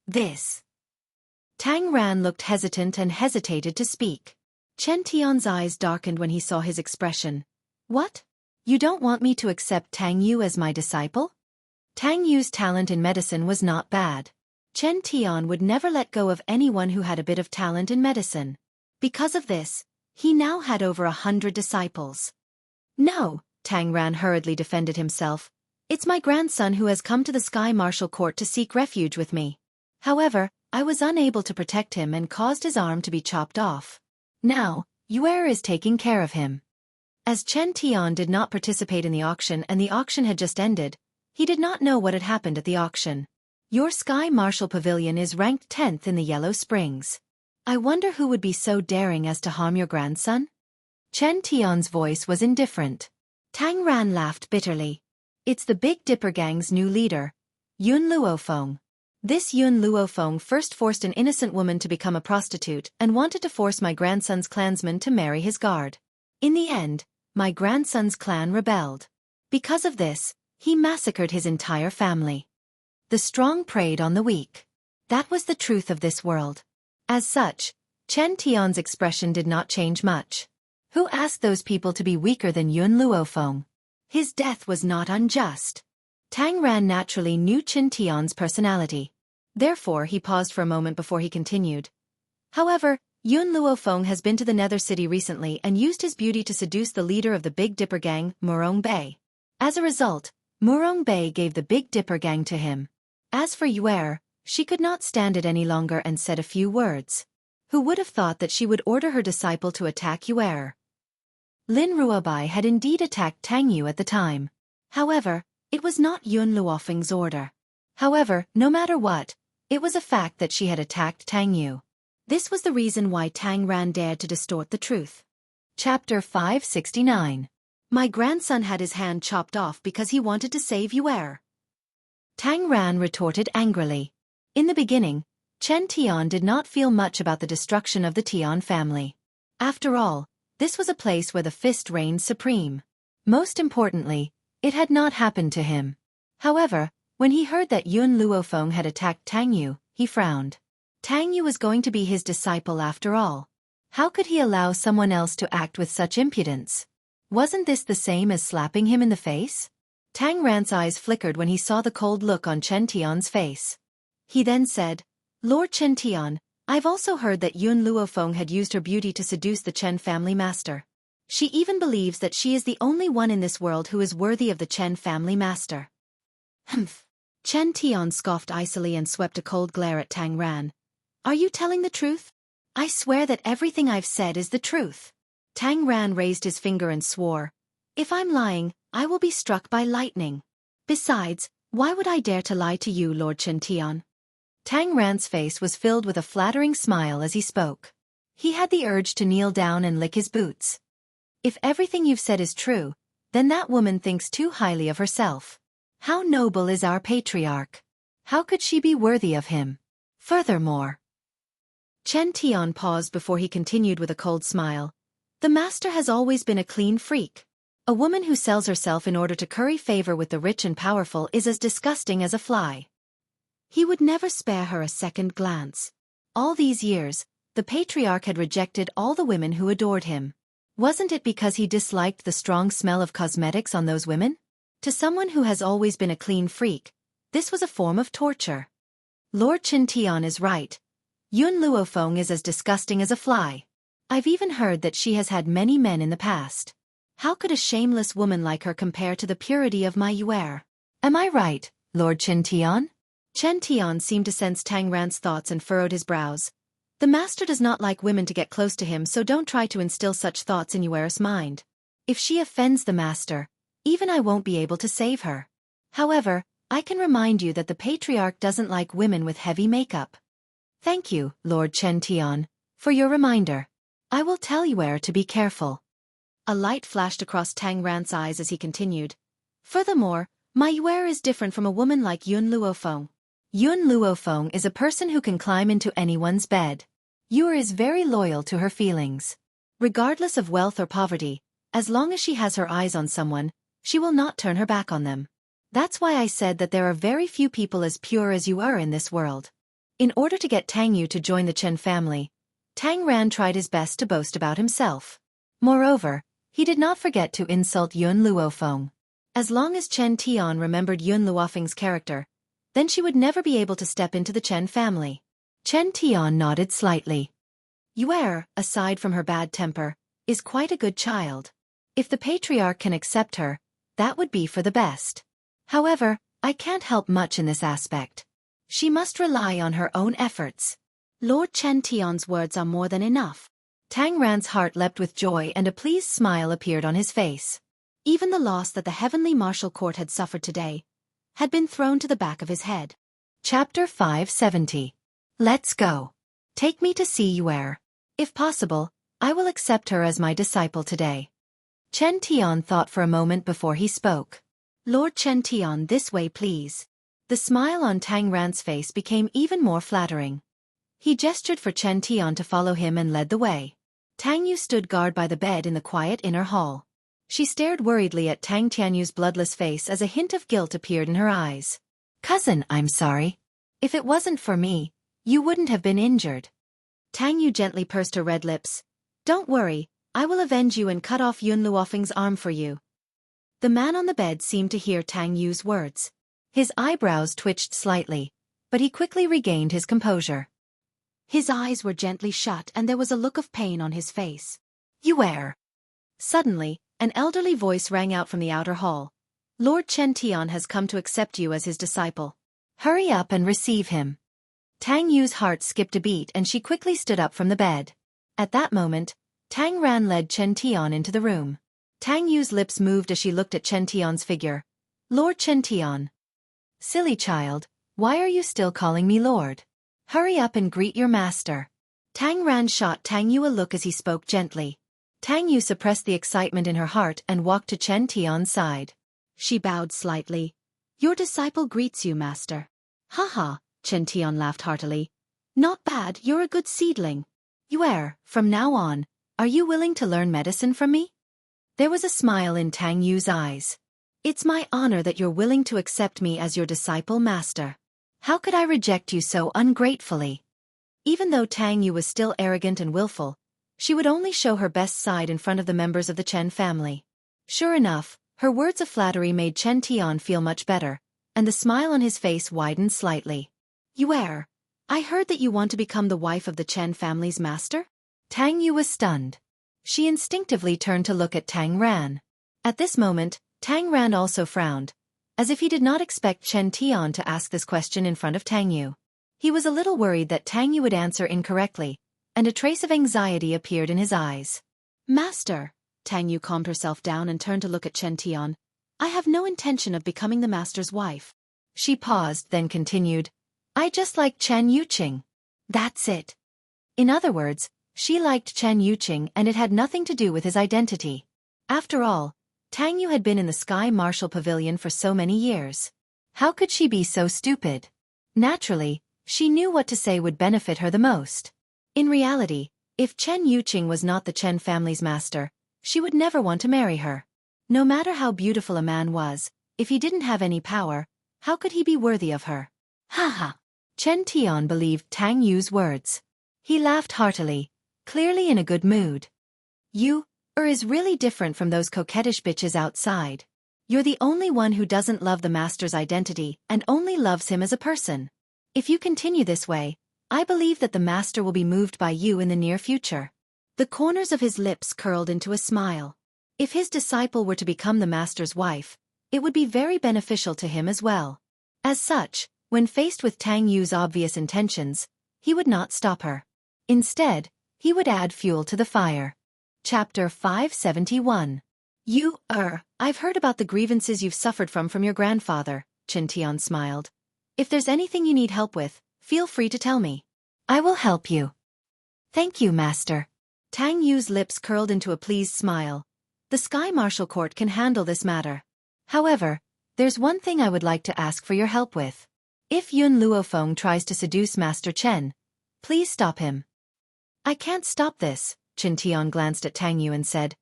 This. Tang Ran looked hesitant and hesitated to speak. Chen Tian's eyes darkened when he saw his expression. What? You don't want me to accept Tang Yu as my disciple? Tang Yu's talent in medicine was not bad. Chen Tian would never let go of anyone who had a bit of talent in medicine. Because of this, he now had over 100 disciples. No, Tang Ran hurriedly defended himself. It's my grandson who has come to the Sky Martial Court to seek refuge with me. However, I was unable to protect him and caused his arm to be chopped off. Now, Yue is taking care of him. As Chen Tian did not participate in the auction and the auction had just ended, he did not know what had happened at the auction. Your Sky Martial Pavilion is ranked 10th in the Yellow Springs. I wonder who would be so daring as to harm your grandson? Chen Tian's voice was indifferent. Tang Ran laughed bitterly. It's the Big Dipper Gang's new leader, Yun Luofeng. This Yun Luofeng first forced an innocent woman to become a prostitute and wanted to force my grandson's clansmen to marry his guard. In the end, my grandson's clan rebelled. Because of this, he massacred his entire family. The strong preyed on the weak. That was the truth of this world. As such, Chen Tian's expression did not change much. Who asked those people to be weaker than Yun Luofeng? His death was not unjust. Tang Ran naturally knew Chen Tian's personality. Therefore he paused for a moment before he continued. However, Yun Luofeng has been to the Nether City recently and used his beauty to seduce the leader of the Big Dipper Gang, Murong Bei. As a result, Murong Bei gave the Big Dipper Gang to him. As for Yue, she could not stand it any longer and said a few words. Who would have thought that she would order her disciple to attack Yue? Lin Ruobai had indeed attacked Tang Yu at the time. However, it was not Yun Luofeng's order. However, no matter what, it was a fact that she had attacked Tang Yu. This was the reason why Tang Ran dared to distort the truth. Chapter 569. My grandson had his hand chopped off because he wanted to save Yue. Tang Ran retorted angrily. In the beginning, Chen Tian did not feel much about the destruction of the Tian family. After all, this was a place where the fist reigned supreme. Most importantly, it had not happened to him. However, when he heard that Yun Luofeng had attacked Tang Yu, he frowned. Tang Yu was going to be his disciple after all. How could he allow someone else to act with such impudence? Wasn't this the same as slapping him in the face? Tang Ran's eyes flickered when he saw the cold look on Chen Tian's face. He then said, Lord Chen Tian, I've also heard that Yun Luofeng had used her beauty to seduce the Chen family master. She even believes that she is the only one in this world who is worthy of the Chen family master. Humph. Chen Tian scoffed icily and swept a cold glare at Tang Ran. Are you telling the truth? I swear that everything I've said is the truth. Tang Ran raised his finger and swore. If I'm lying, I will be struck by lightning. Besides, why would I dare to lie to you, Lord Chen Tian? Tang Ran's face was filled with a flattering smile as he spoke. He had the urge to kneel down and lick his boots. If everything you've said is true, then that woman thinks too highly of herself. How noble is our patriarch? How could she be worthy of him? Furthermore, Chen Tian paused before he continued with a cold smile. The master has always been a clean freak. A woman who sells herself in order to curry favor with the rich and powerful is as disgusting as a fly. He would never spare her a second glance. All these years, the patriarch had rejected all the women who adored him. Wasn't it because he disliked the strong smell of cosmetics on those women? To someone who has always been a clean freak, this was a form of torture. Lord Chintian is right. Yun Luofeng is as disgusting as a fly. I've even heard that she has had many men in the past. How could a shameless woman like her compare to the purity of my Yuer? Am I right, Lord Chintian? Chen Tian seemed to sense Tang Ran's thoughts and furrowed his brows. The master does not like women to get close to him, so don't try to instill such thoughts in Yuer's mind. If she offends the master, even I won't be able to save her. However, I can remind you that the patriarch doesn't like women with heavy makeup. Thank you, Lord Chen Tian, for your reminder. I will tell Yuer to be careful. A light flashed across Tang Ran's eyes as he continued. Furthermore, my Yuer is different from a woman like Yun Luofeng. Yun Luofeng is a person who can climb into anyone's bed. Yuer is very loyal to her feelings. Regardless of wealth or poverty, as long as she has her eyes on someone, she will not turn her back on them. That's why I said that there are very few people as pure as you are in this world. In order to get Tang Yu to join the Chen family, Tang Ran tried his best to boast about himself. Moreover, he did not forget to insult Yun Luofeng. As long as Chen Tian remembered Yun Luofeng's character, then she would never be able to step into the Chen family. Chen Tian nodded slightly. Yuer, aside from her bad temper, is quite a good child. If the patriarch can accept her, that would be for the best. However, I can't help much in this aspect. She must rely on her own efforts. Lord Chen Tian's words are more than enough. Tang Ran's heart leapt with joy and a pleased smile appeared on his face. Even the loss that the heavenly martial court had suffered today had been thrown to the back of his head. Chapter 570. Let's go. Take me to see Yuer. If possible, I will accept her as my disciple today. Chen Tian thought for a moment before he spoke. Lord Chen Tian, this way please. The smile on Tang Ran's face became even more flattering. He gestured for Chen Tian to follow him and led the way. Tang Yu stood guard by the bed in the quiet inner hall. She stared worriedly at Tang Tianyu's bloodless face as a hint of guilt appeared in her eyes. Cousin, I'm sorry. If it wasn't for me, you wouldn't have been injured. Tang Yu gently pursed her red lips. Don't worry, I will avenge you and cut off Yun Luofeng's arm for you. The man on the bed seemed to hear Tang Yu's words. His eyebrows twitched slightly, but he quickly regained his composure. His eyes were gently shut and there was a look of pain on his face. Yuer. Suddenly, an elderly voice rang out from the outer hall. Lord Chen Tian has come to accept you as his disciple. Hurry up and receive him. Tang Yu's heart skipped a beat and she quickly stood up from the bed. At that moment, Tang Ran led Chen Tian into the room. Tang Yu's lips moved as she looked at Chen Tian's figure. Lord Chen Tian. Silly child, why are you still calling me Lord? Hurry up and greet your master. Tang Ran shot Tang Yu a look as he spoke gently. Tang Yu suppressed the excitement in her heart and walked to Chen Tian's side. She bowed slightly. Your disciple greets you, master. Ha, Chen Tian laughed heartily. Not bad, you're a good seedling. Yuer, from now on, are you willing to learn medicine from me? There was a smile in Tang Yu's eyes. It's my honor that you're willing to accept me as your disciple, master. How could I reject you so ungratefully? Even though Tang Yu was still arrogant and willful, she would only show her best side in front of the members of the Chen family. Sure enough, her words of flattery made Chen Tian feel much better, and the smile on his face widened slightly. Yuer, I heard that you want to become the wife of the Chen family's master? Tang Yu was stunned. She instinctively turned to look at Tang Ran. At this moment, Tang Ran also frowned, as if he did not expect Chen Tian to ask this question in front of Tang Yu. He was a little worried that Tang Yu would answer incorrectly, and a trace of anxiety appeared in his eyes. Master, Tang Yu calmed herself down and turned to look at Chen Tian. I have no intention of becoming the master's wife. She paused, then continued. I just like Chen Yuqing. That's it. In other words, she liked Chen Yuqing and it had nothing to do with his identity. After all, Tang Yu had been in the Sky Martial Pavilion for so many years. How could she be so stupid? Naturally, she knew what to say would benefit her the most. In reality, if Chen Yuqing was not the Chen family's master, she would never want to marry her. No matter how beautiful a man was, if he didn't have any power, how could he be worthy of her? Chen Tian believed Tang Yu's words. He laughed heartily, clearly in a good mood. You is really different from those coquettish bitches outside. You're the only one who doesn't love the master's identity and only loves him as a person. If you continue this way, I believe that the master will be moved by you in the near future. The corners of his lips curled into a smile. If his disciple were to become the master's wife, it would be very beneficial to him as well. As such, when faced with Tang Yu's obvious intentions, he would not stop her. Instead, he would add fuel to the fire. Chapter 571. I've heard about the grievances you've suffered from your grandfather, Chen Tian smiled. If there's anything you need help with, feel free to tell me. I will help you. Thank you, master. Tang Yu's lips curled into a pleased smile. The Sky Marshal Court can handle this matter. However, there's one thing I would like to ask for your help with. If Yun Luofeng tries to seduce Master Chen, please stop him. I can't stop this, Chen Tian glanced at Tang Yu and said.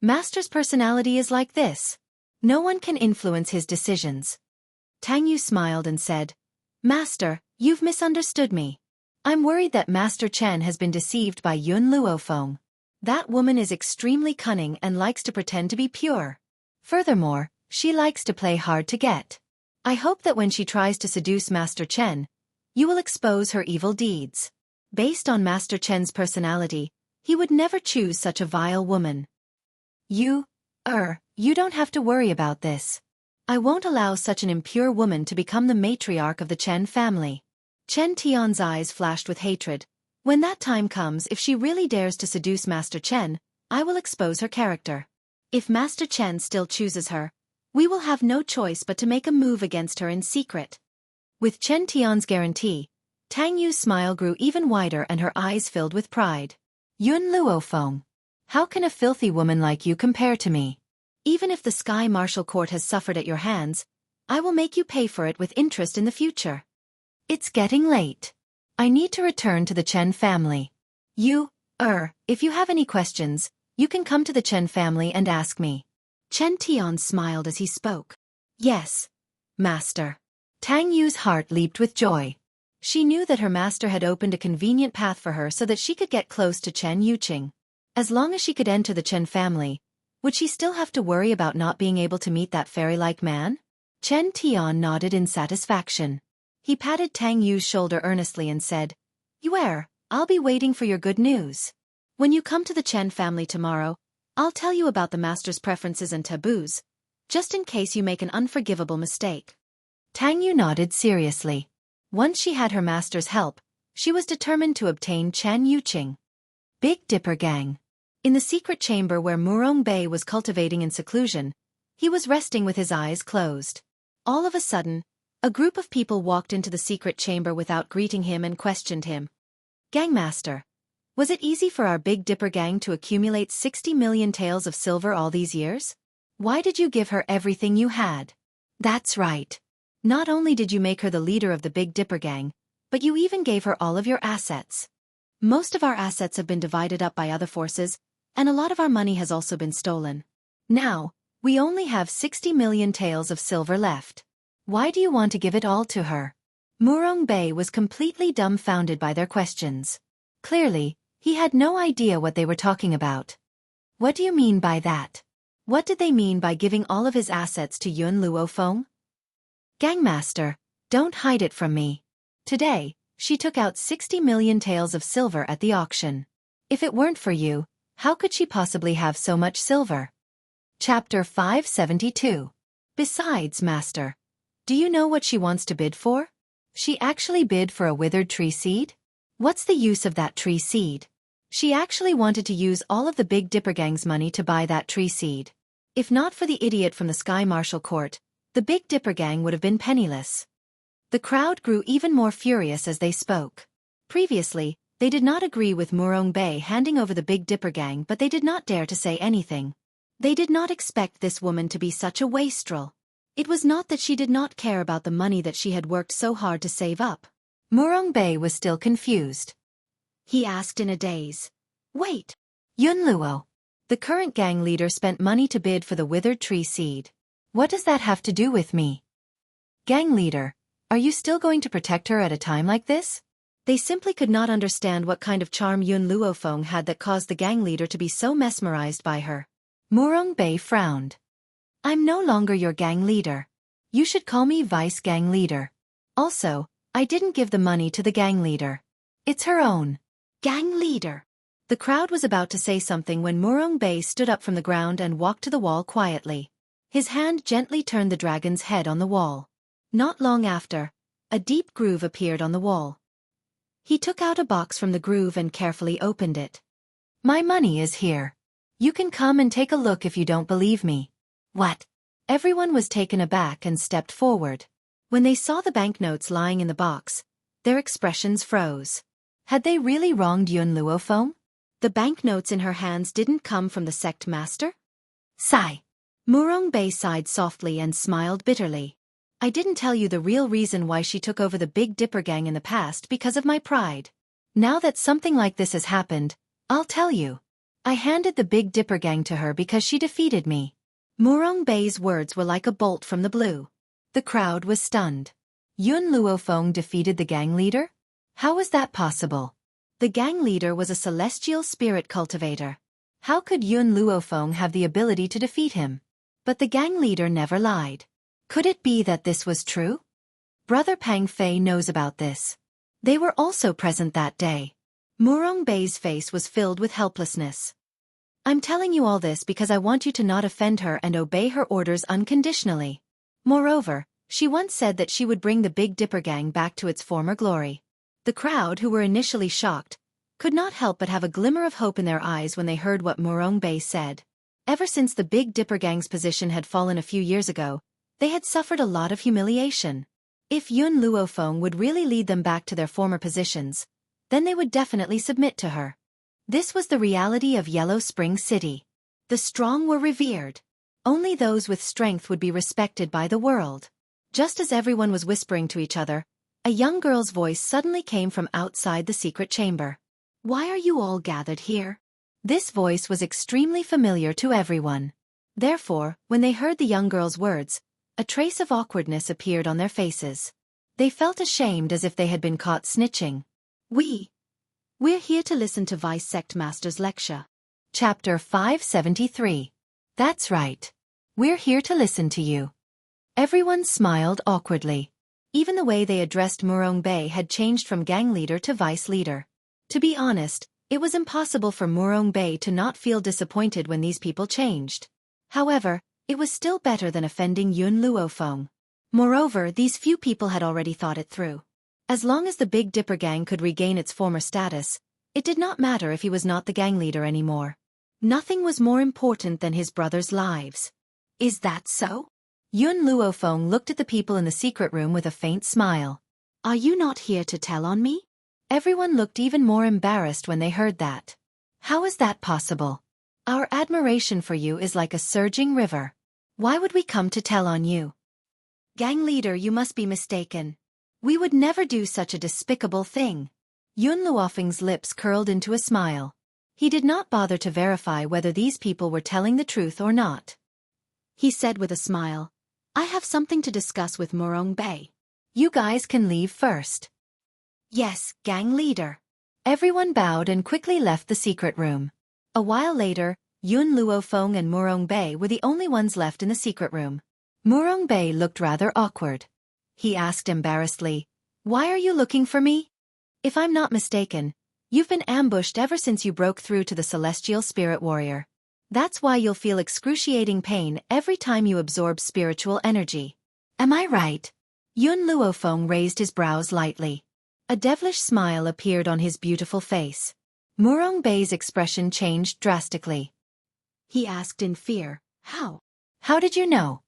Master's personality is like this. No one can influence his decisions. Tang Yu smiled and said, Master, you've misunderstood me. I'm worried that Master Chen has been deceived by Yun Luofeng. That woman is extremely cunning and likes to pretend to be pure. Furthermore, she likes to play hard to get. I hope that when she tries to seduce Master Chen, you will expose her evil deeds. Based on Master Chen's personality, he would never choose such a vile woman. You don't have to worry about this. I won't allow such an impure woman to become the matriarch of the Chen family. Chen Tian's eyes flashed with hatred. When that time comes, if she really dares to seduce Master Chen, I will expose her character. If Master Chen still chooses her, we will have no choice but to make a move against her in secret. With Chen Tian's guarantee, Tang Yu's smile grew even wider and her eyes filled with pride. Yun Luofeng. How can a filthy woman like you compare to me? Even if the Sky Marshal Court has suffered at your hands, I will make you pay for it with interest in the future. It's getting late. I need to return to the Chen family. If you have any questions, you can come to the Chen family and ask me. Chen Tian smiled as he spoke. Yes, master. Tang Yu's heart leaped with joy. She knew that her master had opened a convenient path for her so that she could get close to Chen Yuqing. As long as she could enter the Chen family, would she still have to worry about not being able to meet that fairy-like man? Chen Tian nodded in satisfaction. He patted Tang Yu's shoulder earnestly and said, I'll be waiting for your good news. When you come to the Chen family tomorrow, I'll tell you about the master's preferences and taboos, just in case you make an unforgivable mistake. Tang Yu nodded seriously. Once she had her master's help, she was determined to obtain Chen Yuqing. Big Dipper Gang. In the secret chamber where Murong Bei was cultivating in seclusion, he was resting with his eyes closed. All of a sudden, a group of people walked into the secret chamber without greeting him and questioned him. Gangmaster, was it easy for our Big Dipper Gang to accumulate 60 million taels of silver all these years? Why did you give her everything you had? That's right. Not only did you make her the leader of the Big Dipper Gang, but you even gave her all of your assets. Most of our assets have been divided up by other forces, and a lot of our money has also been stolen. Now, we only have 60 million taels of silver left. Why do you want to give it all to her? Murong Bei was completely dumbfounded by their questions. Clearly, he had no idea what they were talking about. What do you mean by that? What did they mean by giving all of his assets to Yun Luofeng? Gangmaster, don't hide it from me. Today, she took out 60 million taels of silver at the auction. If it weren't for you, how could she possibly have so much silver? Chapter 572. Besides, master, do you know what she wants to bid for? She actually bid for a withered tree seed? What's the use of that tree seed? She actually wanted to use all of the Big Dipper Gang's money to buy that tree seed. If not for the idiot from the Sky Marshal Court, the Big Dipper Gang would have been penniless. The crowd grew even more furious as they spoke. Previously, they did not agree with Murong Bei handing over the Big Dipper Gang, but they did not dare to say anything. They did not expect this woman to be such a wastrel. It was not that she did not care about the money that she had worked so hard to save up. Murong Bei was still confused. He asked in a daze. Wait. Yun Luo. The current gang leader spent money to bid for the withered tree seed. What does that have to do with me? Gang leader, are you still going to protect her at a time like this? They simply could not understand what kind of charm Yun Luofeng had that caused the gang leader to be so mesmerized by her. Murong Bei frowned. I'm no longer your gang leader. You should call me vice gang leader. Also, I didn't give the money to the gang leader. It's her own. Gang leader. The crowd was about to say something when Murong Bei stood up from the ground and walked to the wall quietly. His hand gently turned the dragon's head on the wall. Not long after, a deep groove appeared on the wall. He took out a box from the groove and carefully opened it. My money is here. You can come and take a look if you don't believe me. What? Everyone was taken aback and stepped forward. When they saw the banknotes lying in the box, their expressions froze. Had they really wronged Yun Luofeng? The banknotes in her hands didn't come from the sect master? Sigh. Murong Bei sighed softly and smiled bitterly. I didn't tell you the real reason why she took over the Big Dipper gang in the past because of my pride. Now that something like this has happened, I'll tell you. I handed the Big Dipper gang to her because she defeated me. Murong Bei's words were like a bolt from the blue. The crowd was stunned. Yun Luofeng defeated the gang leader? How was that possible? The gang leader was a celestial spirit cultivator. How could Yun Luofeng have the ability to defeat him? But the gang leader never lied. Could it be that this was true? Brother Pang Fei knows about this. They were also present that day. Murong Bei's face was filled with helplessness. I'm telling you all this because I want you to not offend her and obey her orders unconditionally. Moreover, she once said that she would bring the Big Dipper gang back to its former glory. The crowd, who were initially shocked, could not help but have a glimmer of hope in their eyes when they heard what Murong Bei said. Ever since the Big Dipper gang's position had fallen a few years ago, they had suffered a lot of humiliation. If Yun Luofeng would really lead them back to their former positions, then they would definitely submit to her. This was the reality of Yellow Spring City. The strong were revered. Only those with strength would be respected by the world. Just as everyone was whispering to each other, a young girl's voice suddenly came from outside the secret chamber. Why are you all gathered here? This voice was extremely familiar to everyone. Therefore, when they heard the young girl's words, a trace of awkwardness appeared on their faces. They felt ashamed as if they had been caught snitching. We're here to listen to Vice Sect Master's lecture. Chapter 573. That's right. We're here to listen to you. Everyone smiled awkwardly. Even the way they addressed Murong Bei had changed from gang leader to vice leader. To be honest, it was impossible for Murong Bei to not feel disappointed when these people changed. However, it was still better than offending Yun Luofeng. Moreover, these few people had already thought it through. As long as the Big Dipper gang could regain its former status, it did not matter if he was not the gang leader anymore. Nothing was more important than his brothers' lives. Is that so? Yun Luofeng looked at the people in the secret room with a faint smile. Are you not here to tell on me? Everyone looked even more embarrassed when they heard that. How is that possible? Our admiration for you is like a surging river. Why would we come to tell on you? Gang leader, you must be mistaken. We would never do such a despicable thing. Yun Luofeng's lips curled into a smile. He did not bother to verify whether these people were telling the truth or not. He said with a smile, I have something to discuss with Murong Bei. You guys can leave first. Yes, gang leader. Everyone bowed and quickly left the secret room. A while later, Yun Luofeng and Murong Bei were the only ones left in the secret room. Murong Bei looked rather awkward. He asked embarrassedly, Why are you looking for me? If I'm not mistaken, you've been ambushed ever since you broke through to the Celestial Spirit Warrior. That's why you'll feel excruciating pain every time you absorb spiritual energy. Am I right? Yun Luofeng raised his brows lightly. A devilish smile appeared on his beautiful face. Murong Bei's expression changed drastically. He asked in fear, How? How did you know?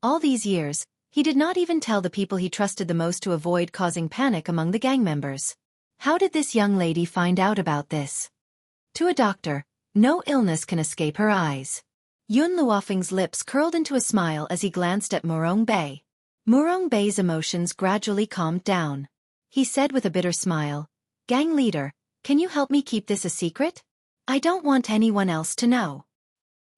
All these years, he did not even tell the people he trusted the most to avoid causing panic among the gang members. How did this young lady find out about this? To a doctor, no illness can escape her eyes. Yun Luofeng's lips curled into a smile as he glanced at Murong Bei. Murong Bei's emotions gradually calmed down. He said with a bitter smile, Gang leader, can you help me keep this a secret? I don't want anyone else to know.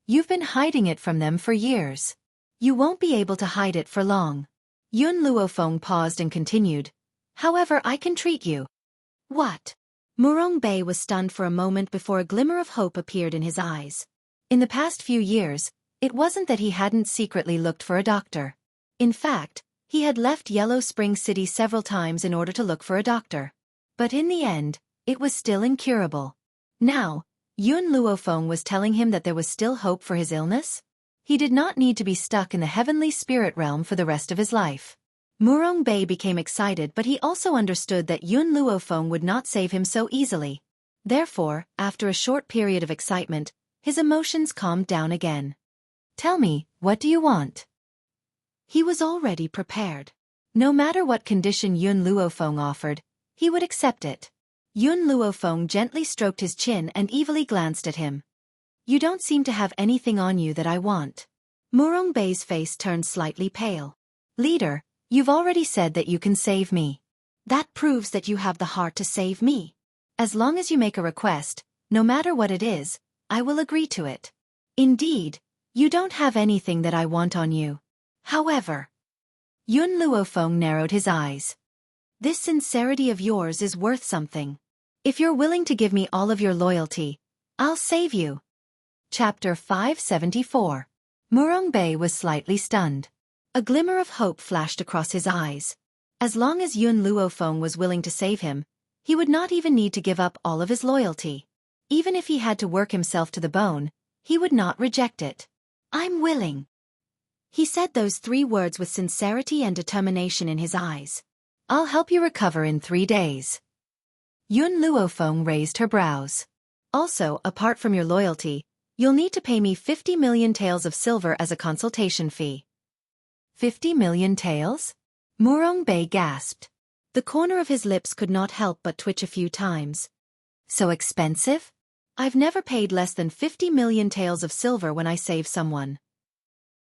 You've been hiding it from them for years. You won't be able to hide it for long. Yun Luofeng paused and continued. However, I can treat you. What? Murong Bei was stunned for a moment before a glimmer of hope appeared in his eyes. In the past few years, it wasn't that he hadn't secretly looked for a doctor. In fact, he had left Yellow Spring City several times in order to look for a doctor. But in the end, it was still incurable. Now, Yun Luofeng was telling him that there was still hope for his illness? He did not need to be stuck in the heavenly spirit realm for the rest of his life. Murong Bei became excited, but he also understood that Yun Luofeng would not save him so easily. Therefore, after a short period of excitement, his emotions calmed down again. Tell me, what do you want? He was already prepared. No matter what condition Yun Luofeng offered, he would accept it. Yun Luofeng gently stroked his chin and evilly glanced at him. You don't seem to have anything on you that I want. Murong Bei's face turned slightly pale. Leader, you've already said that you can save me. That proves that you have the heart to save me. As long as you make a request, no matter what it is, I will agree to it. Indeed, you don't have anything that I want on you. However, Yun Luofeng narrowed his eyes. This sincerity of yours is worth something. If you're willing to give me all of your loyalty, I'll save you. Chapter 574. Murong Bei was slightly stunned. A glimmer of hope flashed across his eyes. As long as Yun Luofeng was willing to save him, he would not even need to give up all of his loyalty. Even if he had to work himself to the bone, he would not reject it. I'm willing. He said those 3 words with sincerity and determination in his eyes. I'll help you recover in 3 days. Yun Luofeng raised her brows. Also, apart from your loyalty, you'll need to pay me 50 million taels of silver as a consultation fee. 50 million taels? Murong Bei gasped. The corner of his lips could not help but twitch a few times. So expensive? I've never paid less than 50 million taels of silver when I save someone.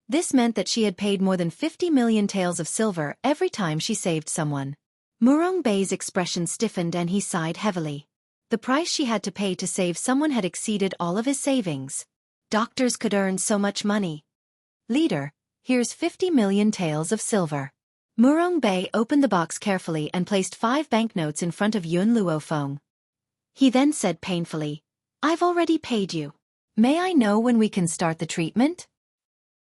This meant that she had paid more than 50 million taels of silver every time she saved someone. Murong Bei's expression stiffened and he sighed heavily. The price she had to pay to save someone had exceeded all of his savings. Doctors could earn so much money. Leader, here's 50 million taels of silver. Murong Bei opened the box carefully and placed 5 banknotes in front of Yun Luofeng. He then said painfully, I've already paid you. May I know when we can start the treatment?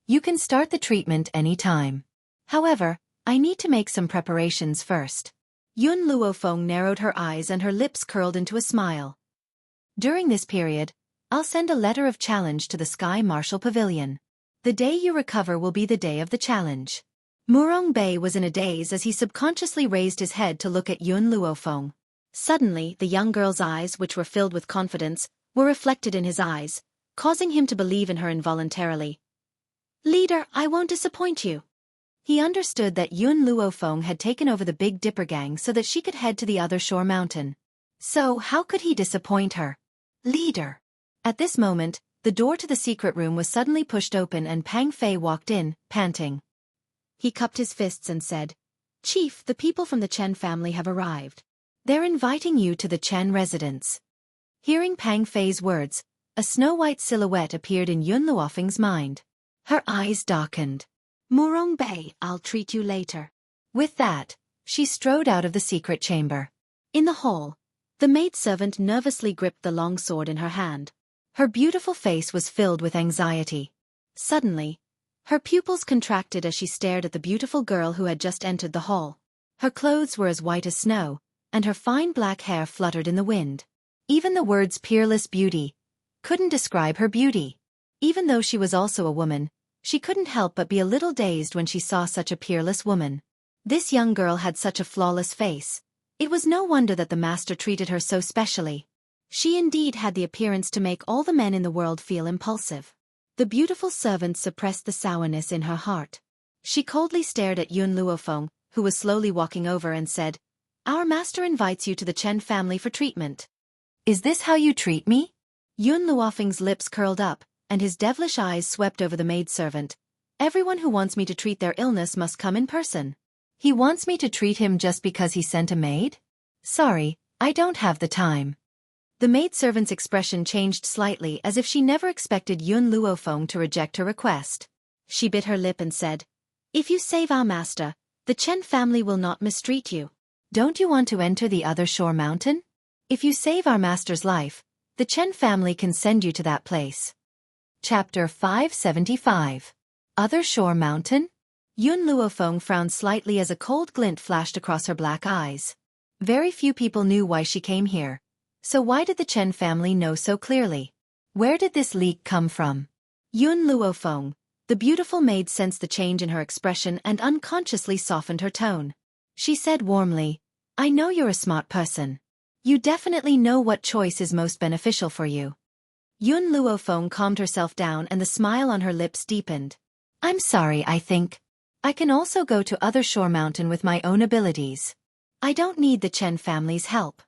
You can start the treatment any time. However, I need to make some preparations first. Yun Luofeng narrowed her eyes and her lips curled into a smile. During this period, I'll send a letter of challenge to the Sky Marshal Pavilion. The day you recover will be the day of the challenge. Murong Bei was in a daze as he subconsciously raised his head to look at Yun Luofeng. Suddenly, the young girl's eyes, which were filled with confidence, were reflected in his eyes, causing him to believe in her involuntarily. Leader, I won't disappoint you. He understood that Yun Luofeng had taken over the Big Dipper gang so that she could head to the other shore mountain. So how could he disappoint her? Leader. At this moment, the door to the secret room was suddenly pushed open and Pang Fei walked in, panting. He cupped his fists and said, Chief, the people from the Chen family have arrived. They're inviting you to the Chen residence. Hearing Pang Fei's words, a snow-white silhouette appeared in Yun Luofeng's mind. Her eyes darkened. Murong Bei, I'll treat you later. With that, she strode out of the secret chamber. In the hall, the maidservant nervously gripped the long sword in her hand. Her beautiful face was filled with anxiety. Suddenly, her pupils contracted as she stared at the beautiful girl who had just entered the hall. Her clothes were as white as snow, and her fine black hair fluttered in the wind. Even the words peerless beauty couldn't describe her beauty. Even though she was also a woman, she couldn't help but be a little dazed when she saw such a peerless woman. This young girl had such a flawless face. It was no wonder that the master treated her so specially. She indeed had the appearance to make all the men in the world feel impulsive. The beautiful servant suppressed the sourness in her heart. She coldly stared at Yun Luofeng, who was slowly walking over, and said, Our master invites you to the Chen family for treatment. Is this how you treat me? Yun Luofeng's lips curled up, and his devilish eyes swept over the maidservant. Everyone who wants me to treat their illness must come in person. He wants me to treat him just because he sent a maid? Sorry, I don't have the time. The maidservant's expression changed slightly as if she never expected Yun Luofeng to reject her request. She bit her lip and said, If you save our master, the Chen family will not mistreat you. Don't you want to enter the other shore mountain? If you save our master's life, the Chen family can send you to that place. Chapter 575. Other Shore Mountain? Yun Luofeng frowned slightly as a cold glint flashed across her black eyes. Very few people knew why she came here. So why did the Chen family know so clearly? Where did this leak come from? Yun Luofeng, the beautiful maid, sensed the change in her expression and unconsciously softened her tone. She said warmly, I know you're a smart person. You definitely know what choice is most beneficial for you. Yun Luofeng calmed herself down and the smile on her lips deepened. I'm sorry, I think. I can also go to Other Shore Mountain with my own abilities. I don't need the Chen family's help.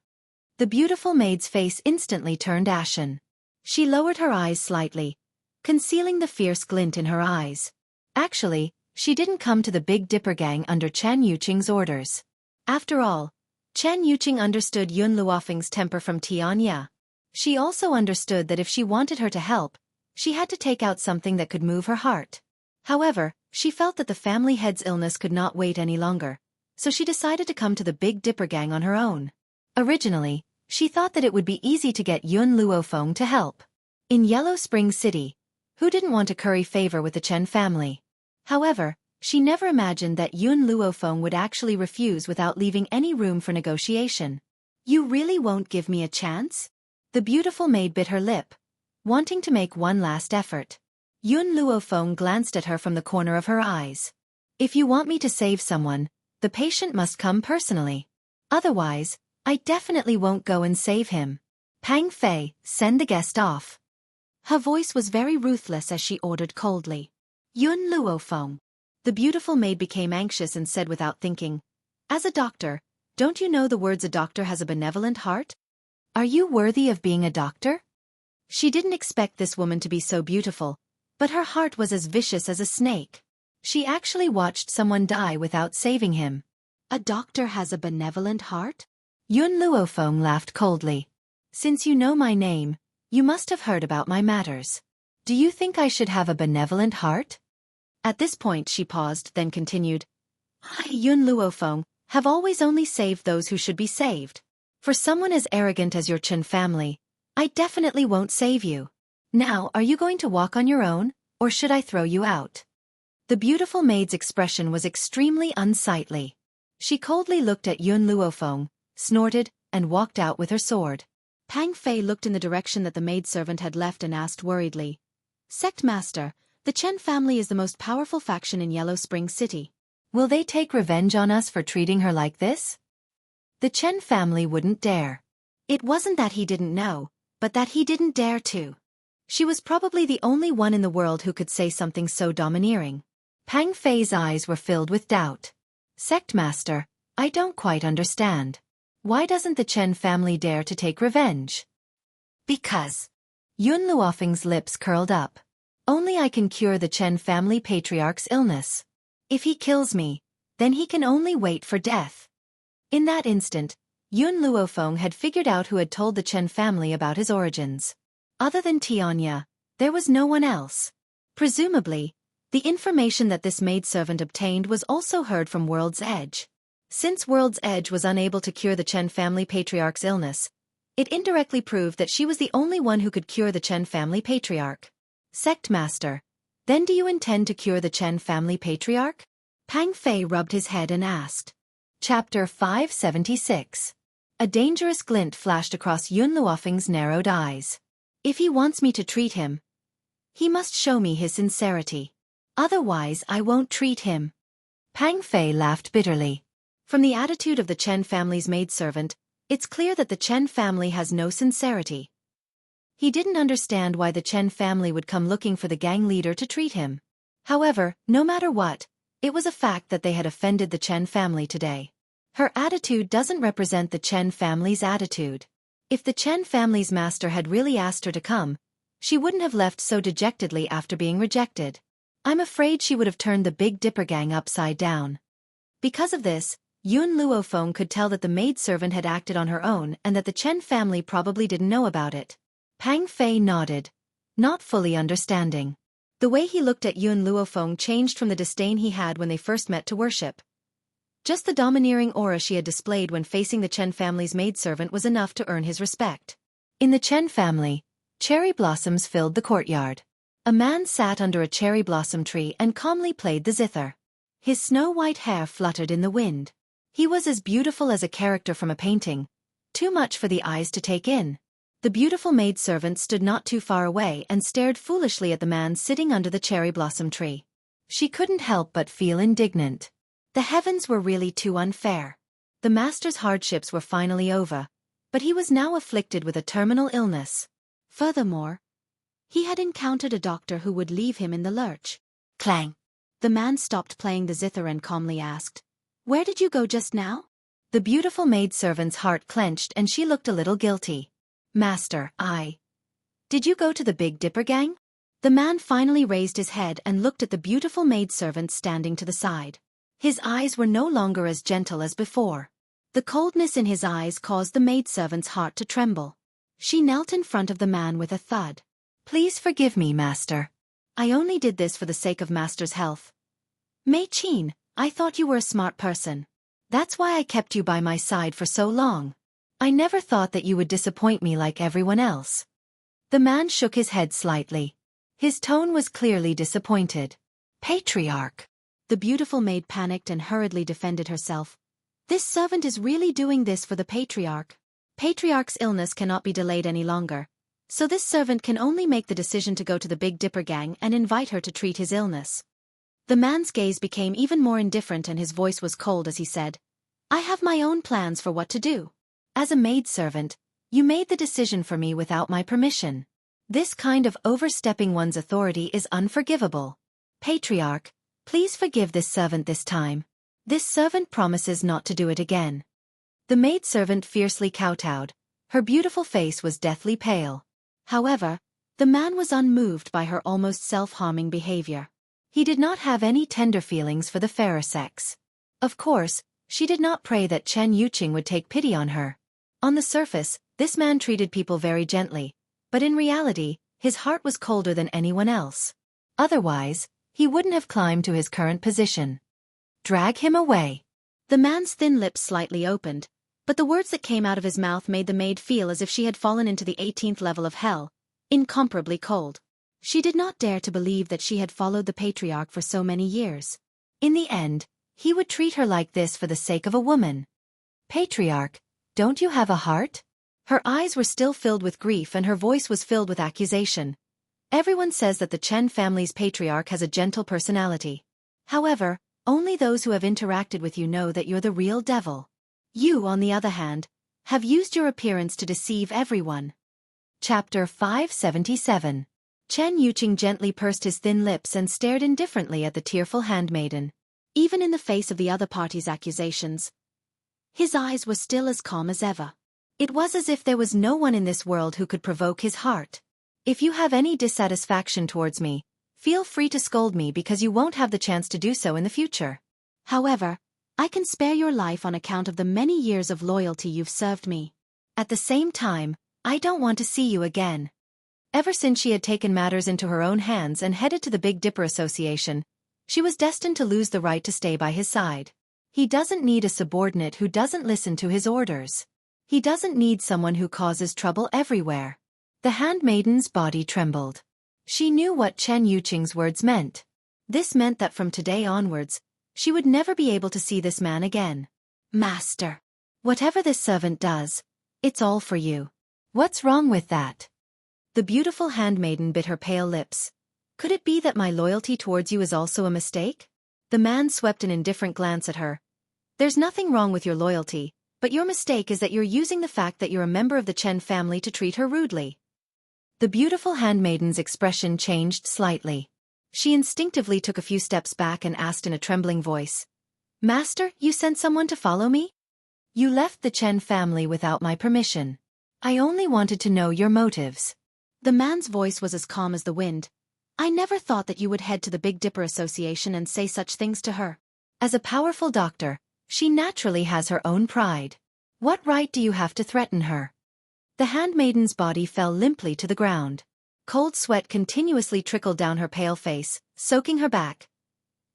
The beautiful maid's face instantly turned ashen. She lowered her eyes slightly, concealing the fierce glint in her eyes. Actually, she didn't come to the Big Dipper gang under Chen Yuqing's orders. After all, Chen Yuqing understood Yun Luofeng's temper from Tianya. She also understood that if she wanted her to help, she had to take out something that could move her heart. However, she felt that the family head's illness could not wait any longer, so she decided to come to the Big Dipper gang on her own. Originally, she thought that it would be easy to get Yun Luofeng to help. In Yellow Spring City, who didn't want to curry favor with the Chen family? However, she never imagined that Yun Luofeng would actually refuse without leaving any room for negotiation. You really won't give me a chance? The beautiful maid bit her lip, wanting to make one last effort. Yun Luofeng glanced at her from the corner of her eyes. If you want me to save someone, the patient must come personally. Otherwise, I definitely won't go and save him. Pang Fei, send the guest off. Her voice was very ruthless as she ordered coldly. Yun Luofeng. The beautiful maid became anxious and said without thinking, As a doctor, don't you know the words a doctor has a benevolent heart? Are you worthy of being a doctor? She didn't expect this woman to be so beautiful, but her heart was as vicious as a snake. She actually watched someone die without saving him. A doctor has a benevolent heart? Yun Luofeng laughed coldly. Since you know my name, you must have heard about my matters. Do you think I should have a benevolent heart? At this point she paused, then continued. I, Yun Luofeng, have always only saved those who should be saved. For someone as arrogant as your Chen family, I definitely won't save you. Now, are you going to walk on your own, or should I throw you out? The beautiful maid's expression was extremely unsightly. She coldly looked at Yun Luofeng, snorted, and walked out with her sword. Pang Fei looked in the direction that the maidservant had left and asked worriedly, Sect Master, the Chen family is the most powerful faction in Yellow Spring City. Will they take revenge on us for treating her like this? The Chen family wouldn't dare. It wasn't that he didn't know, but that he didn't dare to. She was probably the only one in the world who could say something so domineering. Pang Fei's eyes were filled with doubt. Sect Master, I don't quite understand. Why doesn't the Chen family dare to take revenge? Because. Yun Luofeng's lips curled up. Only I can cure the Chen family patriarch's illness. If he kills me, then he can only wait for death. In that instant, Yun Luofeng had figured out who had told the Chen family about his origins. Other than Tianya, there was no one else. Presumably, the information that this maidservant obtained was also heard from World's Edge. Since World's Edge was unable to cure the Chen family patriarch's illness, it indirectly proved that she was the only one who could cure the Chen family patriarch. Sect Master, then do you intend to cure the Chen family patriarch? Pang Fei rubbed his head and asked. Chapter 576. A dangerous glint flashed across Yun Luofeng's narrowed eyes. If he wants me to treat him, he must show me his sincerity. Otherwise I won't treat him. Pang Fei laughed bitterly. From the attitude of the Chen family's maidservant, it's clear that the Chen family has no sincerity. He didn't understand why the Chen family would come looking for the gang leader to treat him. However, no matter what, it was a fact that they had offended the Chen family today. Her attitude doesn't represent the Chen family's attitude. If the Chen family's master had really asked her to come, she wouldn't have left so dejectedly after being rejected. I'm afraid she would have turned the Big Dipper gang upside down. Because of this, Yun Luofeng could tell that the maidservant had acted on her own and that the Chen family probably didn't know about it. Pang Fei nodded, not fully understanding. The way he looked at Yun Luofeng changed from the disdain he had when they first met to worship. Just the domineering aura she had displayed when facing the Chen family's maidservant was enough to earn his respect. In the Chen family, cherry blossoms filled the courtyard. A man sat under a cherry blossom tree and calmly played the zither. His snow-white hair fluttered in the wind. He was as beautiful as a character from a painting, too much for the eyes to take in. The beautiful maidservant stood not too far away and stared foolishly at the man sitting under the cherry blossom tree. She couldn't help but feel indignant. The heavens were really too unfair. The master's hardships were finally over, but he was now afflicted with a terminal illness. Furthermore, he had encountered a doctor who would leave him in the lurch. Clang! The man stopped playing the zither and calmly asked, "Where did you go just now?" The beautiful maidservant's heart clenched and she looked a little guilty. "Master, Did you go to the Big Dipper gang?" The man finally raised his head and looked at the beautiful maidservant standing to the side. His eyes were no longer as gentle as before. The coldness in his eyes caused the maidservant's heart to tremble. She knelt in front of the man with a thud. "Please forgive me, master. I only did this for the sake of master's health. Mei Qin, I thought you were a smart person. That's why I kept you by my side for so long. I never thought that you would disappoint me like everyone else." The man shook his head slightly. His tone was clearly disappointed. "Patriarch." The beautiful maid panicked and hurriedly defended herself. "This servant is really doing this for the Patriarch. Patriarch's illness cannot be delayed any longer, so this servant can only make the decision to go to the Big Dipper gang and invite her to treat his illness." The man's gaze became even more indifferent and his voice was cold as he said, "I have my own plans for what to do. As a maidservant, you made the decision for me without my permission. This kind of overstepping one's authority is unforgivable. Patriarch, please forgive this servant this time. This servant promises not to do it again." The maidservant fiercely kowtowed. Her beautiful face was deathly pale. However, the man was unmoved by her almost self-harming behavior. He did not have any tender feelings for the fairer sex. Of course, she did not pray that Chen Yuqing would take pity on her. On the surface, this man treated people very gently, but in reality, his heart was colder than anyone else. Otherwise, he wouldn't have climbed to his current position. "Drag him away." The man's thin lips slightly opened, but the words that came out of his mouth made the maid feel as if she had fallen into the 18th level of hell, incomparably cold. She did not dare to believe that she had followed the Patriarch for so many years. In the end, he would treat her like this for the sake of a woman. "Patriarch, don't you have a heart?" Her eyes were still filled with grief and her voice was filled with accusation. "Everyone says that the Chen family's Patriarch has a gentle personality. However, only those who have interacted with you know that you're the real devil. You, on the other hand, have used your appearance to deceive everyone." Chapter 577. Chen Yuqing gently pursed his thin lips and stared indifferently at the tearful handmaiden. Even in the face of the other party's accusations, his eyes were still as calm as ever. It was as if there was no one in this world who could provoke his heart. "If you have any dissatisfaction towards me, feel free to scold me because you won't have the chance to do so in the future. However, I can spare your life on account of the many years of loyalty you've served me. At the same time, I don't want to see you again." Ever since she had taken matters into her own hands and headed to the Big Dipper Association, she was destined to lose the right to stay by his side. He doesn't need a subordinate who doesn't listen to his orders. He doesn't need someone who causes trouble everywhere. The handmaiden's body trembled. She knew what Chen Yuqing's words meant. This meant that from today onwards, she would never be able to see this man again. "Master, whatever this servant does, it's all for you. What's wrong with that?" The beautiful handmaiden bit her pale lips. "Could it be that my loyalty towards you is also a mistake?" The man swept an indifferent glance at her. "There's nothing wrong with your loyalty, but your mistake is that you're using the fact that you're a member of the Chen family to treat her rudely." The beautiful handmaiden's expression changed slightly. She instinctively took a few steps back and asked in a trembling voice, "Master, you sent someone to follow me? You left the Chen family without my permission. I only wanted to know your motives." The man's voice was as calm as the wind. "I never thought that you would head to the Big Dipper Association and say such things to her. As a powerful doctor, she naturally has her own pride. What right do you have to threaten her?" The handmaiden's body fell limply to the ground. Cold sweat continuously trickled down her pale face, soaking her back.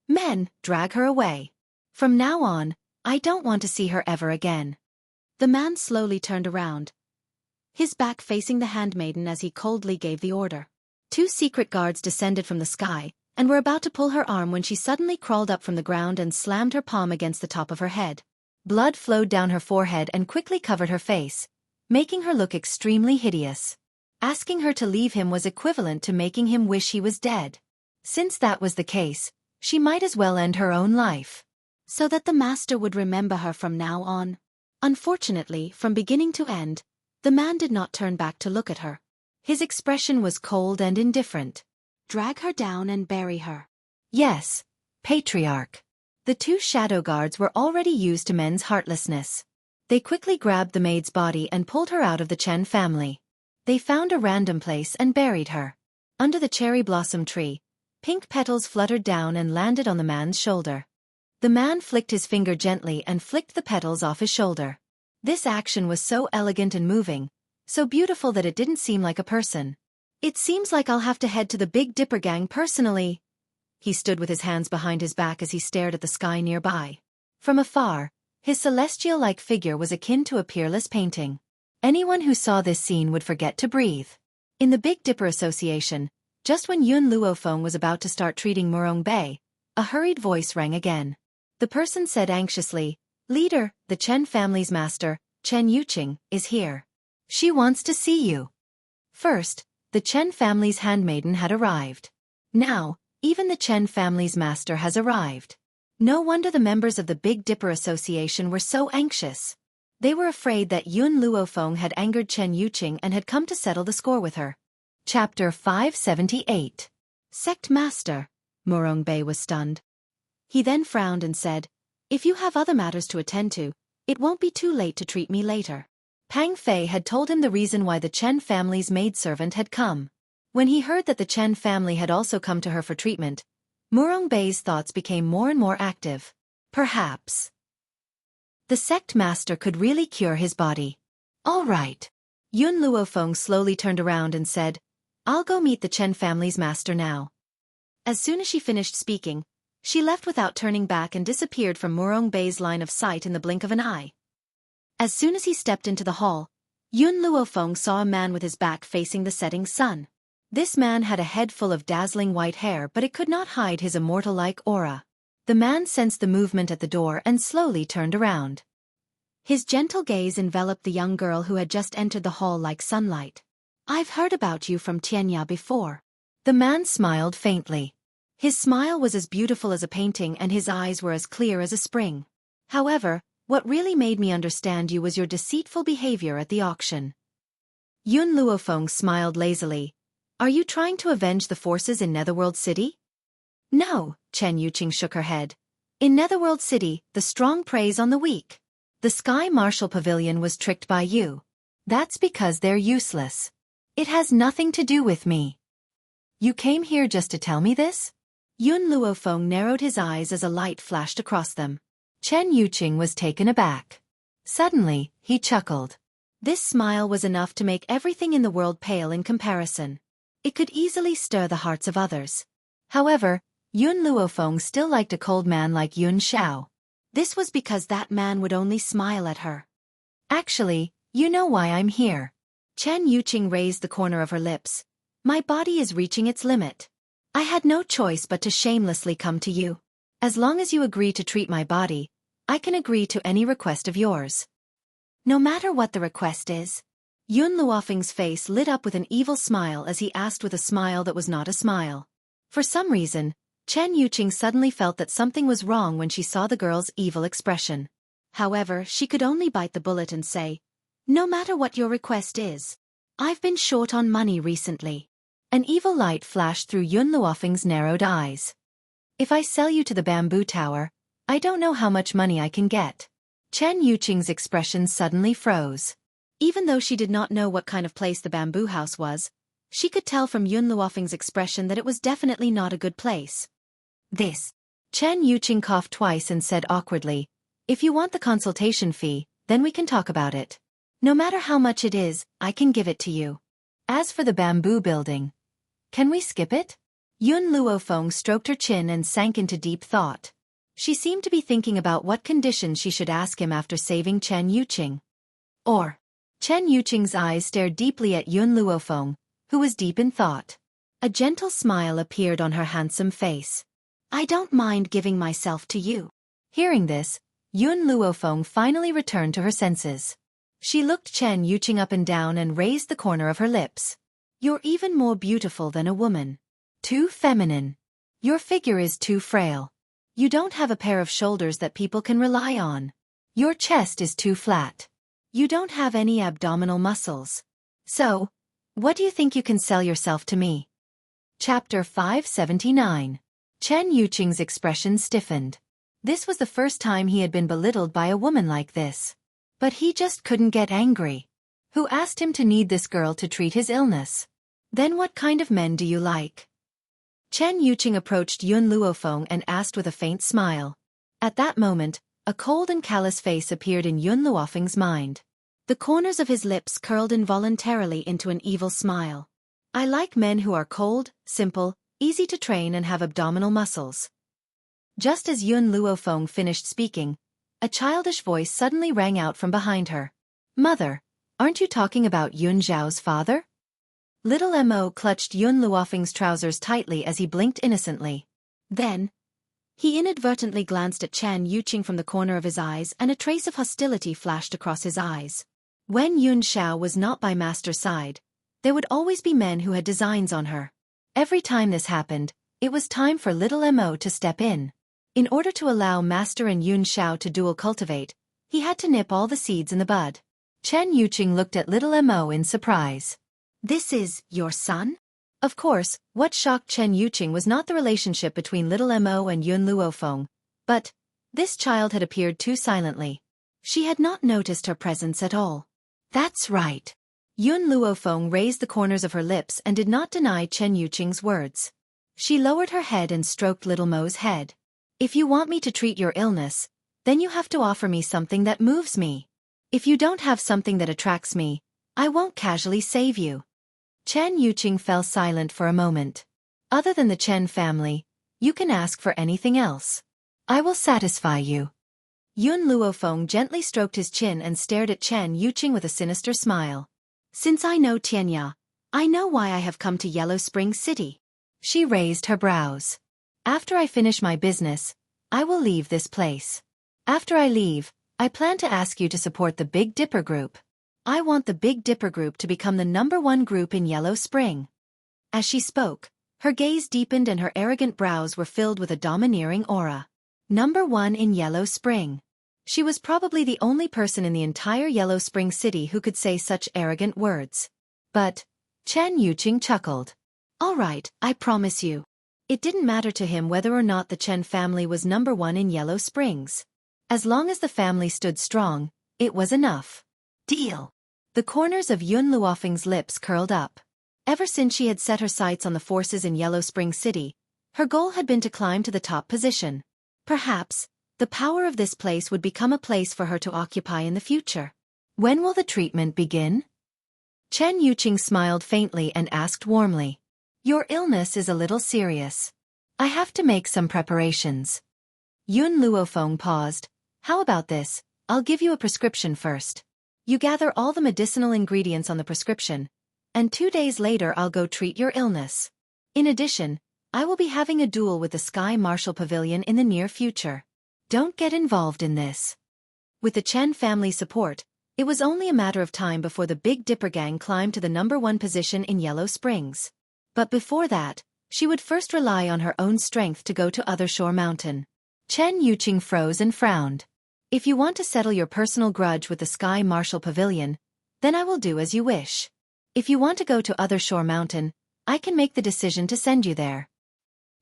"Men, drag her away. From now on, I don't want to see her ever again. The man slowly turned around, his back facing the handmaiden as he coldly gave the order. 2 secret guards descended from the sky, and were about to pull her arm when she suddenly crawled up from the ground and slammed her palm against the top of her head. Blood flowed down her forehead and quickly covered her face, making her look extremely hideous. Asking her to leave him was equivalent to making him wish he was dead. Since that was the case, she might as well end her own life, so that the master would remember her from now on. Unfortunately, from beginning to end, the man did not turn back to look at her. His expression was cold and indifferent. Drag her down and bury her. Yes, patriarch. The 2 shadow guards were already used to men's heartlessness. They quickly grabbed the maid's body and pulled her out of the Chen family. They found a random place and buried her. Under the cherry blossom tree, pink petals fluttered down and landed on the man's shoulder. The man flicked his finger gently and flicked the petals off his shoulder. This action was so elegant and moving, so beautiful that it didn't seem like a person. It seems like I'll have to head to the Big Dipper gang personally. He stood with his hands behind his back as he stared at the sky nearby. From afar, his celestial-like figure was akin to a peerless painting. Anyone who saw this scene would forget to breathe. In the Big Dipper Association, just when Yun Luofeng was about to start treating Murong Bei, a hurried voice rang again. The person said anxiously, "Leader, the Chen family's master, Chen Yuqing, is here. She wants to see you." First, the Chen family's handmaiden had arrived. Now, even the Chen family's master has arrived. No wonder the members of the Big Dipper Association were so anxious. They were afraid that Yun Luofeng had angered Chen Yuqing and had come to settle the score with her. Chapter 578. Sect Master. Murong Bei was stunned. He then frowned and said, "If you have other matters to attend to, it won't be too late to treat me later." Pang Fei had told him the reason why the Chen family's maidservant had come. When he heard that the Chen family had also come to her for treatment, Murong Bei's thoughts became more and more active. Perhaps the sect master could really cure his body. All right. Yun Luofeng slowly turned around and said, "I'll go meet the Chen family's master now." As soon as she finished speaking, she left without turning back and disappeared from Murong Bei's line of sight in the blink of an eye. As soon as he stepped into the hall, Yun Luofeng saw a man with his back facing the setting sun. This man had a head full of dazzling white hair, but it could not hide his immortal-like aura. The man sensed the movement at the door and slowly turned around. His gentle gaze enveloped the young girl who had just entered the hall like sunlight. "I've heard about you from Tianya before." The man smiled faintly. His smile was as beautiful as a painting and his eyes were as clear as a spring. "However, what really made me understand you was your deceitful behavior at the auction." Yun Luofeng smiled lazily. "Are you trying to avenge the forces in Netherworld City?" "No," Chen Yuqing shook her head. "In Netherworld City, the strong preys on the weak. The Sky Marshal Pavilion was tricked by you. That's because they're useless. It has nothing to do with me." "You came here just to tell me this?" Yun Luofeng narrowed his eyes as a light flashed across them. Chen Yuqing was taken aback. Suddenly, he chuckled. This smile was enough to make everything in the world pale in comparison. It could easily stir the hearts of others. However, Yun Luofeng still liked a cold man like Yun Xiao. This was because that man would only smile at her. "Actually, you know why I'm here." Chen Yuqing raised the corner of her lips. "My body is reaching its limit. I had no choice but to shamelessly come to you. As long as you agree to treat my body, I can agree to any request of yours." "No matter what the request is." Yun Luofeng's face lit up with an evil smile as he asked with a smile that was not a smile. For some reason, Chen Yuqing suddenly felt that something was wrong when she saw the girl's evil expression. However, she could only bite the bullet and say, "No matter what your request is. I've been short on money recently." An evil light flashed through Yun Luofeng's narrowed eyes. "If I sell you to the bamboo tower, I don't know how much money I can get." Chen Yuqing's expression suddenly froze. Even though she did not know what kind of place the bamboo house was, she could tell from Yun Luofeng's expression that it was definitely not a good place. "This." Chen Yuqing coughed twice and said awkwardly, "If you want the consultation fee, then we can talk about it. No matter how much it is, I can give it to you. As for the bamboo building, can we skip it?" Yun Luofeng stroked her chin and sank into deep thought. She seemed to be thinking about what conditions she should ask him after saving Chen Yuqing. Or, Chen Yuqing's eyes stared deeply at Yun Luofeng, who was deep in thought. A gentle smile appeared on her handsome face. I don't mind giving myself to you. Hearing this, Yun Luofeng finally returned to her senses. She looked Chen Yuqing up and down and raised the corner of her lips. You're even more beautiful than a woman. Too feminine. Your figure is too frail. You don't have a pair of shoulders that people can rely on. Your chest is too flat. You don't have any abdominal muscles. So, what do you think you can sell yourself to me? Chapter 579. Chen Yuqing's expression stiffened. This was the first time he had been belittled by a woman like this. But he just couldn't get angry. Who asked him to need this girl to treat his illness? Then what kind of men do you like? Chen Yuqing approached Yun Luofeng and asked with a faint smile. At that moment, a cold and callous face appeared in Yun Luofeng's mind. The corners of his lips curled involuntarily into an evil smile. I like men who are cold, simple, easy to train and have abdominal muscles. Just as Yun Luofeng finished speaking, a childish voice suddenly rang out from behind her. Mother, aren't you talking about Yun Zhao's father? Little Mo clutched Yun Luofeng's trousers tightly as he blinked innocently. Then, he inadvertently glanced at Chen Yuqing from the corner of his eyes and a trace of hostility flashed across his eyes. When Yun Zhao was not by Master's side, there would always be men who had designs on her. Every time this happened, it was time for little Mo to step in. In order to allow Master and Yun Zhao to dual cultivate, he had to nip all the seeds in the bud. Chen Yuqing looked at little Mo in surprise. This is your son? Of course, what shocked Chen Yuqing was not the relationship between little Mo and Yun Luofeng, but this child had appeared too silently. She had not noticed her presence at all. That's right. Yun Luofeng raised the corners of her lips and did not deny Chen Yuqing's words. She lowered her head and stroked little Mo's head. If you want me to treat your illness, then you have to offer me something that moves me. If you don't have something that attracts me, I won't casually save you. Chen Yuqing fell silent for a moment. Other than the Chen family, you can ask for anything else. I will satisfy you. Yun Luofeng gently stroked his chin and stared at Chen Yuqing with a sinister smile. Since I know Tianya, I know why I have come to Yellow Spring City. She raised her brows. After I finish my business, I will leave this place. After I leave, I plan to ask you to support the Big Dipper Group. I want the Big Dipper Group to become the #1 group in Yellow Spring. As she spoke, her gaze deepened and her arrogant brows were filled with a domineering aura. #1 in Yellow Spring. She was probably the only person in the entire Yellow Spring City who could say such arrogant words. But Chen Yuqing chuckled. All right, I promise you. It didn't matter to him whether or not the Chen family was #1 in Yellow Springs. As long as the family stood strong, it was enough. Deal. The corners of Yun Luofeng's lips curled up. Ever since she had set her sights on the forces in Yellow Spring City, her goal had been to climb to the top position. Perhaps, the power of this place would become a place for her to occupy in the future. When will the treatment begin? Chen Yuqing smiled faintly and asked warmly. Your illness is a little serious. I have to make some preparations. Yun Luofeng paused. How about this? I'll give you a prescription first. You gather all the medicinal ingredients on the prescription, and 2 days later I'll go treat your illness. In addition, I will be having a duel with the Sky Marshal Pavilion in the near future. Don't get involved in this. With the Chen family's support, it was only a matter of time before the Big Dipper Gang climbed to the #1 position in Yellow Springs. But before that, she would first rely on her own strength to go to Othershore Mountain. Chen Yuqing froze and frowned. If you want to settle your personal grudge with the Sky Marshal Pavilion, then I will do as you wish. If you want to go to Othershore Mountain, I can make the decision to send you there.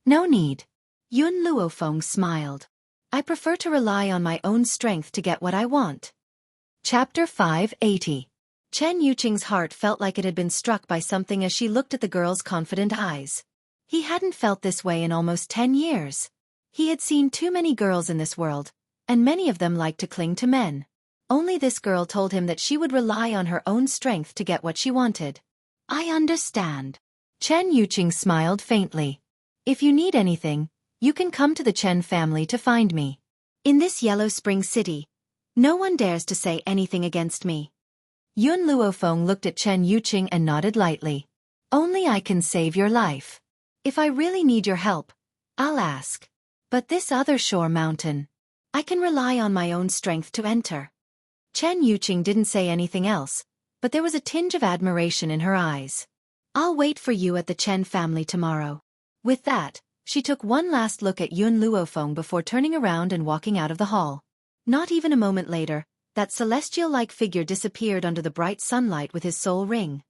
No need. Yun Luofeng smiled. I prefer to rely on my own strength to get what I want. Chapter 580. Chen Yuqing's heart felt like it had been struck by something as she looked at the girl's confident eyes. He hadn't felt this way in almost 10 years. He had seen too many girls in this world, and many of them liked to cling to men. Only this girl told him that she would rely on her own strength to get what she wanted. I understand. Chen Yuqing smiled faintly. If you need anything, You can come to the Chen family to find me. In this yellow spring city, no one dares to say anything against me. Yun Luofeng looked at Chen Yuqing and nodded lightly. Only I can save your life. If I really need your help, I'll ask. But this other shore mountain, I can rely on my own strength to enter. Chen Yuqing didn't say anything else, but there was a tinge of admiration in her eyes. I'll wait for you at the Chen family tomorrow. With that, she took one last look at Yun Luofeng before turning around and walking out of the hall. Not even a moment later, that celestial-like figure disappeared under the bright sunlight with his soul ring.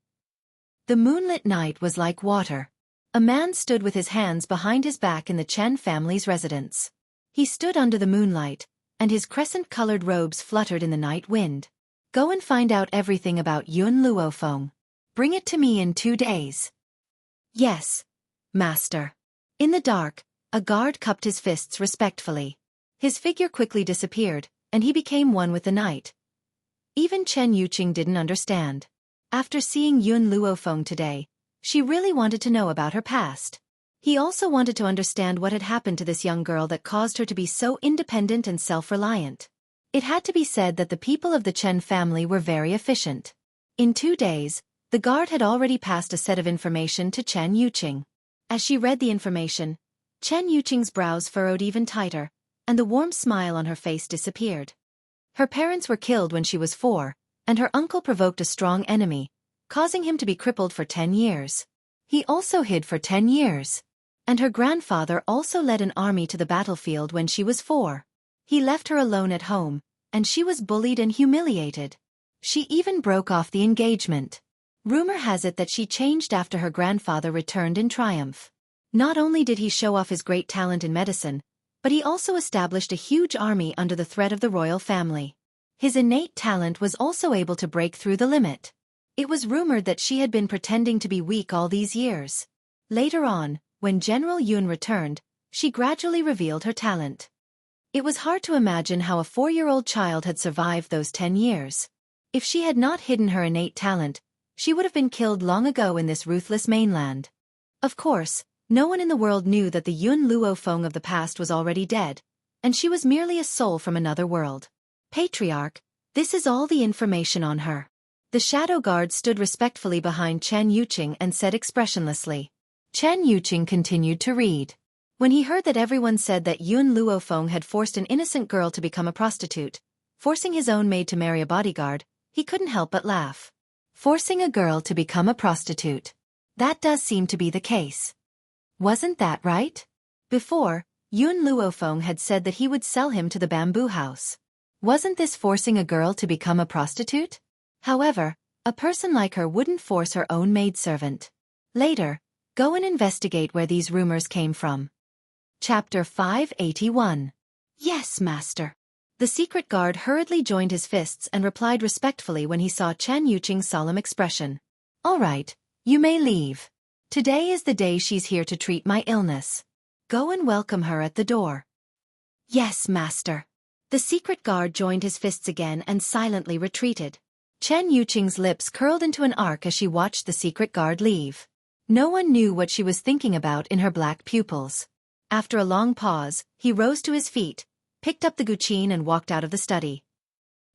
The moonlit night was like water. A man stood with his hands behind his back in the Chen family's residence. He stood under the moonlight, and his crescent-colored robes fluttered in the night wind. Go and find out everything about Yun Luofeng. Bring it to me in 2 days. Yes, master. In the dark, a guard cupped his fists respectfully. His figure quickly disappeared, and he became one with the night. Even Chen Yuqing didn't understand. After seeing Yun Luofeng today, she really wanted to know about her past. He also wanted to understand what had happened to this young girl that caused her to be so independent and self-reliant. It had to be said that the people of the Chen family were very efficient. In 2 days, the guard had already passed a set of information to Chen Yuqing. As she read the information, Chen Yuqing's brows furrowed even tighter, and the warm smile on her face disappeared. Her parents were killed when she was 4, and her uncle provoked a strong enemy, causing him to be crippled for 10 years. He also hid for 10 years. And her grandfather also led an army to the battlefield when she was 4. He left her alone at home, and she was bullied and humiliated. She even broke off the engagement. Rumor has it that she changed after her grandfather returned in triumph. Not only did he show off his great talent in medicine, but he also established a huge army under the threat of the royal family. His innate talent was also able to break through the limit. It was rumored that she had been pretending to be weak all these years. Later on, when General Yun returned, she gradually revealed her talent. It was hard to imagine how a 4-year-old child had survived those 10 years. If she had not hidden her innate talent, she would have been killed long ago in this ruthless mainland. Of course, no one in the world knew that the Yun Luofeng of the past was already dead, and she was merely a soul from another world. Patriarch, this is all the information on her. The shadow guard stood respectfully behind Chen Yuqing and said expressionlessly. Chen Yuqing continued to read. When he heard that everyone said that Yun Luofeng had forced an innocent girl to become a prostitute, forcing his own maid to marry a bodyguard, he couldn't help but laugh. Forcing a girl to become a prostitute. That does seem to be the case. Wasn't that right? Before, Yun Luofeng had said that he would sell him to the bamboo house. Wasn't this forcing a girl to become a prostitute? However, a person like her wouldn't force her own maidservant. Later, go and investigate where these rumors came from. Chapter 581. Yes, master. The secret guard hurriedly joined his fists and replied respectfully when he saw Chen Yuqing's solemn expression. All right, you may leave. Today is the day she's here to treat my illness. Go and welcome her at the door. Yes, master. The secret guard joined his fists again and silently retreated. Chen Yuqing's lips curled into an arc as she watched the secret guard leave. No one knew what she was thinking about in her black pupils. After a long pause, he rose to his feet, picked up the guqin and walked out of the study.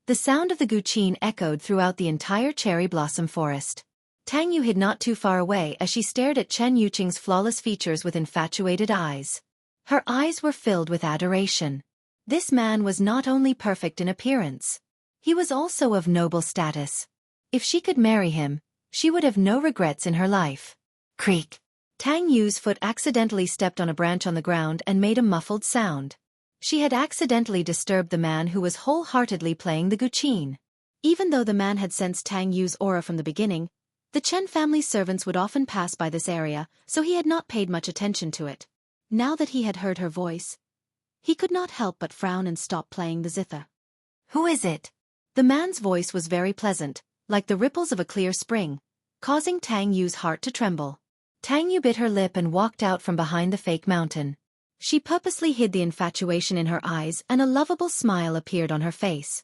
The sound of the guqin echoed throughout the entire cherry blossom forest. Tang Yu hid not too far away as she stared at Chen Yuqing's flawless features with infatuated eyes. Her eyes were filled with adoration. This man was not only perfect in appearance. He was also of noble status. If she could marry him, she would have no regrets in her life. Creak. Tang Yu's foot accidentally stepped on a branch on the ground and made a muffled sound. She had accidentally disturbed the man who was wholeheartedly playing the guqin. Even though the man had sensed Tang Yu's aura from the beginning, the Chen family's servants would often pass by this area, so he had not paid much attention to it. Now that he had heard her voice, he could not help but frown and stop playing the zither. Who is it? The man's voice was very pleasant, like the ripples of a clear spring, causing Tang Yu's heart to tremble. Tang Yu bit her lip and walked out from behind the fake mountain. She purposely hid the infatuation in her eyes and a lovable smile appeared on her face.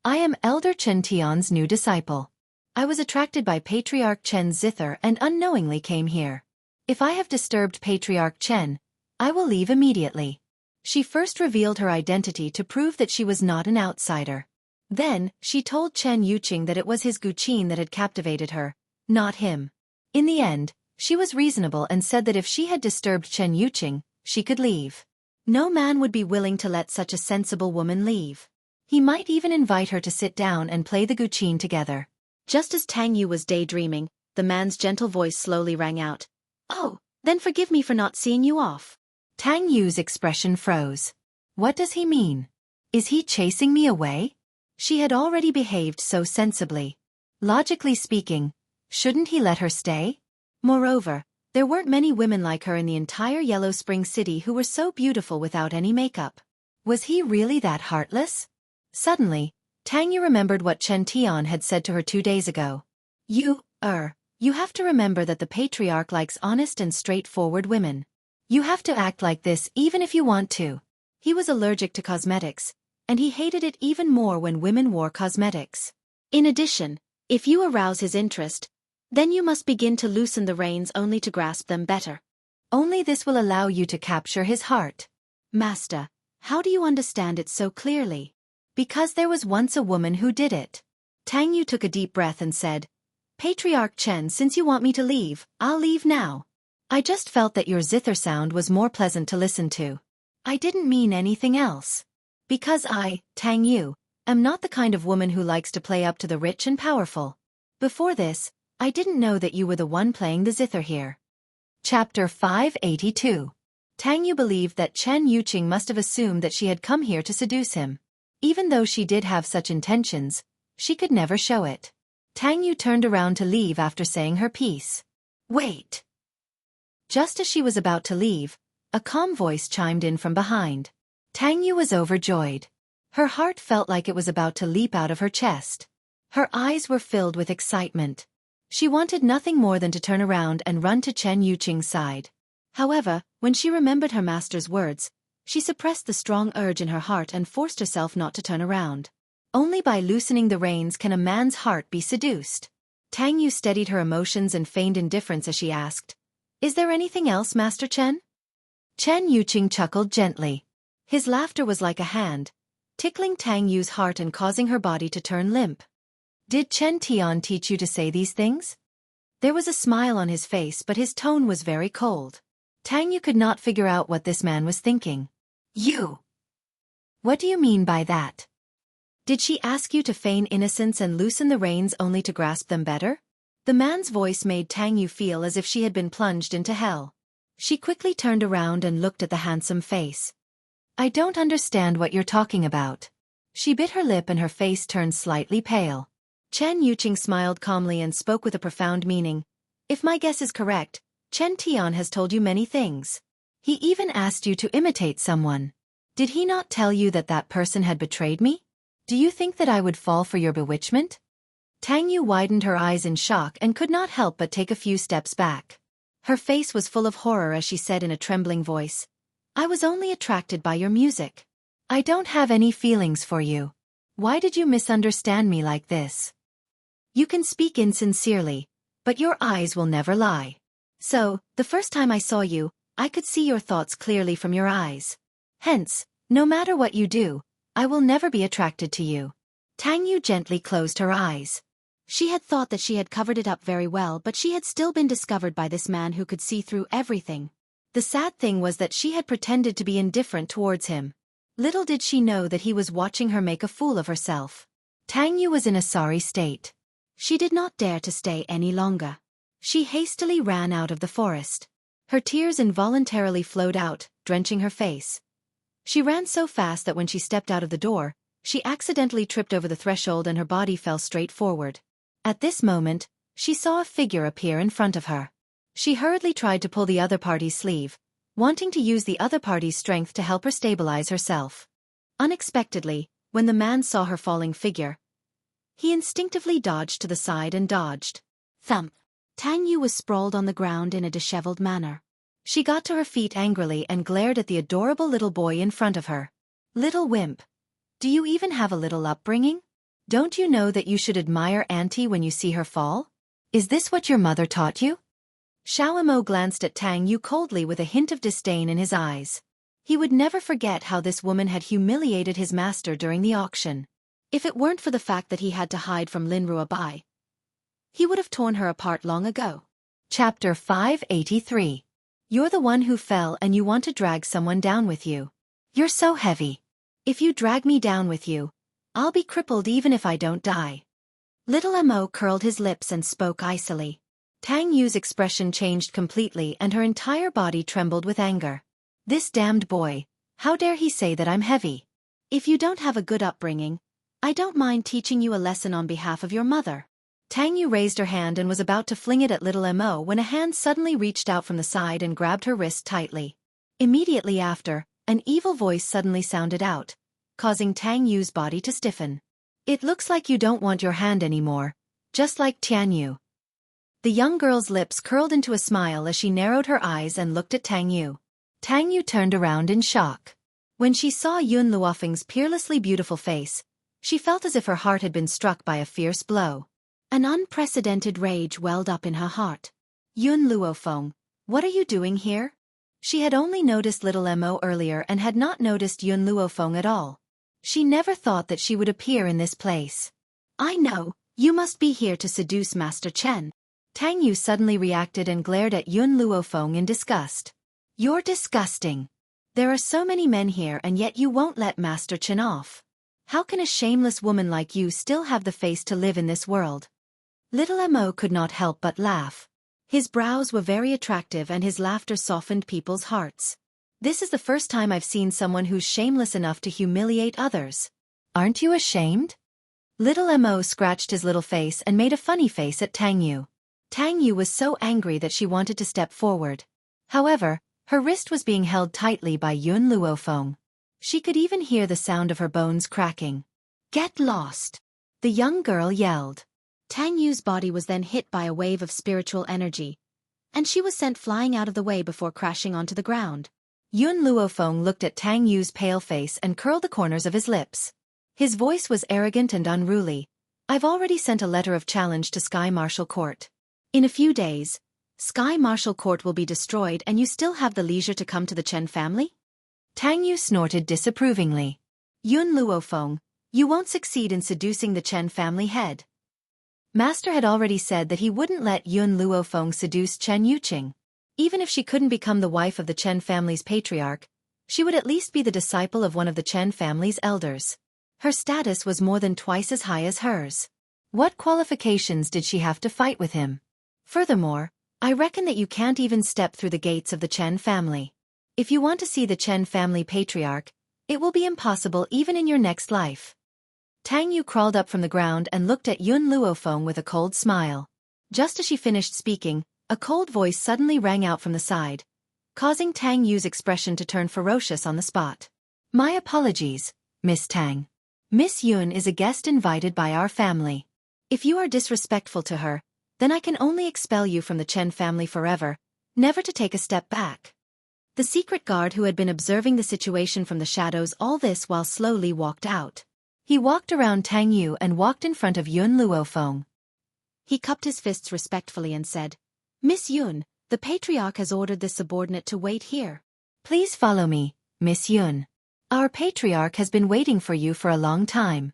I am Elder Chen Tian's new disciple. I was attracted by Patriarch Chen's zither and unknowingly came here. If I have disturbed Patriarch Chen, I will leave immediately. She first revealed her identity to prove that she was not an outsider. Then, she told Chen Yuqing that it was his Guqin that had captivated her, not him. In the end, she was reasonable and said that if she had disturbed Chen Yuqing, she could leave. No man would be willing to let such a sensible woman leave. He might even invite her to sit down and play the Guqin together. Just as Tang Yu was daydreaming, the man's gentle voice slowly rang out. Oh, then forgive me for not seeing you off. Tang Yu's expression froze. What does he mean? Is he chasing me away? She had already behaved so sensibly. Logically speaking, shouldn't he let her stay? Moreover, there weren't many women like her in the entire Yellow Spring City who were so beautiful without any makeup. Was he really that heartless? Suddenly, Tang Yu remembered what Chen Tian had said to her 2 days ago. You have to remember that the patriarch likes honest and straightforward women. You have to act like this even if you want to. He was allergic to cosmetics, and he hated it even more when women wore cosmetics. In addition, if you arouse his interest, then you must begin to loosen the reins only to grasp them better. Only this will allow you to capture his heart. Master, how do you understand it so clearly? Because there was once a woman who did it. Tang Yu took a deep breath and said, Patriarch Chen, since you want me to leave, I'll leave now. I just felt that your zither sound was more pleasant to listen to. I didn't mean anything else. Because I, Tang Yu, am not the kind of woman who likes to play up to the rich and powerful. Before this, I didn't know that you were the one playing the zither here. Chapter 582. Tang Yu believed that Chen Yuqing must have assumed that she had come here to seduce him. Even though she did have such intentions, she could never show it. Tang Yu turned around to leave after saying her piece. Wait. Just as she was about to leave, a calm voice chimed in from behind. Tang Yu was overjoyed. Her heart felt like it was about to leap out of her chest. Her eyes were filled with excitement. She wanted nothing more than to turn around and run to Chen Yuqing's side. However, when she remembered her master's words, she suppressed the strong urge in her heart and forced herself not to turn around. Only by loosening the reins can a man's heart be seduced. Tang Yu steadied her emotions and feigned indifference as she asked, Is there anything else, Master Chen? Chen Yuqing chuckled gently. His laughter was like a hand, tickling Tang Yu's heart and causing her body to turn limp. Did Chen Tian teach you to say these things? There was a smile on his face, but his tone was very cold. Tang Yu could not figure out what this man was thinking. You! What do you mean by that? Did she ask you to feign innocence and loosen the reins only to grasp them better? The man's voice made Tang Yu feel as if she had been plunged into hell. She quickly turned around and looked at the handsome face. I don't understand what you're talking about. She bit her lip and her face turned slightly pale. Chen Yuqing smiled calmly and spoke with a profound meaning. If my guess is correct, Chen Tian has told you many things. He even asked you to imitate someone. Did he not tell you that that person had betrayed me? Do you think that I would fall for your bewitchment? Tang Yu widened her eyes in shock and could not help but take a few steps back. Her face was full of horror as she said in a trembling voice, I was only attracted by your music. I don't have any feelings for you. Why did you misunderstand me like this? You can speak insincerely, but your eyes will never lie. So, the first time I saw you, I could see your thoughts clearly from your eyes. Hence, no matter what you do, I will never be attracted to you. Tang Yu gently closed her eyes. She had thought that she had covered it up very well, but she had still been discovered by this man who could see through everything. The sad thing was that she had pretended to be indifferent towards him. Little did she know that he was watching her make a fool of herself. Tang Yu was in a sorry state. She did not dare to stay any longer. She hastily ran out of the forest. Her tears involuntarily flowed out, drenching her face. She ran so fast that when she stepped out of the door, she accidentally tripped over the threshold and her body fell straight forward. At this moment, she saw a figure appear in front of her. She hurriedly tried to pull the other party's sleeve, wanting to use the other party's strength to help her stabilize herself. Unexpectedly, when the man saw her falling figure, he instinctively dodged to the side and dodged. Thump! Tang Yu was sprawled on the ground in a disheveled manner. She got to her feet angrily and glared at the adorable little boy in front of her. Little wimp! Do you even have a little upbringing? Don't you know that you should admire Auntie when you see her fall? Is this what your mother taught you? Xiao Mo glanced at Tang Yu coldly with a hint of disdain in his eyes. He would never forget how this woman had humiliated his master during the auction. If it weren't for the fact that he had to hide from Lin Ruobai, he would have torn her apart long ago. Chapter 583. You're the one who fell and you want to drag someone down with you. You're so heavy. If you drag me down with you, I'll be crippled even if I don't die. Little Mo curled his lips and spoke icily. Tang Yu's expression changed completely and her entire body trembled with anger. This damned boy, how dare he say that I'm heavy? If you don't have a good upbringing, I don't mind teaching you a lesson on behalf of your mother. Tang Yu raised her hand and was about to fling it at little Mo when a hand suddenly reached out from the side and grabbed her wrist tightly. Immediately after, an evil voice suddenly sounded out, causing Tang Yu's body to stiffen. It looks like you don't want your hand anymore, just like Tian Yu. The young girl's lips curled into a smile as she narrowed her eyes and looked at Tang Yu. Tang Yu turned around in shock. When she saw Yun Luofeng's peerlessly beautiful face, she felt as if her heart had been struck by a fierce blow. An unprecedented rage welled up in her heart. Yun Luofeng, what are you doing here? She had only noticed little Mo earlier and had not noticed Yun Luofeng at all. She never thought that she would appear in this place. I know, you must be here to seduce Master Chen. Tang Yu suddenly reacted and glared at Yun Luofeng in disgust. You're disgusting. There are so many men here and yet you won't let Master Chen off. How can a shameless woman like you still have the face to live in this world? Little Mo could not help but laugh. His brows were very attractive and his laughter softened people's hearts. This is the first time I've seen someone who's shameless enough to humiliate others. Aren't you ashamed? Little Mo scratched his little face and made a funny face at Tang Yu. Tang Yu was so angry that she wanted to step forward. However, her wrist was being held tightly by Yun Luofeng. She could even hear the sound of her bones cracking. Get lost! The young girl yelled. Tang Yu's body was then hit by a wave of spiritual energy, and she was sent flying out of the way before crashing onto the ground. Yun Luofeng looked at Tang Yu's pale face and curled the corners of his lips. His voice was arrogant and unruly. I've already sent a letter of challenge to Sky Martial Court. In a few days, Sky Martial Court will be destroyed and you still have the leisure to come to the Chen family? Tang Yu snorted disapprovingly. Yun Luofeng, you won't succeed in seducing the Chen family head. Master had already said that he wouldn't let Yun Luofeng seduce Chen Yuqing. Even if she couldn't become the wife of the Chen family's patriarch, she would at least be the disciple of one of the Chen family's elders. Her status was more than twice as high as hers. What qualifications did she have to fight with him? Furthermore, I reckon that you can't even step through the gates of the Chen family. If you want to see the Chen family patriarch, it will be impossible even in your next life. Tang Yu crawled up from the ground and looked at Yun Luofeng with a cold smile. Just as she finished speaking, a cold voice suddenly rang out from the side, causing Tang Yu's expression to turn ferocious on the spot. My apologies, Miss Tang. Miss Yun is a guest invited by our family. If you are disrespectful to her, then I can only expel you from the Chen family forever, never to take a step back. The secret guard who had been observing the situation from the shadows all this while slowly walked out. He walked around Tang Yu and walked in front of Yun Luofeng. He cupped his fists respectfully and said, Miss Yun, the patriarch has ordered this subordinate to wait here. Please follow me, Miss Yun. Our patriarch has been waiting for you for a long time.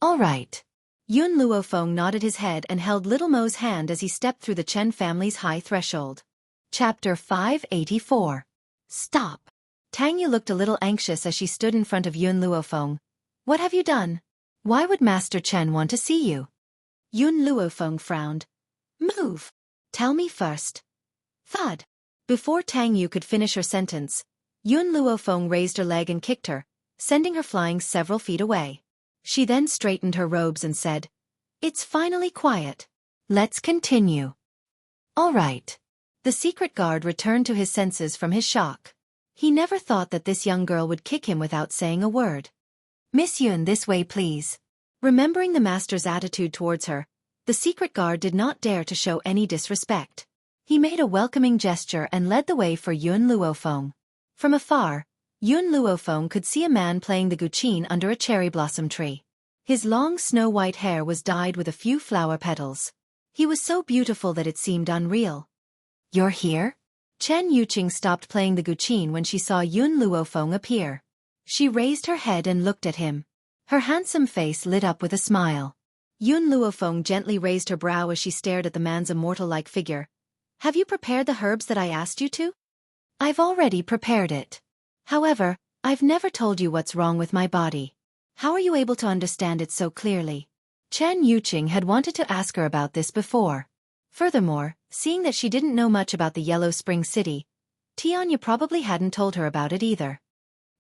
All right. Yun Luofeng nodded his head and held Little Mo's hand as he stepped through the Chen family's high threshold. Chapter 584. Stop. Tang Yu looked a little anxious as she stood in front of Yun Luofeng. What have you done? Why would Master Chen want to see you? Yun Luofeng frowned. Move. Tell me first. Thud. Before Tang Yu could finish her sentence, Yun Luofeng raised her leg and kicked her, sending her flying several feet away. She then straightened her robes and said, It's finally quiet. Let's continue. All right. The secret guard returned to his senses from his shock. He never thought that this young girl would kick him without saying a word. Miss Yun, this way please. Remembering the master's attitude towards her, the secret guard did not dare to show any disrespect. He made a welcoming gesture and led the way for Yun Luofeng. From afar, Yun Luofeng could see a man playing the guqin under a cherry blossom tree. His long snow-white hair was dyed with a few flower petals. He was so beautiful that it seemed unreal. You're here? Chen Yuqing stopped playing the guqin when she saw Yun Luofeng appear. She raised her head and looked at him. Her handsome face lit up with a smile. Yun Luofeng gently raised her brow as she stared at the man's immortal-like figure. Have you prepared the herbs that I asked you to? I've already prepared it. However, I've never told you what's wrong with my body. How are you able to understand it so clearly? Chen Yuqing had wanted to ask her about this before. Furthermore, seeing that she didn't know much about the Yellow Spring City, Tianya probably hadn't told her about it either.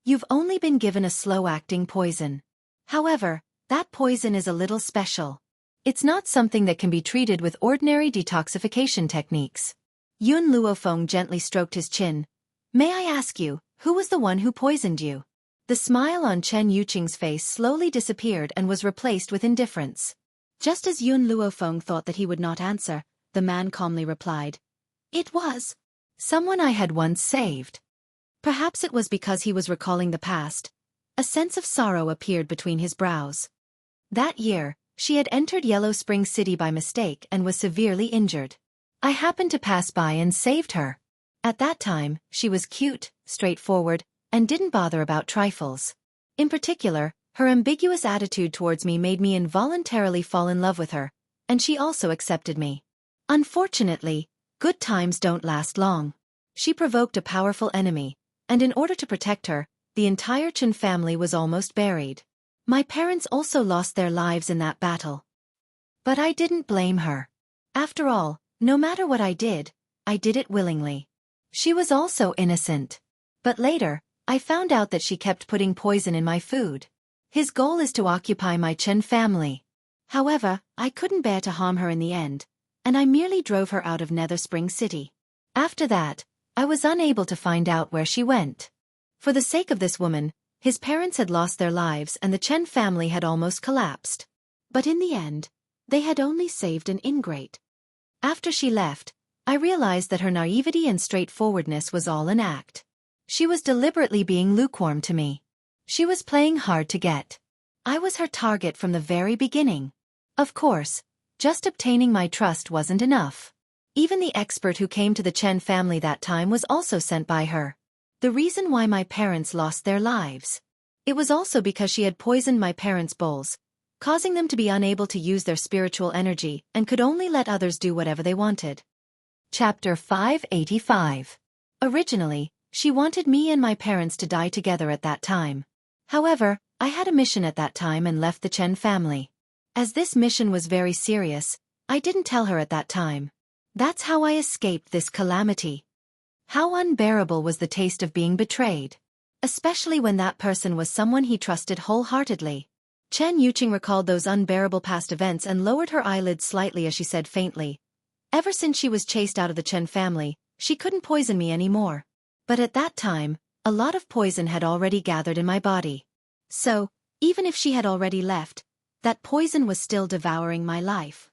You've only been given a slow-acting poison. However, that poison is a little special. It's not something that can be treated with ordinary detoxification techniques. Yun Luofeng gently stroked his chin. May I ask you, who was the one who poisoned you? The smile on Chen Yuqing's face slowly disappeared and was replaced with indifference. Just as Yun Luofeng thought that he would not answer, the man calmly replied. It was someone I had once saved. Perhaps it was because he was recalling the past. A sense of sorrow appeared between his brows. That year, she had entered Yellow Spring City by mistake and was severely injured. I happened to pass by and saved her. At that time, she was cute, straightforward, and didn't bother about trifles. In particular, her ambiguous attitude towards me made me involuntarily fall in love with her, and she also accepted me. Unfortunately, good times don't last long. She provoked a powerful enemy, and in order to protect her, the entire Chen family was almost buried. My parents also lost their lives in that battle. But I didn't blame her. After all, no matter what I did it willingly. She was also innocent. But later, I found out that she kept putting poison in my food. His goal is to occupy my Chen family. However, I couldn't bear to harm her in the end, and I merely drove her out of Nether Spring City. After that, I was unable to find out where she went. For the sake of this woman, his parents had lost their lives and the Chen family had almost collapsed. But in the end, they had only saved an ingrate. After she left, I realized that her naivety and straightforwardness was all an act. She was deliberately being lukewarm to me. She was playing hard to get. I was her target from the very beginning. Of course, just obtaining my trust wasn't enough. Even the expert who came to the Chen family that time was also sent by her. The reason why my parents lost their lives. It was also because she had poisoned my parents' bowls, causing them to be unable to use their spiritual energy and could only let others do whatever they wanted. Chapter 585. Originally, she wanted me and my parents to die together at that time. However, I had a mission at that time and left the Chen family. As this mission was very serious, I didn't tell her at that time. That's how I escaped this calamity. How unbearable was the taste of being betrayed. Especially when that person was someone he trusted wholeheartedly. Chen Yuqing recalled those unbearable past events and lowered her eyelids slightly as she said faintly. Ever since she was chased out of the Chen family, she couldn't poison me anymore. But at that time, a lot of poison had already gathered in my body. So, even if she had already left, that poison was still devouring my life.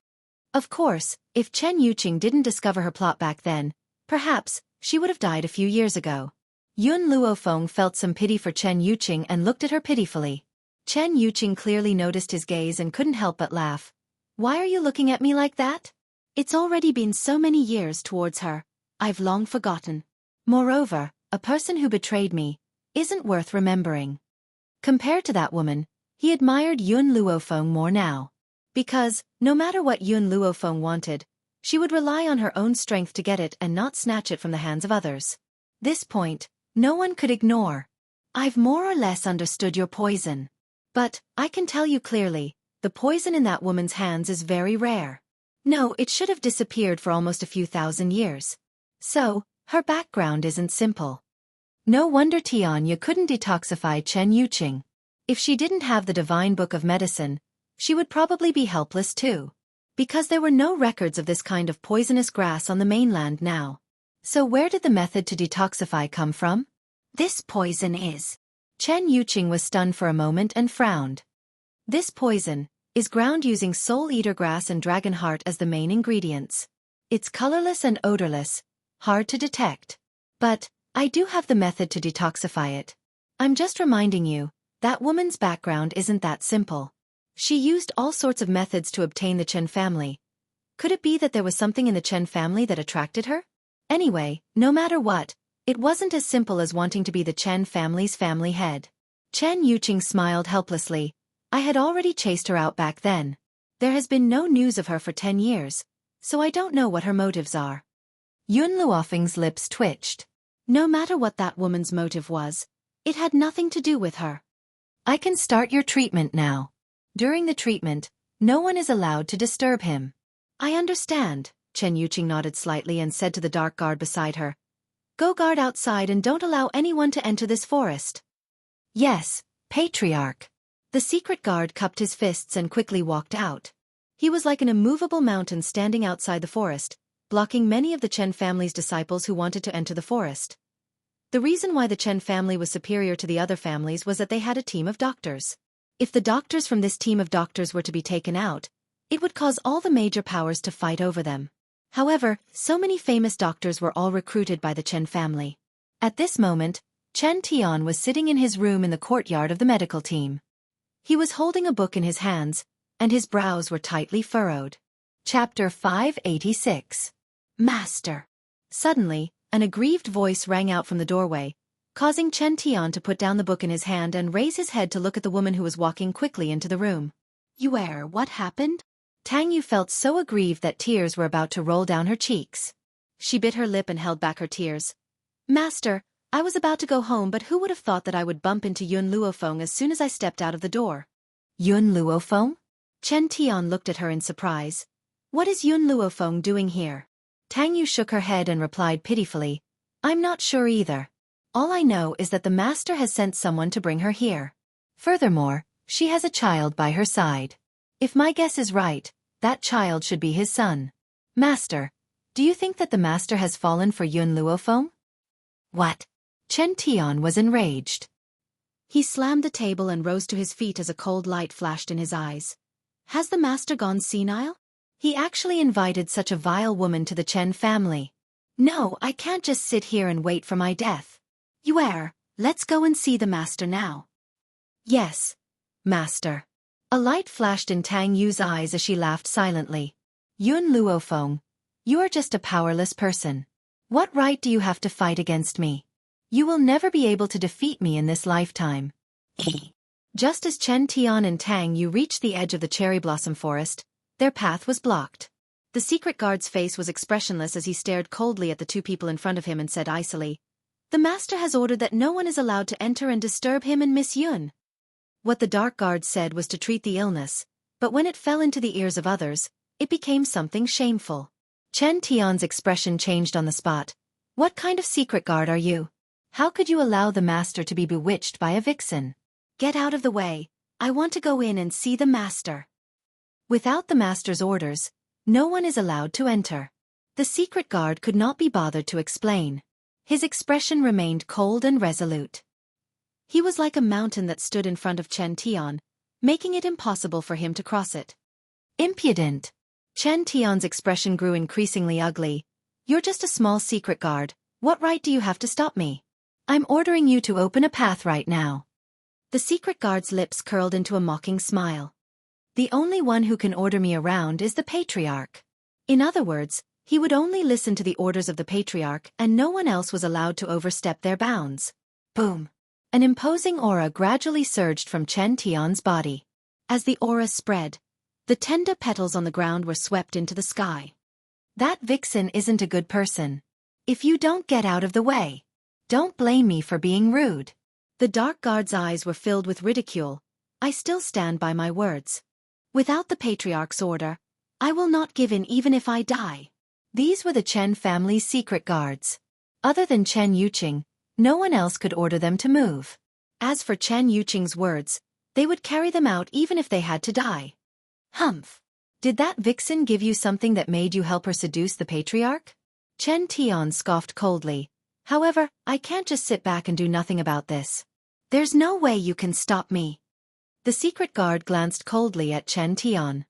Of course, if Chen Yuqing didn't discover her plot back then, perhaps, she would have died a few years ago. Yun Luofeng felt some pity for Chen Yuqing and looked at her pitifully. Chen Yuqing clearly noticed his gaze and couldn't help but laugh. Why are you looking at me like that? It's already been so many years towards her, I've long forgotten. Moreover, a person who betrayed me isn't worth remembering. Compared to that woman, he admired Yun Luofeng more now. Because, no matter what Yun Luofeng wanted, she would rely on her own strength to get it and not snatch it from the hands of others. This point, no one could ignore. I've more or less understood your poison. But, I can tell you clearly, the poison in that woman's hands is very rare. No, it should have disappeared for almost a few thousand years. So, her background isn't simple. No wonder Tianya couldn't detoxify Chen Yuqing. If she didn't have the divine book of medicine, she would probably be helpless too. Because there were no records of this kind of poisonous grass on the mainland now. So where did the method to detoxify come from? This poison is. Chen Yuqing was stunned for a moment and frowned. This poison is ground using soul eater grass and dragon heart as the main ingredients. It's colorless and odorless, hard to detect. But, I do have the method to detoxify it. I'm just reminding you, that woman's background isn't that simple. She used all sorts of methods to obtain the Chen family. Could it be that there was something in the Chen family that attracted her? Anyway, no matter what, it wasn't as simple as wanting to be the Chen family's family head. Chen Yuqing smiled helplessly. I had already chased her out back then. There has been no news of her for 10 years, so I don't know what her motives are. Yun Luofeng's lips twitched. No matter what that woman's motive was, it had nothing to do with her. I can start your treatment now. During the treatment, no one is allowed to disturb him. I understand, Chen Yuqing nodded slightly and said to the dark guard beside her. Go guard outside and don't allow anyone to enter this forest. Yes, Patriarch. The secret guard cupped his fists and quickly walked out. He was like an immovable mountain standing outside the forest, blocking many of the Chen family's disciples who wanted to enter the forest. The reason why the Chen family was superior to the other families was that they had a team of doctors. If the doctors from this team of doctors were to be taken out, it would cause all the major powers to fight over them. However, so many famous doctors were all recruited by the Chen family. At this moment, Chen Tian was sitting in his room in the courtyard of the medical team. He was holding a book in his hands, and his brows were tightly furrowed. Chapter 586. Master. Suddenly, an aggrieved voice rang out from the doorway, causing Chen Tian to put down the book in his hand and raise his head to look at the woman who was walking quickly into the room. What happened? Tang Yu felt so aggrieved that tears were about to roll down her cheeks. She bit her lip and held back her tears. Master, I was about to go home, but who would have thought that I would bump into Yun Luofeng as soon as I stepped out of the door? Yun Luofeng? Chen Tian looked at her in surprise. What is Yun Luofeng doing here? Tang Yu shook her head and replied pitifully, I'm not sure either. All I know is that the master has sent someone to bring her here. Furthermore, she has a child by her side. If my guess is right, that child should be his son. Master, do you think that the master has fallen for Yun Luofeng? What? Chen Tian was enraged. He slammed the table and rose to his feet as a cold light flashed in his eyes. Has the master gone senile? He actually invited such a vile woman to the Chen family. No, I can't just sit here and wait for my death. Let's go and see the master now. Yes, master. A light flashed in Tang Yu's eyes as she laughed silently. Yun Luofeng, you are just a powerless person. What right do you have to fight against me? You will never be able to defeat me in this lifetime. Just as Chen Tian and Tang Yu reached the edge of the cherry blossom forest, their path was blocked. The secret guard's face was expressionless as he stared coldly at the two people in front of him and said icily, The master has ordered that no one is allowed to enter and disturb him and Miss Yun. What the dark guard said was to treat the illness, but when it fell into the ears of others, it became something shameful. Chen Tian's expression changed on the spot. What kind of secret guard are you? How could you allow the master to be bewitched by a vixen? Get out of the way, I want to go in and see the master. Without the master's orders, no one is allowed to enter. The secret guard could not be bothered to explain. His expression remained cold and resolute. He was like a mountain that stood in front of Chen Tian, making it impossible for him to cross it. Impudent! Chen Tian's expression grew increasingly ugly. You're just a small secret guard. What right do you have to stop me? I'm ordering you to open a path right now. The secret guard's lips curled into a mocking smile. The only one who can order me around is the Patriarch. In other words, he would only listen to the orders of the Patriarch and no one else was allowed to overstep their bounds. Boom! An imposing aura gradually surged from Chen Tian's body. As the aura spread, the tender petals on the ground were swept into the sky. That vixen isn't a good person. If you don't get out of the way, don't blame me for being rude. The dark guard's eyes were filled with ridicule. I still stand by my words. Without the Patriarch's order, I will not give in even if I die. These were the Chen family's secret guards. Other than Chen Yuqing, no one else could order them to move. As for Chen Yuqing's words, they would carry them out even if they had to die. Humph! Did that vixen give you something that made you help her seduce the Patriarch? Chen Tian scoffed coldly. However, I can't just sit back and do nothing about this. There's no way you can stop me. The secret guard glanced coldly at Chen Tian.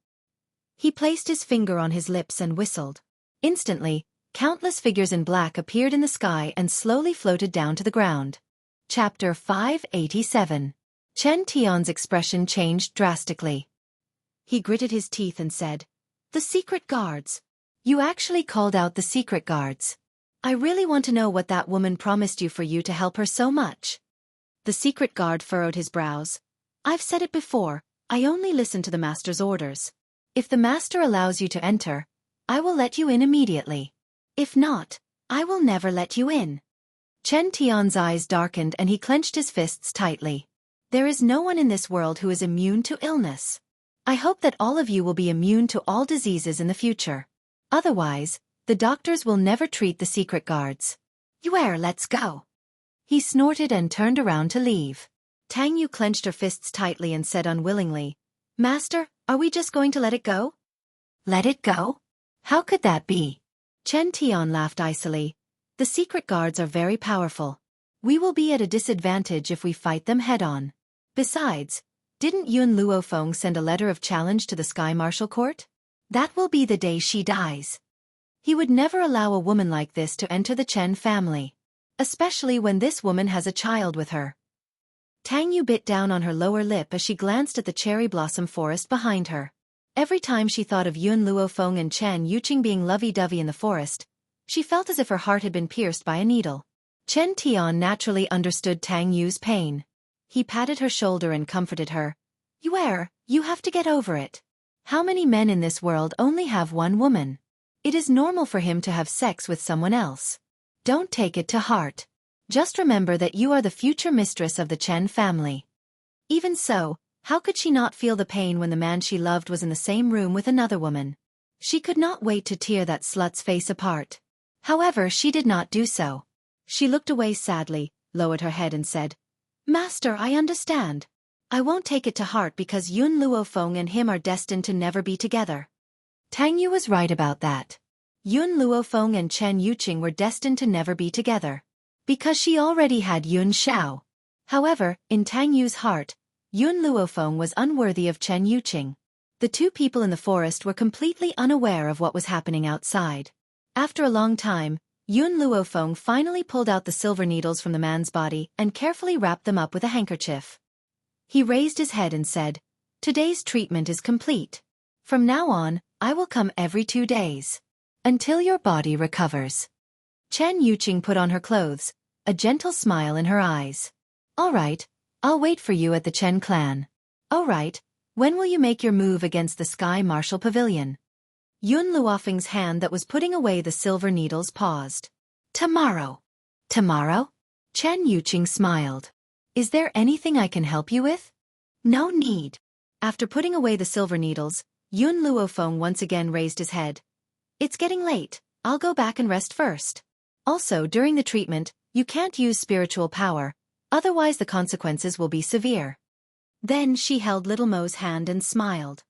He placed his finger on his lips and whistled. Instantly, countless figures in black appeared in the sky and slowly floated down to the ground. Chapter 587. Chen Tian's expression changed drastically. He gritted his teeth and said, The secret guards. You actually called out the secret guards. I really want to know what that woman promised you for you to help her so much. The secret guard furrowed his brows. I've said it before, I only listen to the master's orders. If the master allows you to enter, I will let you in immediately. If not, I will never let you in. Chen Tian's eyes darkened and he clenched his fists tightly. There is no one in this world who is immune to illness. I hope that all of you will be immune to all diseases in the future. Otherwise, the doctors will never treat the secret guards. Let's go. He snorted and turned around to leave. Tang Yu clenched her fists tightly and said unwillingly, Master, are we just going to let it go? Let it go? How could that be? Chen Tian laughed icily. The secret guards are very powerful. We will be at a disadvantage if we fight them head-on. Besides, didn't Yun Luofeng send a letter of challenge to the Sky Marshal Court? That will be the day she dies. He would never allow a woman like this to enter the Chen family. Especially when this woman has a child with her. Tang Yu bit down on her lower lip as she glanced at the cherry blossom forest behind her. Every time she thought of Yun Luofeng and Chen Yuqing being lovey-dovey in the forest, she felt as if her heart had been pierced by a needle. Chen Tian naturally understood Tang Yu's pain. He patted her shoulder and comforted her. You have to get over it. How many men in this world only have one woman? It is normal for him to have sex with someone else. Don't take it to heart. Just remember that you are the future mistress of the Chen family. Even so, how could she not feel the pain when the man she loved was in the same room with another woman? She could not wait to tear that slut's face apart. However, she did not do so. She looked away sadly, lowered her head and said, Master, I understand. I won't take it to heart because Yun Luofeng and him are destined to never be together. Tang Yu was right about that. Yun Luofeng and Chen Yuqing were destined to never be together. Because she already had Yun Xiao. However, in Tang Yu's heart, Yun Luofeng was unworthy of Chen Yuqing. The two people in the forest were completely unaware of what was happening outside. After a long time, Yun Luofeng finally pulled out the silver needles from the man's body and carefully wrapped them up with a handkerchief. He raised his head and said, Today's treatment is complete. From now on, I will come every 2 days. Until your body recovers. Chen Yuqing put on her clothes, a gentle smile in her eyes. All right, I'll wait for you at the Chen clan. All right, when will you make your move against the Sky Marshal Pavilion? Yun Luofeng's hand that was putting away the silver needles paused. Tomorrow. Tomorrow? Chen Yuqing smiled. Is there anything I can help you with? No need. After putting away the silver needles, Yun Luofeng once again raised his head. It's getting late, I'll go back and rest first. Also, during the treatment, you can't use spiritual power, otherwise the consequences will be severe. Then she held Little Mo's hand and smiled.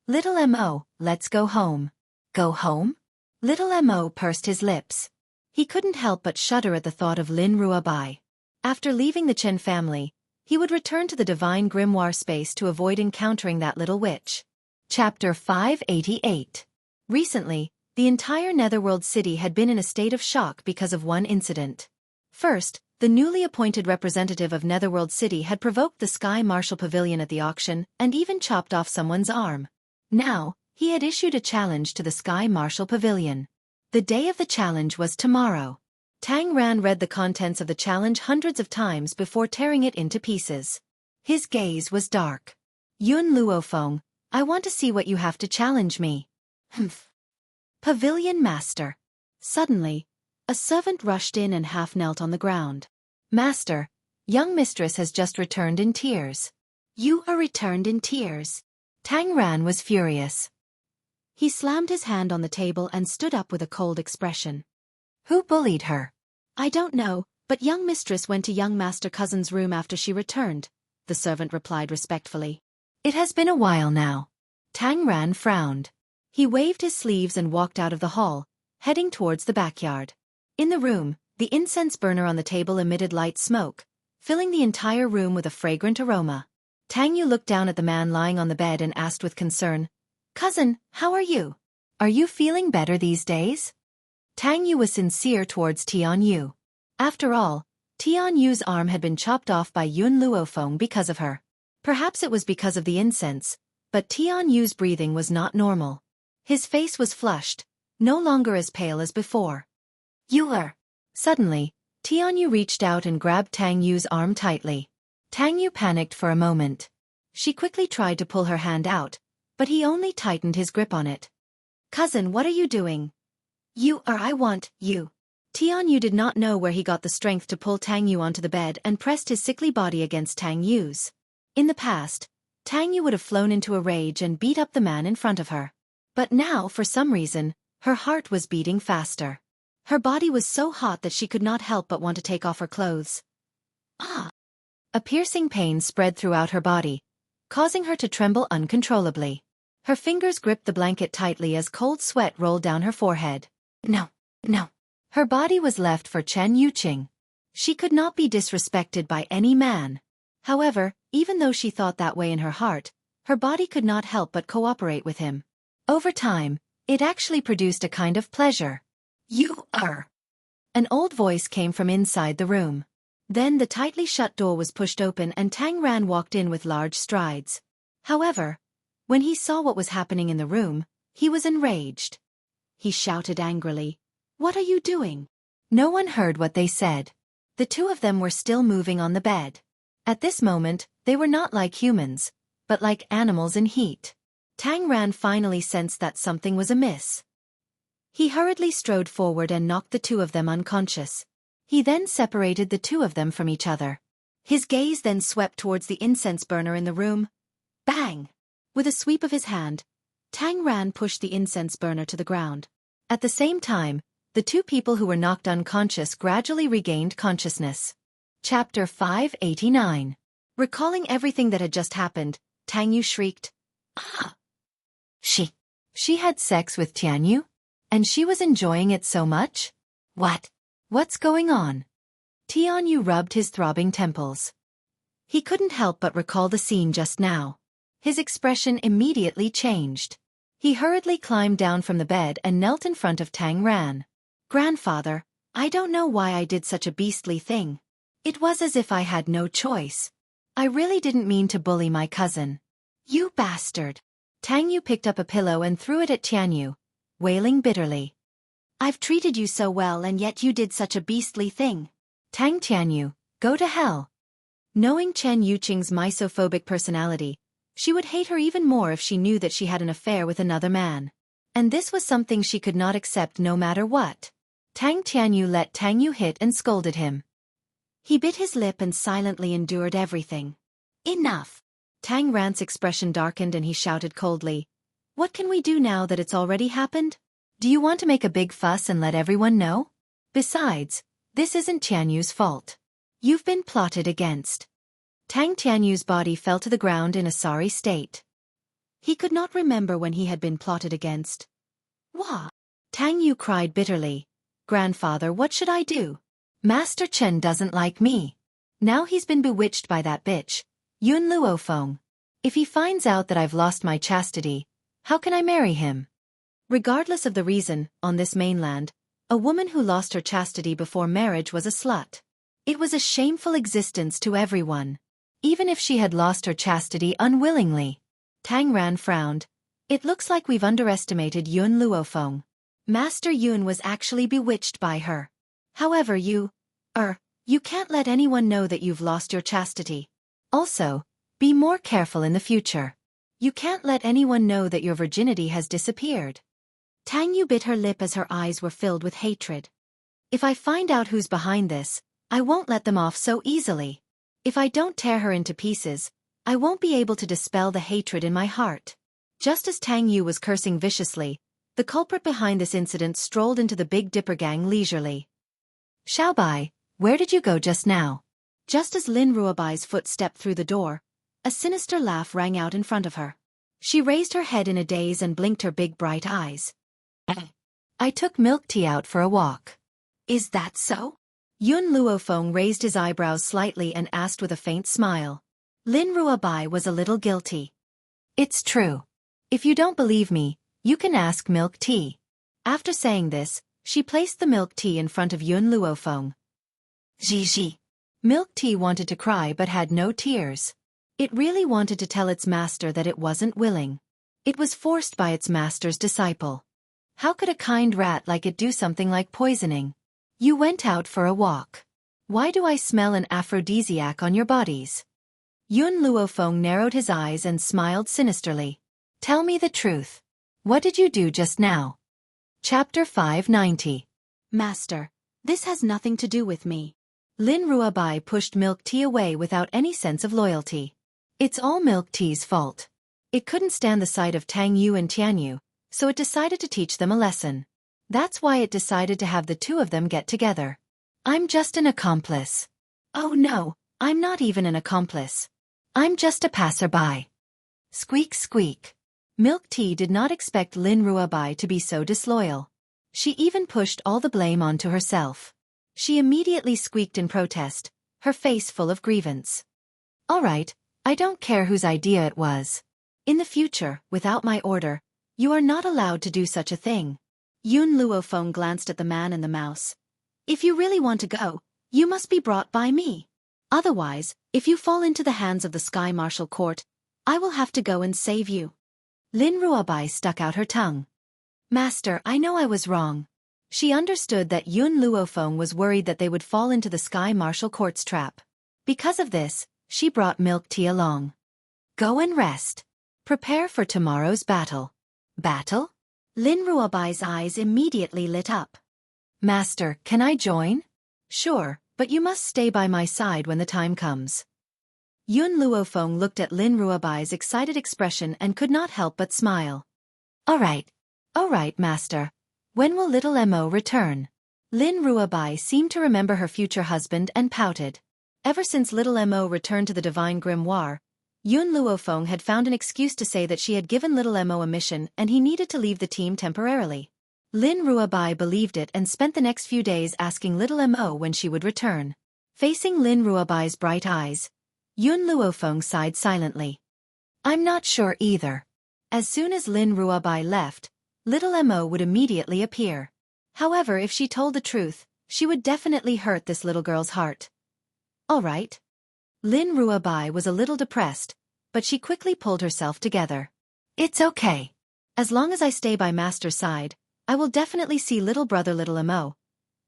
Little Mo, let's go home. Go home? Little Mo pursed his lips. He couldn't help but shudder at the thought of Lin Ruabai. After leaving the Chen family, he would return to the divine grimoire space to avoid encountering that little witch. Chapter 588. Recently, the entire Netherworld city had been in a state of shock because of one incident. First, the newly appointed representative of Netherworld City had provoked the Sky Marshal Pavilion at the auction and even chopped off someone's arm. Now, he had issued a challenge to the Sky Marshal Pavilion. The day of the challenge was tomorrow. Tang Ran read the contents of the challenge hundreds of times before tearing it into pieces. His gaze was dark. Yun Luofeng, I want to see what you have to challenge me. Humph. Pavilion Master. Suddenly, a servant rushed in and half knelt on the ground. Master, young mistress has just returned in tears. You are returned in tears. Tang Ran was furious. He slammed his hand on the table and stood up with a cold expression. Who bullied her? I don't know, but young mistress went to young master cousin's room after she returned, the servant replied respectfully. It has been a while now. Tang Ran frowned. He waved his sleeves and walked out of the hall, heading towards the backyard. In the room, the incense burner on the table emitted light smoke, filling the entire room with a fragrant aroma. Tang Yu looked down at the man lying on the bed and asked with concern, Cousin, how are you? Are you feeling better these days? Tang Yu was sincere towards Tian Yu. After all, Tian Yu's arm had been chopped off by Yun Luofeng because of her. Perhaps it was because of the incense, but Tian Yu's breathing was not normal. His face was flushed, no longer as pale as before. You are. Suddenly, Tianyu reached out and grabbed Tang Yu's arm tightly. Tang Yu panicked for a moment. She quickly tried to pull her hand out, but he only tightened his grip on it. Cousin, what are you doing? I want you. Tianyu did not know where he got the strength to pull Tang Yu onto the bed and pressed his sickly body against Tang Yu's. In the past, Tang Yu would have flown into a rage and beat up the man in front of her. But now, for some reason, her heart was beating faster. Her body was so hot that she could not help but want to take off her clothes. Ah! A piercing pain spread throughout her body, causing her to tremble uncontrollably. Her fingers gripped the blanket tightly as cold sweat rolled down her forehead. No. Her body was left for Chen Yuqing. She could not be disrespected by any man. However, even though she thought that way in her heart, her body could not help but cooperate with him. Over time, it actually produced a kind of pleasure. You are. An old voice came from inside the room. Then the tightly shut door was pushed open and Tang Ran walked in with large strides. However, when he saw what was happening in the room, he was enraged. He shouted angrily, "What are you doing?" No one heard what they said. The two of them were still moving on the bed. At this moment, they were not like humans, but like animals in heat. Tang Ran finally sensed that something was amiss. He hurriedly strode forward and knocked the two of them unconscious. He then separated the two of them from each other. His gaze then swept towards the incense burner in the room. Bang! With a sweep of his hand, Tang Ran pushed the incense burner to the ground. At the same time, the two people who were knocked unconscious gradually regained consciousness. Chapter 589. Recalling everything that had just happened, Tang Yu shrieked, "Ah!" She had sex with Tianyu? And she was enjoying it so much? What's going on? Tianyu rubbed his throbbing temples. He couldn't help but recall the scene just now. His expression immediately changed. He hurriedly climbed down from the bed and knelt in front of Tang Ran. "Grandfather, I don't know why I did such a beastly thing. It was as if I had no choice. I really didn't mean to bully my cousin." "You bastard!" Tang Yu picked up a pillow and threw it at Tianyu, wailing bitterly. "I've treated you so well and yet you did such a beastly thing. Tang Tianyu, go to hell." Knowing Chen Yuqing's misophobic personality, she would hate her even more if she knew that she had an affair with another man. And this was something she could not accept no matter what. Tang Tianyu let Tang Yu hit and scolded him. He bit his lip and silently endured everything. "Enough!" Tang Ran's expression darkened and he shouted coldly, "What can we do now that it's already happened? Do you want to make a big fuss and let everyone know? Besides, this isn't Tianyu's fault. You've been plotted against." Tang Tianyu's body fell to the ground in a sorry state. He could not remember when he had been plotted against. "Wah!" Tang Yu cried bitterly. "Grandfather, what should I do? Master Chen doesn't like me. Now he's been bewitched by that bitch, Yun Luofeng. If he finds out that I've lost my chastity, how can I marry him?" Regardless of the reason, on this mainland, a woman who lost her chastity before marriage was a slut. It was a shameful existence to everyone. Even if she had lost her chastity unwillingly. Tang Ran frowned. "It looks like we've underestimated Yun Luofeng. Master Yun was actually bewitched by her. However, you can't let anyone know that you've lost your chastity. Also, be more careful in the future. You can't let anyone know that your virginity has disappeared." Tang Yu bit her lip as her eyes were filled with hatred. "If I find out who's behind this, I won't let them off so easily. If I don't tear her into pieces, I won't be able to dispel the hatred in my heart." Just as Tang Yu was cursing viciously, the culprit behind this incident strolled into the Big Dipper gang leisurely. "Xiaobai, where did you go just now?" Just as Lin Ruobai's foot stepped through the door, a sinister laugh rang out in front of her. She raised her head in a daze and blinked her big bright eyes. "I took milk tea out for a walk." "Is that so?" Yun Luofeng raised his eyebrows slightly and asked with a faint smile. Lin Ruobai was a little guilty. "It's true. If you don't believe me, you can ask milk tea." After saying this, she placed the milk tea in front of Yun Luofeng. Gigi. Milk tea wanted to cry but had no tears. It really wanted to tell its master that it wasn't willing. It was forced by its master's disciple. How could a kind rat like it do something like poisoning? You went out for a walk. Why do I smell an aphrodisiac on your bodies? Yun Luofeng narrowed his eyes and smiled sinisterly. Tell me the truth. What did you do just now? Chapter 590. Master, this has nothing to do with me. Lin Ruabai pushed Milk Tea away without any sense of loyalty. It's all Milk Tea's fault. It couldn't stand the sight of Tang Yu and Tian Yu, so it decided to teach them a lesson. That's why it decided to have the two of them get together. I'm just an accomplice. Oh no, I'm not even an accomplice. I'm just a passerby. Squeak squeak. Milk Tea did not expect Lin Ruabai to be so disloyal. She even pushed all the blame onto herself. She immediately squeaked in protest, her face full of grievance. All right, I don't care whose idea it was. In the future, without my order, you are not allowed to do such a thing. Yun Luofeng glanced at the man and the mouse. If you really want to go, you must be brought by me. Otherwise, if you fall into the hands of the Sky Marshal Court, I will have to go and save you. Lin Ruabai stuck out her tongue. Master, I know I was wrong. She understood that Yun Luofeng was worried that they would fall into the Sky Marshal Court's trap. Because of this, she brought Milk Tea along. Go and rest. Prepare for tomorrow's battle. Battle? Lin Ruabai's eyes immediately lit up. Master, can I join? Sure, but you must stay by my side when the time comes. Yun Luofeng looked at Lin Ruabai's excited expression and could not help but smile. All right, master. When will little Mo return? Lin Ruabai seemed to remember her future husband and pouted. Ever since little Mo returned to the Divine Grimoire, Yun Luofeng had found an excuse to say that she had given little Mo a mission and he needed to leave the team temporarily. Lin Ruabai believed it and spent the next few days asking little Mo when she would return. Facing Lin Ruabai's bright eyes, Yun Luofeng sighed silently. I'm not sure either. As soon as Lin Ruabai left, little Mo would immediately appear. However, if she told the truth, she would definitely hurt this little girl's heart. All right. Lin Ruabai was a little depressed, but she quickly pulled herself together. It's okay. As long as I stay by Master's side, I will definitely see little brother little Mo.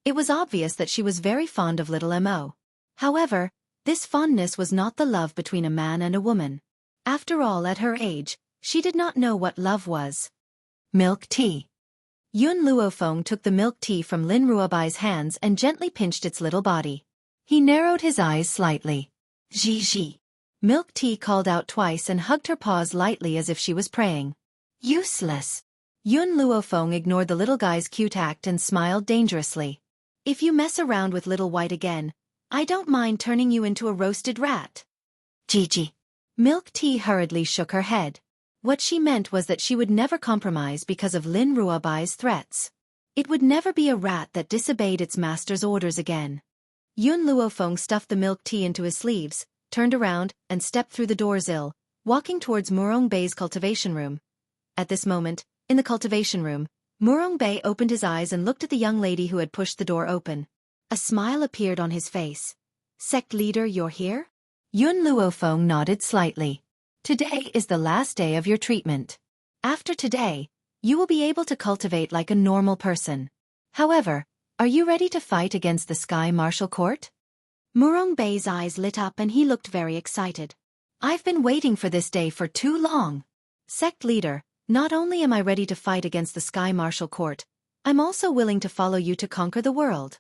It was obvious that she was very fond of little Mo. However, this fondness was not the love between a man and a woman. After all, at her age, she did not know what love was. Milk tea. Yun Luofeng took the milk tea from Lin Ruabai's hands and gently pinched its little body. He narrowed his eyes slightly. Ji. Milk tea called out twice and hugged her paws lightly as if she was praying. Useless. Yun Luofeng ignored the little guy's cute act and smiled dangerously. If you mess around with little white again, I don't mind turning you into a roasted rat. Gigi. Milk tea hurriedly shook her head. What she meant was that she would never compromise because of Lin Ruabai's threats. It would never be a rat that disobeyed its master's orders again. Yun Luofeng stuffed the milk tea into his sleeves, turned around, and stepped through the doors walking towards Murong Bei's cultivation room. At this moment, in the cultivation room, Murong Bei opened his eyes and looked at the young lady who had pushed the door open. A smile appeared on his face. Sect leader, you're here? Yun Luofeng nodded slightly. Today is the last day of your treatment. After today, you will be able to cultivate like a normal person. However, are you ready to fight against the Sky Marshal Court? Murong Bei's eyes lit up and he looked very excited. I've been waiting for this day for too long. Sect leader, not only am I ready to fight against the Sky Marshal Court, I'm also willing to follow you to conquer the world.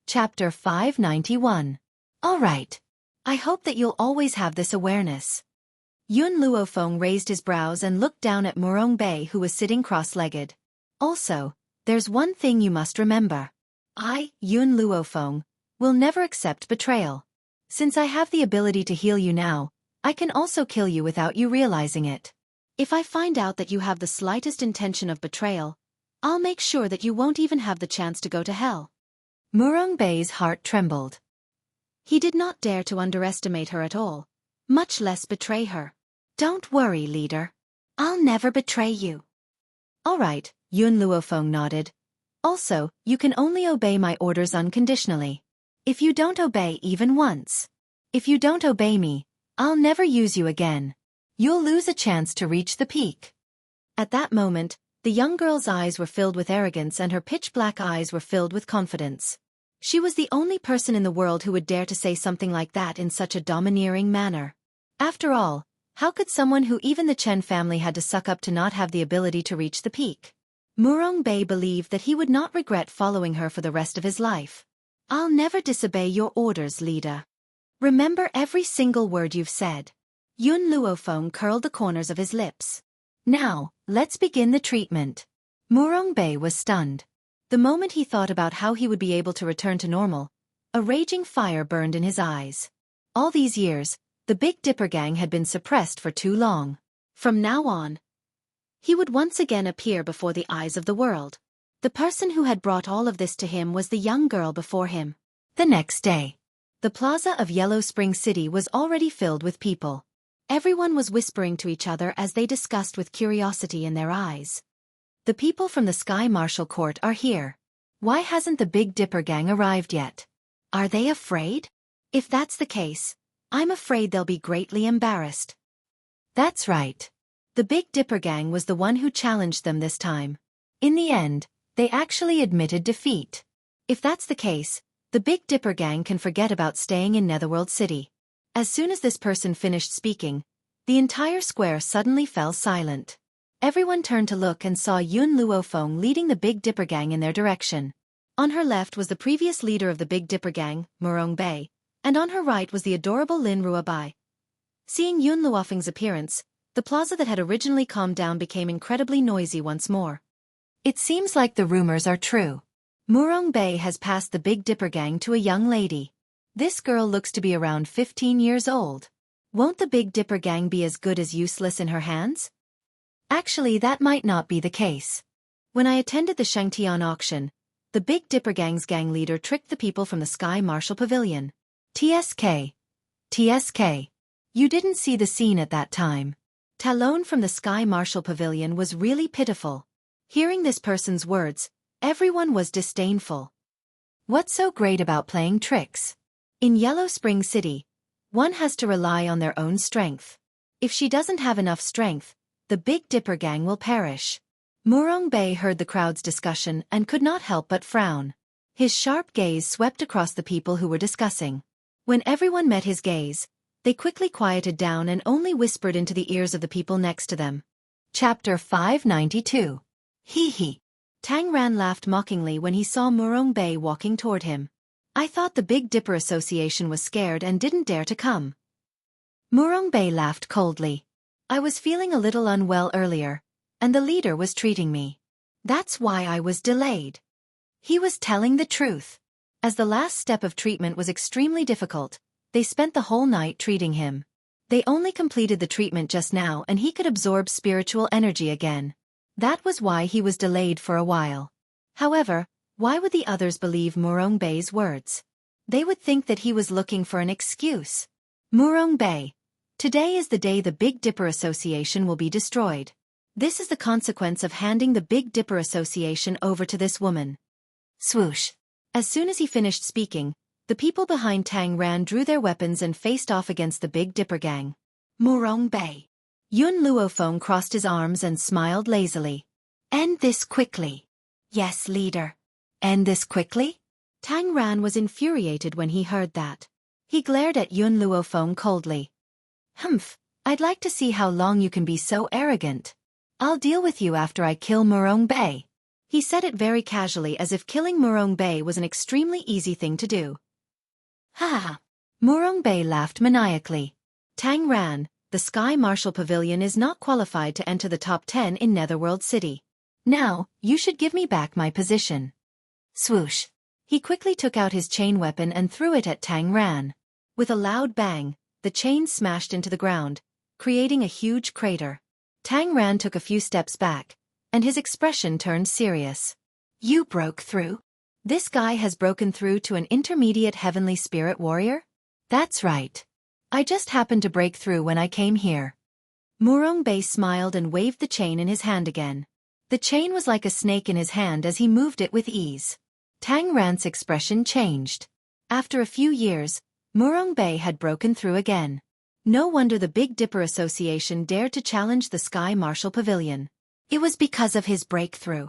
Chapter 591. All right. I hope that you'll always have this awareness. Yun Luofeng raised his brows and looked down at Murong Bei, who was sitting cross-legged. Also, there's one thing you must remember. I, Yun Luofeng, will never accept betrayal. Since I have the ability to heal you now, I can also kill you without you realizing it. If I find out that you have the slightest intention of betrayal, I'll make sure that you won't even have the chance to go to hell. Murong Bei's heart trembled. He did not dare to underestimate her at all, much less betray her. Don't worry, leader. I'll never betray you. All right, Yun Luofeng nodded. Also, you can only obey my orders unconditionally. If you don't obey even once. If you don't obey me, I'll never use you again. You'll lose a chance to reach the peak. At that moment, the young girl's eyes were filled with arrogance and her pitch-black eyes were filled with confidence. She was the only person in the world who would dare to say something like that in such a domineering manner. After all, how could someone who even the Chen family had to suck up to not have the ability to reach the peak? Murong-bei believed that he would not regret following her for the rest of his life. I'll never disobey your orders, leader. Remember every single word you've said. Yun Luofeng curled the corners of his lips. Now, let's begin the treatment. Murong-bei was stunned. The moment he thought about how he would be able to return to normal, a raging fire burned in his eyes. All these years, the Big Dipper gang had been suppressed for too long. From now on, he would once again appear before the eyes of the world. The person who had brought all of this to him was the young girl before him. The next day, the plaza of Yellow Spring City was already filled with people. Everyone was whispering to each other as they discussed with curiosity in their eyes. The people from the Sky Marshal Court are here. Why hasn't the Big Dipper gang arrived yet? Are they afraid? If that's the case, I'm afraid they'll be greatly embarrassed. That's right. The Big Dipper gang was the one who challenged them this time. In the end, they actually admitted defeat. If that's the case, the Big Dipper gang can forget about staying in Netherworld City. As soon as this person finished speaking, the entire square suddenly fell silent. Everyone turned to look and saw Yun Luofeng leading the Big Dipper gang in their direction. On her left was the previous leader of the Big Dipper gang, Murong-bei, and on her right was the adorable Lin Ruobai. Seeing Yun Luofeng's appearance, the plaza that had originally calmed down became incredibly noisy once more. It seems like the rumors are true. Murong-bei has passed the Big Dipper gang to a young lady. This girl looks to be around 15 years old. Won't the Big Dipper gang be as good as useless in her hands? Actually, that might not be the case. When I attended the Shangtian auction, the Big Dipper gang's gang leader tricked the people from the Sky Marshal Pavilion. TSK. You didn't see the scene at that time. Talon from the Sky Marshal Pavilion was really pitiful. Hearing this person's words, everyone was disdainful. What's so great about playing tricks? In Yellow Spring City, one has to rely on their own strength. If she doesn't have enough strength, the Big Dipper gang will perish. Murong-bei heard the crowd's discussion and could not help but frown. His sharp gaze swept across the people who were discussing. When everyone met his gaze, they quickly quieted down and only whispered into the ears of the people next to them. Chapter 592. Hee hee. Tang Ran laughed mockingly when he saw Murong-bei walking toward him. I thought the Big Dipper Association was scared and didn't dare to come. Murong-bei laughed coldly. I was feeling a little unwell earlier, and the leader was treating me. That's why I was delayed. He was telling the truth. As the last step of treatment was extremely difficult, they spent the whole night treating him. They only completed the treatment just now and he could absorb spiritual energy again. That was why he was delayed for a while. However, why would the others believe Murong-bei's words? They would think that he was looking for an excuse. Murong-bei, today is the day the Big Dipper Association will be destroyed. This is the consequence of handing the Big Dipper Association over to this woman. Swoosh. As soon as he finished speaking, the people behind Tang Ran drew their weapons and faced off against the Big Dipper gang. Murong-bei. Yun Luofeng crossed his arms and smiled lazily. End this quickly. Yes, leader. End this quickly? Tang Ran was infuriated when he heard that. He glared at Yun Luofeng coldly. Humph, I'd like to see how long you can be so arrogant. I'll deal with you after I kill Murong-bei. He said it very casually as if killing Murong-bei was an extremely easy thing to do. Ha ha. Murong-bei laughed maniacally. Tang Ran, the Sky Marshal Pavilion is not qualified to enter the top 10 in Netherworld City. Now, you should give me back my position. Swoosh. He quickly took out his chain weapon and threw it at Tang Ran. With a loud bang, the chain smashed into the ground, creating a huge crater. Tang Ran took a few steps back, and his expression turned serious. You broke through? This guy has broken through to an intermediate heavenly spirit warrior? That's right. I just happened to break through when I came here. Murong-bei smiled and waved the chain in his hand again. The chain was like a snake in his hand as he moved it with ease. Tang Ran's expression changed. After a few years, Murong-bei had broken through again. No wonder the Big Dipper Association dared to challenge the Sky Marshal Pavilion. It was because of his breakthrough.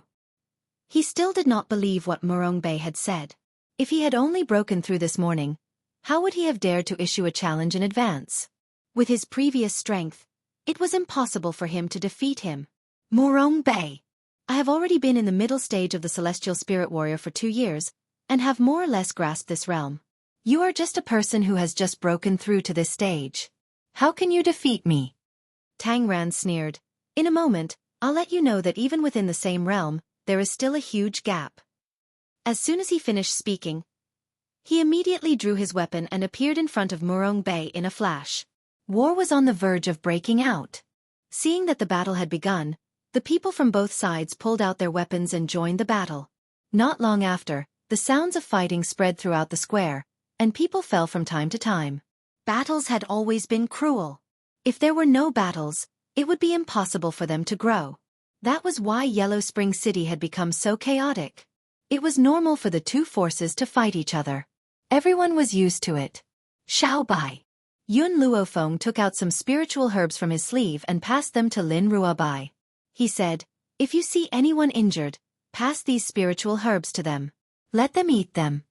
He still did not believe what Murong-bei had said. If he had only broken through this morning, how would he have dared to issue a challenge in advance? With his previous strength, it was impossible for him to defeat him. Morong Bay. I have already been in the middle stage of the Celestial Spirit Warrior for 2 years, and have more or less grasped this realm. You are just a person who has just broken through to this stage. How can you defeat me? Tangran sneered. In a moment, I'll let you know that even within the same realm, there is still a huge gap. As soon as he finished speaking, he immediately drew his weapon and appeared in front of Morong Bay in a flash. War was on the verge of breaking out. Seeing that the battle had begun, the people from both sides pulled out their weapons and joined the battle. Not long after, the sounds of fighting spread throughout the square, and people fell from time to time. Battles had always been cruel. If there were no battles, it would be impossible for them to grow. That was why Yellow Spring City had become so chaotic. It was normal for the two forces to fight each other. Everyone was used to it. Xiao Bai. Yun Luofeng took out some spiritual herbs from his sleeve and passed them to Lin Ruabai. He said, if you see anyone injured, pass these spiritual herbs to them. Let them eat them.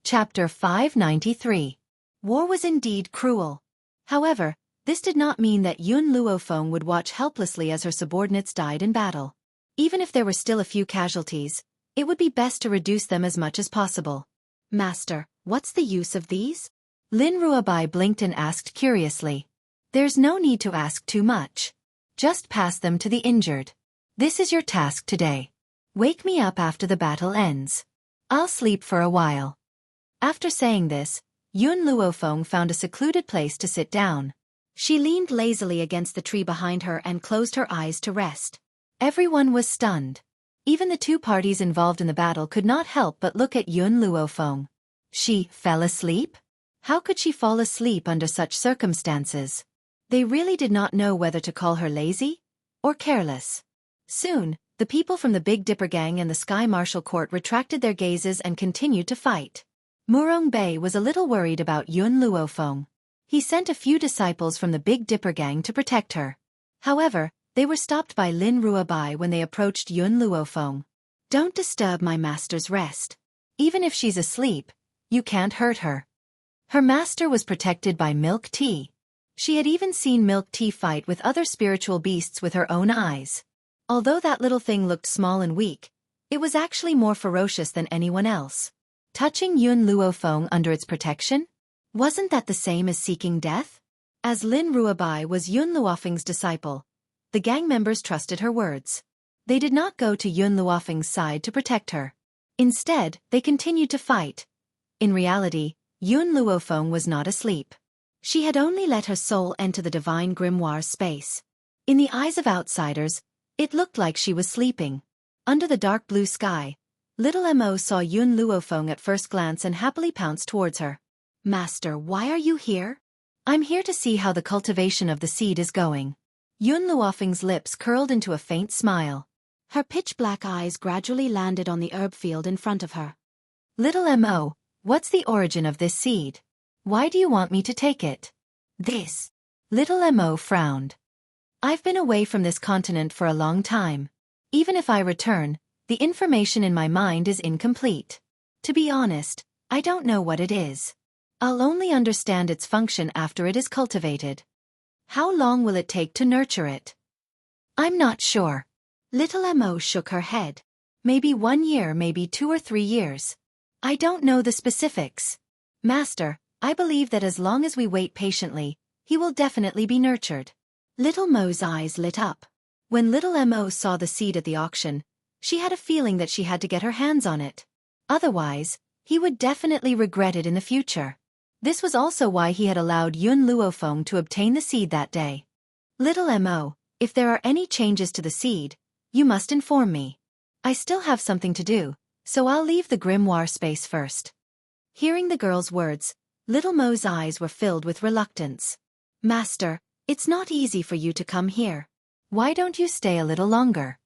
Chapter 593. War was indeed cruel. However, this did not mean that Yun Luofeng would watch helplessly as her subordinates died in battle. Even if there were still a few casualties, it would be best to reduce them as much as possible. Master, what's the use of these? Lin Ruabai blinked and asked curiously. There's no need to ask too much. Just pass them to the injured. This is your task today. Wake me up after the battle ends. I'll sleep for a while. After saying this, Yun Luofeng found a secluded place to sit down. She leaned lazily against the tree behind her and closed her eyes to rest. Everyone was stunned. Even the two parties involved in the battle could not help but look at Yun Luofeng. She fell asleep? How could she fall asleep under such circumstances? They really did not know whether to call her lazy or careless. Soon, the people from the Big Dipper Gang and the Sky Marshal Court retracted their gazes and continued to fight. Murong Bei was a little worried about Yun Luofeng. He sent a few disciples from the Big Dipper Gang to protect her. However, they were stopped by Lin Ruabai when they approached Yun Luofeng. Don't disturb my master's rest. Even if she's asleep, you can't hurt her. Her master was protected by Milk Tea. She had even seen Milk Tea fight with other spiritual beasts with her own eyes. Although that little thing looked small and weak, it was actually more ferocious than anyone else. Touching Yun Luofeng under its protection? Wasn't that the same as seeking death? As Lin Ruabai was Yun Luofeng's disciple, the gang members trusted her words. They did not go to Yun Luofeng's side to protect her. Instead, they continued to fight. In reality, Yun Luofeng was not asleep. She had only let her soul enter the divine grimoire space. In the eyes of outsiders, it looked like she was sleeping. Under the dark blue sky, little Mo saw Yun Luofeng at first glance and happily pounced towards her. Master, why are you here? I'm here to see how the cultivation of the seed is going. Yun Luofeng's lips curled into a faint smile. Her pitch-black eyes gradually landed on the herb field in front of her. Little Mo, what's the origin of this seed? Why do you want me to take it? This. Little Mo frowned. I've been away from this continent for a long time. Even if I return, the information in my mind is incomplete. To be honest, I don't know what it is. I'll only understand its function after it is cultivated. How long will it take to nurture it? I'm not sure. Little Mo shook her head. Maybe 1 year, maybe 2 or 3 years. I don't know the specifics. Master, I believe that as long as we wait patiently, he will definitely be nurtured. Little Mo's eyes lit up. When Little Mo saw the seed at the auction, she had a feeling that she had to get her hands on it. Otherwise, he would definitely regret it in the future. This was also why he had allowed Yun Luofeng to obtain the seed that day. Little Mo, if there are any changes to the seed, you must inform me. I still have something to do, so I'll leave the grimoire space first. Hearing the girl's words, Little Mo's eyes were filled with reluctance. Master, it's not easy for you to come here. Why don't you stay a little longer?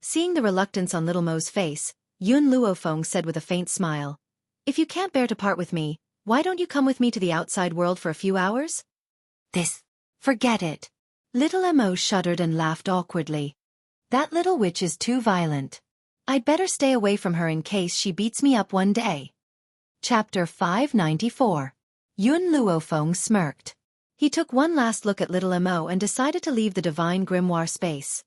Seeing the reluctance on Little Mo's face, Yun Luofeng said with a faint smile, If you can't bear to part with me, why don't you come with me to the outside world for a few hours? Forget it. Little Mo shuddered and laughed awkwardly. That little witch is too violent. I'd better stay away from her in case she beats me up one day. Chapter 594. Yun Luofeng smirked. He took one last look at little Mo and decided to leave the divine grimoire space.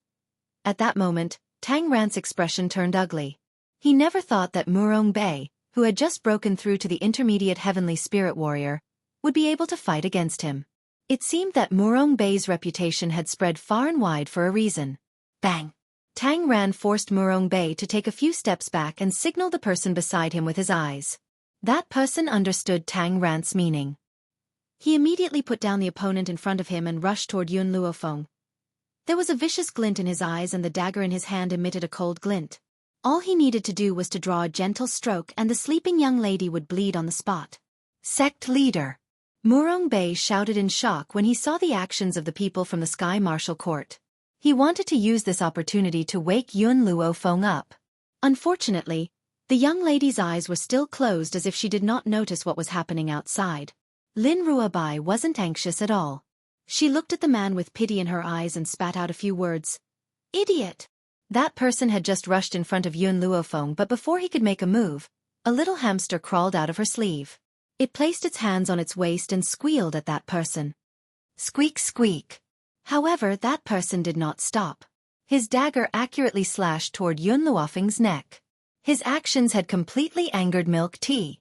At that moment, Tang Rant's expression turned ugly. He never thought that Murong Bei, who had just broken through to the intermediate heavenly spirit warrior, would be able to fight against him. It seemed that Murong Bei's reputation had spread far and wide for a reason. Bang! Tang Ran forced Murong Bei to take a few steps back and signaled the person beside him with his eyes. That person understood Tang Rant's meaning. He immediately put down the opponent in front of him and rushed toward Yun Luofeng. There was a vicious glint in his eyes and the dagger in his hand emitted a cold glint. All he needed to do was to draw a gentle stroke and the sleeping young lady would bleed on the spot. Sect leader! Murong Bei shouted in shock when he saw the actions of the people from the Sky Martial Court. He wanted to use this opportunity to wake Yun Luofeng up. Unfortunately, the young lady's eyes were still closed as if she did not notice what was happening outside. Lin Ruabai wasn't anxious at all. She looked at the man with pity in her eyes and spat out a few words. Idiot! That person had just rushed in front of Yun Luofeng, but before he could make a move, a little hamster crawled out of her sleeve. It placed its hands on its waist and squealed at that person. Squeak squeak. However, that person did not stop. His dagger accurately slashed toward Yun Luofeng's neck. His actions had completely angered Milk Tea.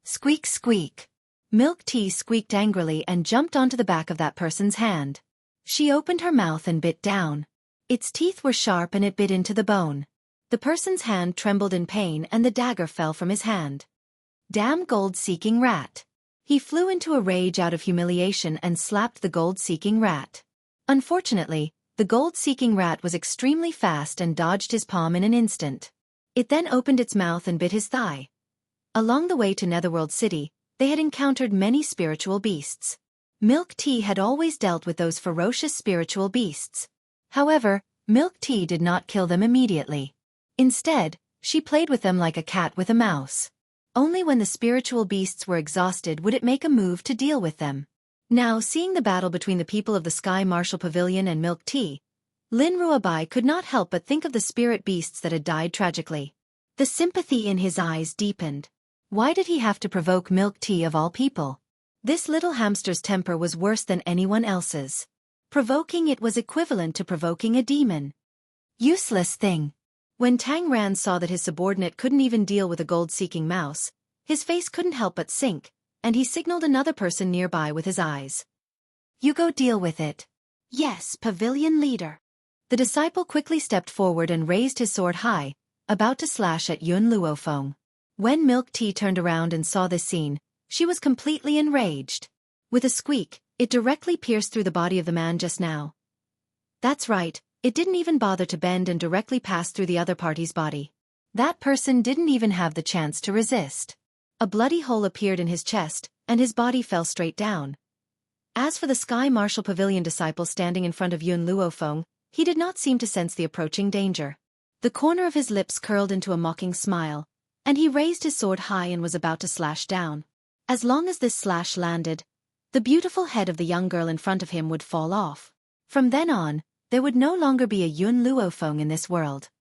Squeak squeak. Milk Tea squeaked angrily and jumped onto the back of that person's hand. She opened her mouth and bit down. Its teeth were sharp and it bit into the bone. The person's hand trembled in pain and the dagger fell from his hand. Damn gold-seeking rat. He flew into a rage out of humiliation and slapped the gold-seeking rat. Unfortunately, the gold-seeking rat was extremely fast and dodged his palm in an instant. It then opened its mouth and bit his thigh. Along the way to Netherworld City, they had encountered many spiritual beasts. Milk Tea had always dealt with those ferocious spiritual beasts. However, Milk Tea did not kill them immediately. Instead, she played with them like a cat with a mouse. Only when the spiritual beasts were exhausted would it make a move to deal with them. Now, seeing the battle between the people of the Sky Martial Pavilion and Milk Tea, Lin Ruabai could not help but think of the spirit beasts that had died tragically. The sympathy in his eyes deepened. Why did he have to provoke Milk Tea of all people? This little hamster's temper was worse than anyone else's. Provoking it was equivalent to provoking a demon. Useless thing. When Tang Ran saw that his subordinate couldn't even deal with a gold-seeking mouse, his face couldn't help but sink, and he signaled another person nearby with his eyes. You go deal with it. Yes, pavilion leader. The disciple quickly stepped forward and raised his sword high, about to slash at Yun Luofeng. When Milk Tea turned around and saw this scene, she was completely enraged. With a squeak, it directly pierced through the body of the man just now. That's right, it didn't even bother to bend and directly pass through the other party's body. That person didn't even have the chance to resist. A bloody hole appeared in his chest, and his body fell straight down. As for the Sky Martial Pavilion disciple standing in front of Yun Luofeng, he did not seem to sense the approaching danger. The corner of his lips curled into a mocking smile, and he raised his sword high and was about to slash down. As long as this slash landed, the beautiful head of the young girl in front of him would fall off. From then on, there would no longer be a Yun Luofeng in this world.